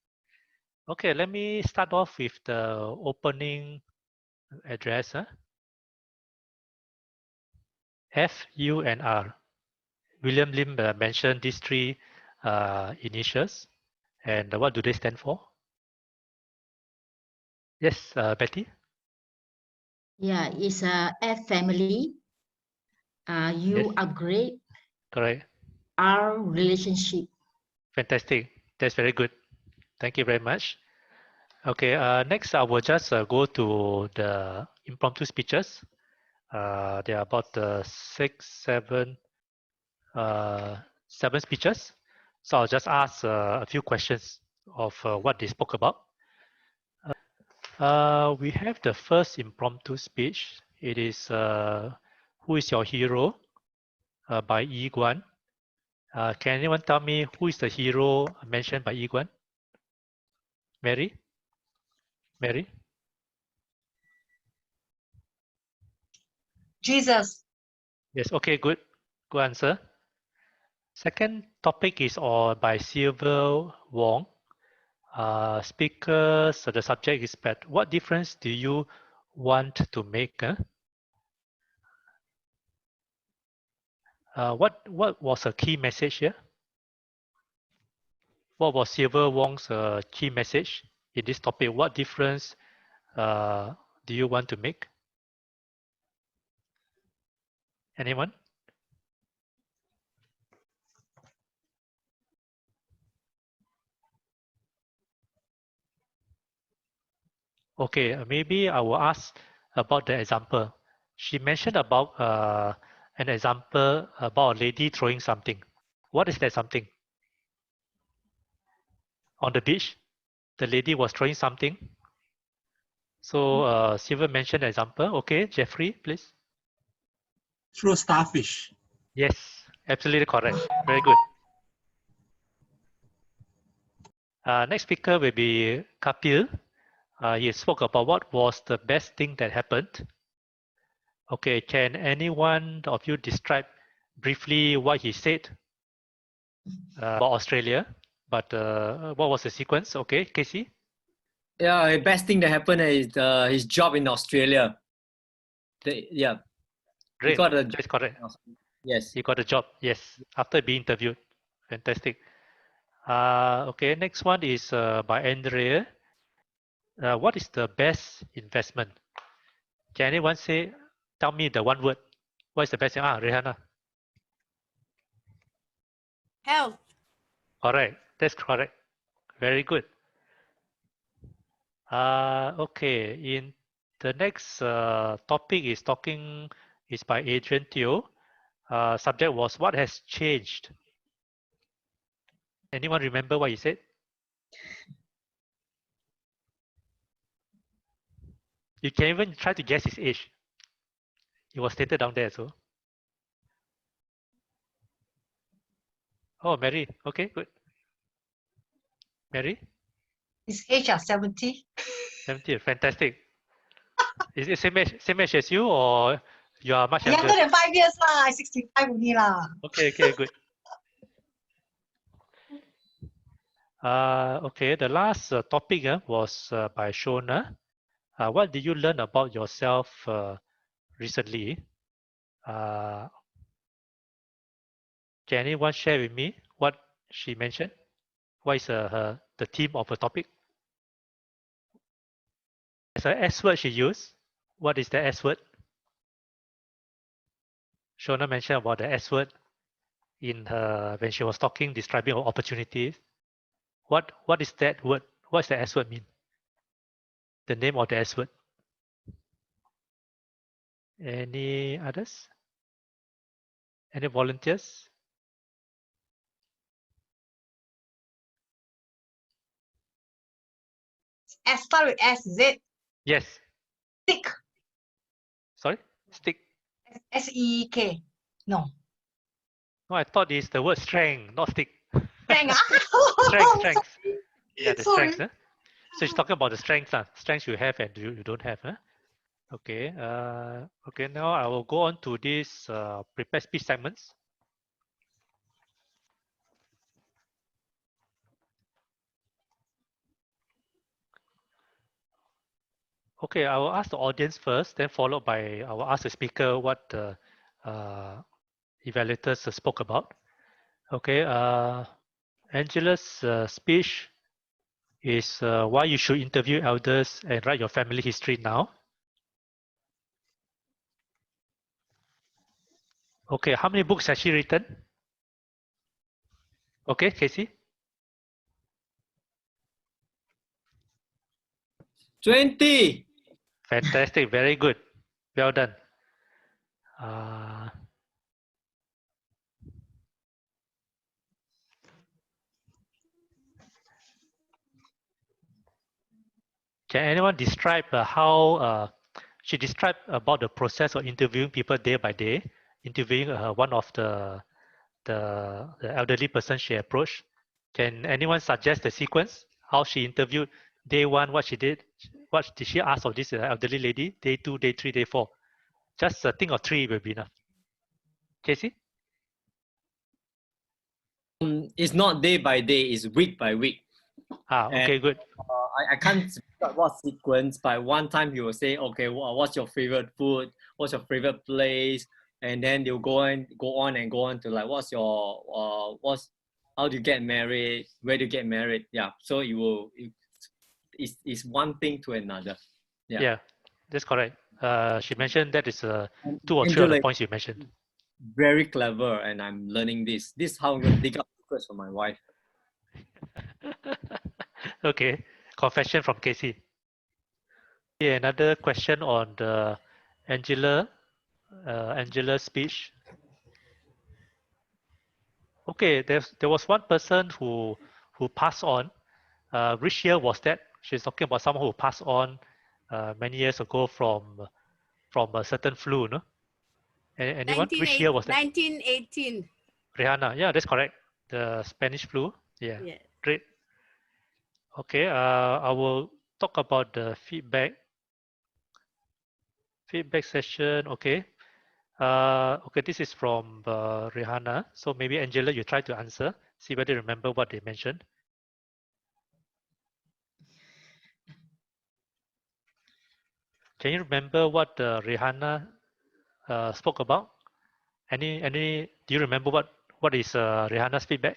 Okay, let me start off with the opening address. F, U, and R. William Lim mentioned these 3 initials. And what do they stand for? Yes, Betty? Yeah, it's a F family. U Yes. upgrade. Correct. R relationship. Fantastic. That's very good. Thank you very much. Okay, next I will just go to the impromptu speeches. There are about 7 speeches. So I'll just ask a few questions of what they spoke about. We have the first impromptu speech. It is Who is Your Hero by Yi Guan. Can anyone tell me who is the hero mentioned by Yi Guan? Mary? Mary? Jesus. Yes, okay, good. Good answer. Second topic is by Silver Wong. Speakers, so the subject is pet. What difference do you want to make? What was a key message here? What was Silver Wong's key message in this topic? What difference do you want to make? Anyone? Okay, maybe I will ask about the example. She mentioned about an example about a lady throwing something. What is that something? On the beach, the lady was throwing something. So Silver mentioned an example. Okay, Jeffrey, please. Throw starfish. Yes, absolutely correct. Very good. Next speaker will be Kapil. He spoke about what was the best thing that happened. Okay, can anyone of you describe briefly what he said about Australia? But what was the sequence? Okay, Casey? Yeah, the best thing that happened is his job in Australia. Yeah. Great. He got a That's correct. Yes. He got a job. Yes, after being interviewed. Fantastic. Okay, next one is by Andrea. What is the best investment? Can anyone tell me the one word? What is the best? Rihanna. Health. Correct. That's correct. Very good. Okay. In the next topic is by Adrian Teo. Subject was what has changed. Anyone remember what he said? You can even try to guess his age. It was stated down there, so. Oh, Mary. Okay, good. Mary? His age are 70. 70. Fantastic. Is it same age as you, or you are much younger? Younger than 5 years lah. 65 only lah. Okay, good. Okay, the last topic was by Shona. What did you learn about yourself recently? Can anyone share with me what she mentioned? What is the theme of the topic? As an S word she used. What is the S word? Shona mentioned about the S word in her when she was talking, describing opportunities. What is that word? What does the S word mean? the name of the S word. Any others? Any volunteers? S start with S, is it? Yes. Stick. Sorry? Stick. S-E-E-K. No. No, I thought it's the word strength, not stick. Strength. Strength. Yeah, the Sorry. strength. Huh? So she's talking about the strengths. Strengths you have and you don't have. Huh? Okay. Okay, now I will go on to this prepared speech segments. Okay, I will ask the audience first, then followed by I will ask the speaker what the evaluators spoke about. Okay, Angela's speech is why you should interview elders and write your family history now. Okay, how many books has she written? Okay, Casey? 20. Fantastic, very good. Well done. Can anyone describe how she described about the process of interviewing people day by day, interviewing one of the elderly person she approached? Can anyone suggest the sequence? How she interviewed day one, what she did, what did she ask of this elderly lady? Day 2, day 3, day 4. Just think of 3 will be enough. Casey? It's not day by day, it's week by week. Okay, good. I can't describe what sequence, but one time you will say, okay, what's your favorite food? What's your favorite place? And then they'll go on to like, what's your, how do you get married? Where do you get married? Yeah, so it's one thing to another. Yeah, that's correct. She mentioned that is 2 or 3 of Angela, the points you mentioned. very clever, and I'm learning this. This is how I'm going to dig up secrets for my wife. Okay, confession from Casey. Another question on the Angela's speech. Okay, there was one person who passed on. Which year was that? She's talking about someone who passed on many years ago from a certain flu, no? Anyone? Which year was that? 1918. Rihanna. Yeah, that's correct. The Spanish flu. Yeah. Great. Okay. I will talk about the feedback session. Okay. Okay, this is from Rihanna. So maybe Angela, you try to answer. See whether you remember what they mentioned. Can you remember what Rihanna spoke about? Do you remember what is Rihanna's feedback?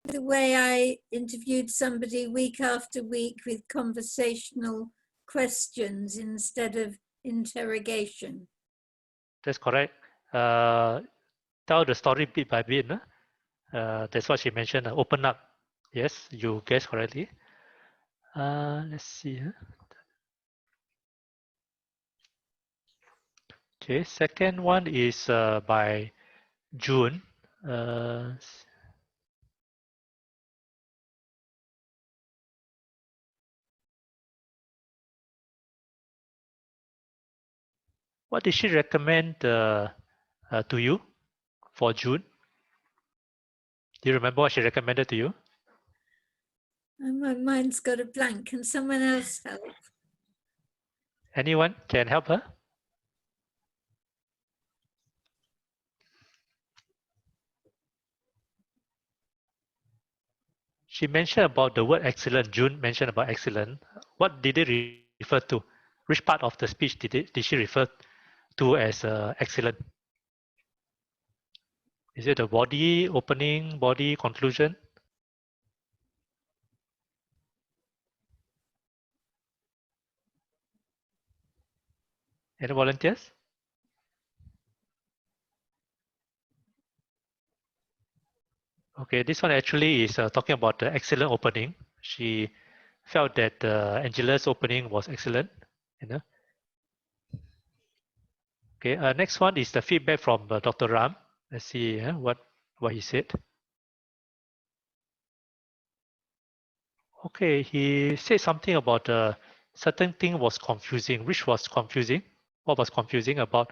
The way I interviewed somebody week after week with conversational questions instead of interrogation. That's correct. Tell the story bit by bit. No? That's what she mentioned. Open up. Yes, you guessed correctly. Let's see. Okay, second one is by June. What did she recommend to you for June? Do you remember what she recommended to you? My mind's got a blank. Can someone else help? Anyone can help her? She mentioned about the word excellent. June mentioned about excellent. What did it refer to? Which part of the speech did she refer to as excellent? Is it the body opening, body conclusion? Any volunteers? Okay, this one actually is talking about the excellent opening. She felt that Angela's opening was excellent. You know. Okay, next one is the feedback from Dr. Ram. Let's see what he said. Okay, he said something about certain thing was confusing. Which was confusing? What was confusing about?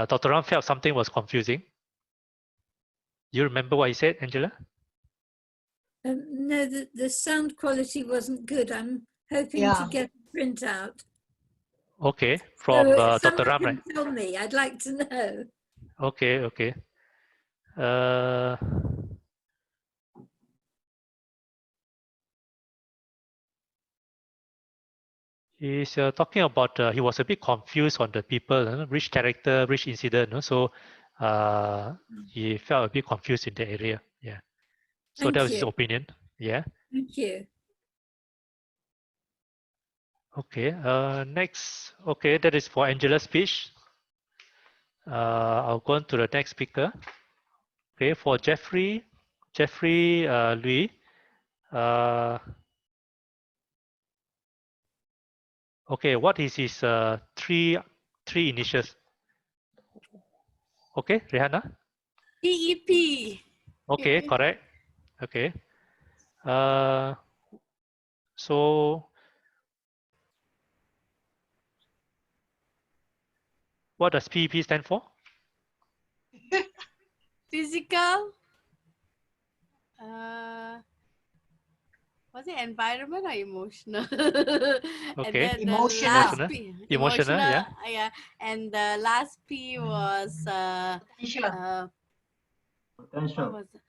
Dr. Ram felt something was confusing. You remember what he said, Angela? No, the sound quality wasn't good. I'm hoping to get a printout. Okay, So from if Dr. someone Ram, can right? tell me, I'd like to know. Okay, okay. He's talking about he was a bit confused on the people, which character, which incident. So he felt a bit confused in the area. Yeah. So that was his opinion. Yeah. Thank you. Okay. Next. Okay, that is for Angela's speech. I'll go on to the next speaker. Okay, for Jeffrey Louis. Okay, what is his three initials? Okay, Rihanna. PEP. Okay, correct. Okay. So what does PEP stand for? Physical. Was it environment or emotional? And Okay. then the last Emotional. P, Emotional, yeah. yeah. And the last P was Potential. what was it?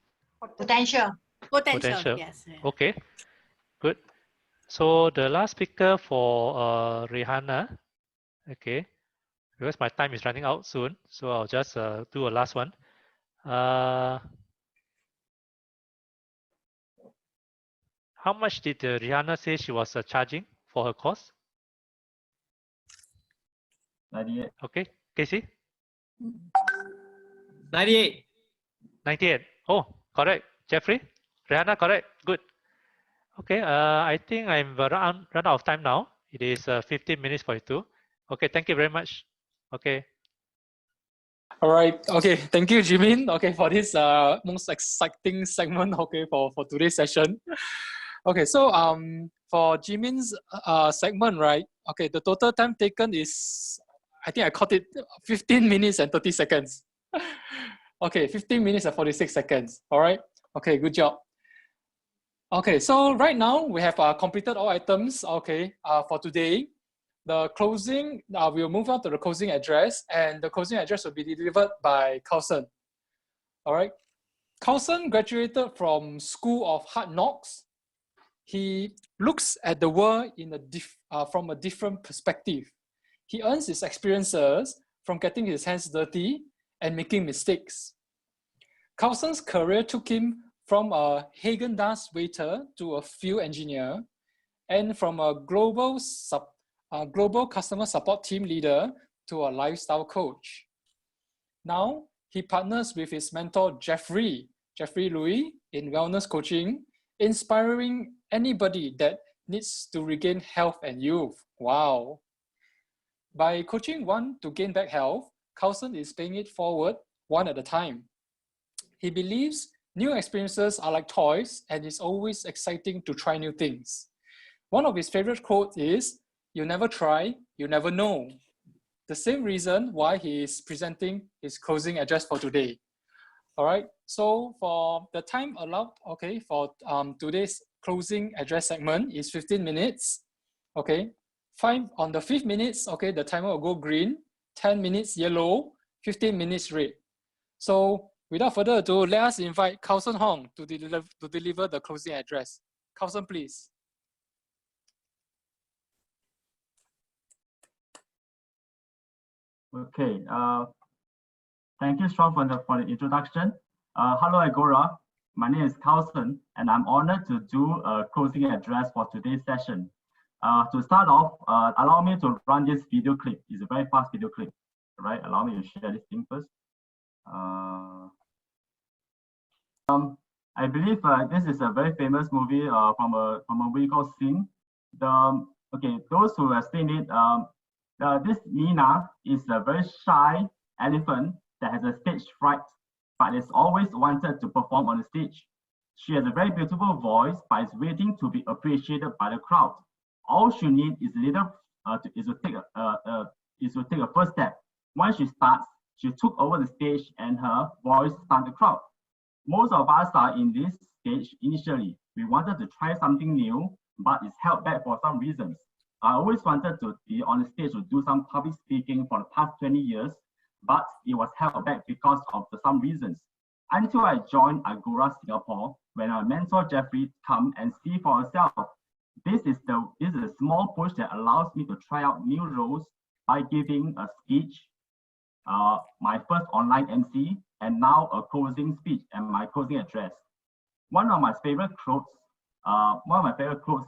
Potential. Potential. Yes. Yeah. Okay. Good. So the last speaker for Rihanna. Okay. Because my time is running out soon, so I'll just do a last one. How much did Rihanna say she was charging for her course? 98. Okay, Casey? 98. 98. Oh, correct. Jeffrey? Rihanna, correct. Good. Okay, I think I'm run out of time now. It is 15 minutes for you two. Okay, thank you very much. Okay. All right. Okay. Thank you, Jimin. Okay, for this most exciting segment. Okay, for today's session. Okay, so for Jimin's segment, right? Okay, the total time taken is, I think I caught it 15 minutes and 30 seconds. Okay, 15 minutes and 46 seconds. All right. Okay, good job. Okay, so right now we have completed all items. Okay, for today. The closing, we'll move on to the closing address, and the closing address will be delivered by Carlson. All right. Carlson graduated from School of Hard Knocks. He looks at the world in from a different perspective. He earns his experiences from getting his hands dirty and making mistakes. Carlson's career took him from a Haagen-Dazs waiter to a field engineer, and from a global customer support team leader to a lifestyle coach. Now, he partners with his mentor, Jeffrey Louis, in wellness coaching, inspiring anybody that needs to regain health and youth. Wow. By coaching one to gain back health, Carlson is paying it forward one at a time. He believes new experiences are like toys, and it's always exciting to try new things. One of his favorite quotes is, "You never try, you never know." The same reason why he is presenting his closing address for today. All right, so for the time allowed, okay, for today's closing address segment is 15 minutes. Okay, on the 5th minutes, okay, the timer will go green, 10 minutes yellow, 15 minutes red. So without further ado, let us invite Carlson Hong to deliver the closing address. Carlson, please. Okay. Thank you, Sean, for the introduction. Hello, Agora. My name is Carlson, and I'm honored to do a closing address for today's session. To start off, allow me to run this video clip. It's a very fast video clip. All right, allow me to share this thing first. I believe this is a very famous movie from a movie called Sing. Those who have seen it, this Nina is a very shy elephant that has a stage fright, but is always wanted to perform on the stage. She has a very beautiful voice, but is waiting to be appreciated by the crowd. All she needs is to take a first step. Once she starts, she took over the stage and her voice stunned the crowd. Most of us are in this stage initially. We wanted to try something new, but it's held back for some reasons. I always wanted to be on the stage to do some public speaking for the past 20 years, but it was held back because of some reasons. Until I joined Agora Singapore, when our mentor Jeffrey come and see for herself. This is a small push that allows me to try out new roles by giving a speech, my first online MC, and now a closing speech and my closing address. One of my favorite quotes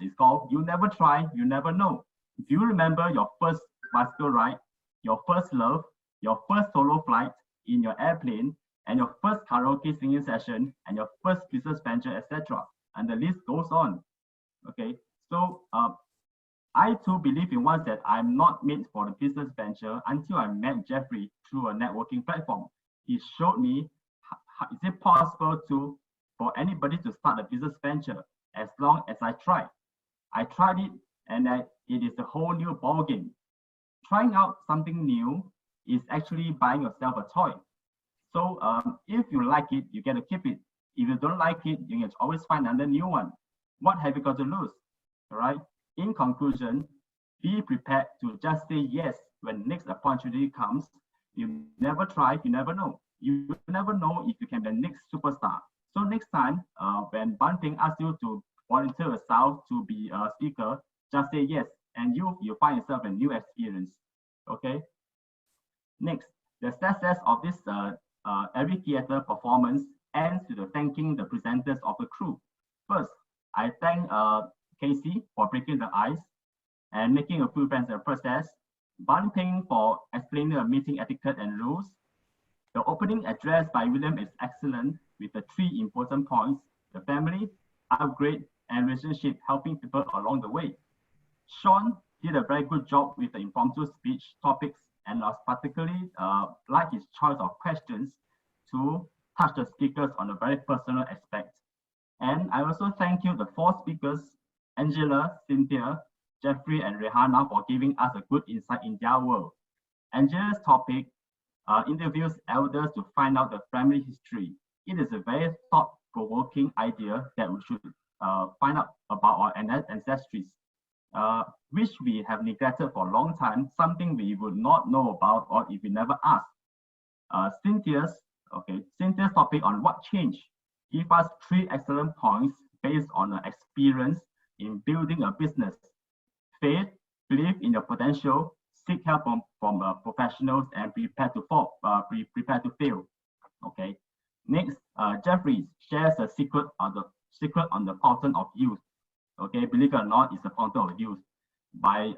is called, "You never try, you never know." Do you remember your first bicycle ride, your first love, your first solo flight in your airplane, and your first karaoke singing session, and your first business venture, etc.? And the list goes on. Okay, so I too believe in once that I'm not made for the business venture until I met Jeffrey through a networking platform. He showed me, is it possible for anybody to start a business venture as long as I try. I tried it, and it is a whole new ballgame. Trying out something new is actually buying yourself a toy. So if you like it, you get to keep it. If you don't like it, you can always find another new one. What have you got to lose? All right. In conclusion, be prepared to just say yes when next opportunity comes. You never try, you never know. You never know if you can be the next superstar. So next time, when Bunting asks you to volunteer yourself to be a speaker, just say yes, and you find yourself a new experience. Okay. Next, the success of this every theater performance ends with thanking the presenters of the crew. First, I thank Casey for breaking the ice and making a few friends in the process. Bunting for explaining the meeting etiquette and rules. The opening address by William is excellent with the 3 important points: the family, upgrade, and relationship, helping people along the way. Sean did a very good job with the impromptu speech topics, and I was particularly like his choice of questions to touch the speakers on a very personal aspect. And I also thank you, the 4 speakers, Angela, Cynthia, Jeffrey, and Rihanna, for giving us a good insight in their world. Angela's topic interviews elders to find out the family history. It is a very thought-provoking idea that we should find out about our ancestries, which we have neglected for a long time, something we would not know about or if we never ask. Cynthia's topic on what changed give us 3 excellent points based on her experience in building a business. Faith, believe in your potential, seek help from professionals, and prepare to fail. Okay. Next, Jeffrey shares a secret on the fountain of youth. Okay, believe it or not, it's a fountain of youth. By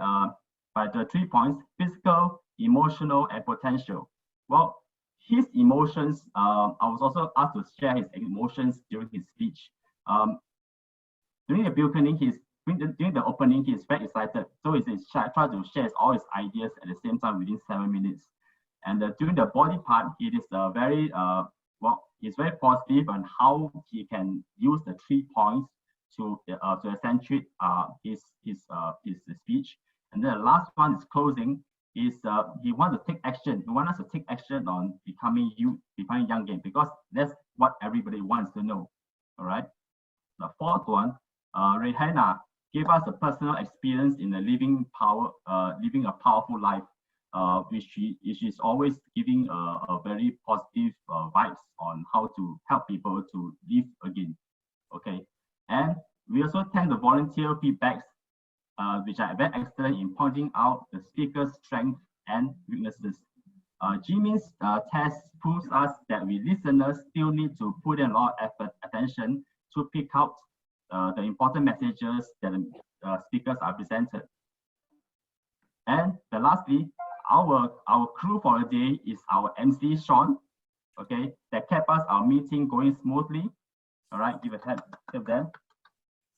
the 3 points: physical, emotional, and potential. Well, his emotions, I was also asked to share his emotions during his speech. During the beginning, during the opening, he's very excited. So he tried to share all his ideas at the same time within 7 minutes. And during the body part, it is he's very positive on how he can use the 3 points to accentuate his speech. And then the last one is closing. Is he wants to take action. He wants us to take action on becoming young again, because that's what everybody wants to know. All right. The 4th one, Rihanna gave us a personal experience in living a powerful life, which she's always giving a very positive vibes on how to help people to live again. Okay. And we also thank the volunteer feedbacks, which are very excellent in pointing out the speaker's strengths and weaknesses. Jimin's test proves us that we listeners still need to put in a lot of effort, attention to pick out the important messages that the speakers are presented. And lastly, our crew for the day is our MC Sean, okay, that kept our meeting going smoothly. All right, give a hand to them.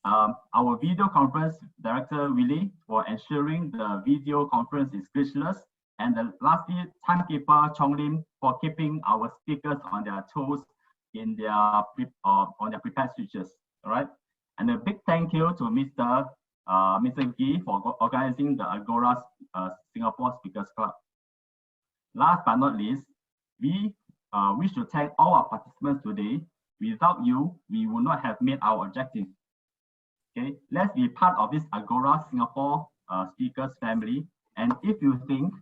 Our video conference director, Willie, for ensuring the video conference is glitchless. And lastly, timekeeper, Chong Lim, for keeping our speakers on their toes in their on their prepared switches. All right. And a big thank you to Mr. Gee for organizing the Agora Singapore Speakers Club. Last but not least, we wish to thank all our participants today. Without you, we would not have made our objective. Okay, let's be part of this Agora Singapore speakers family. And if you think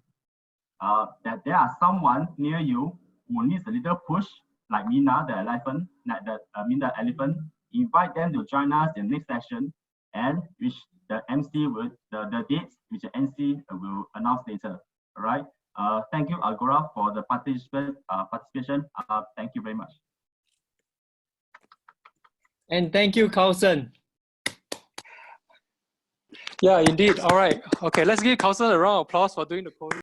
that there are someone near you who needs a little push, like Mina the elephant, invite them to join us in the next session, and which the MC will the dates which the MC will announce later. All right. Thank you, Agora, for the participation. Thank you very much. And thank you, Carlson. Yeah, indeed. All right. Okay, let's give Carlson a round of applause for doing the podium.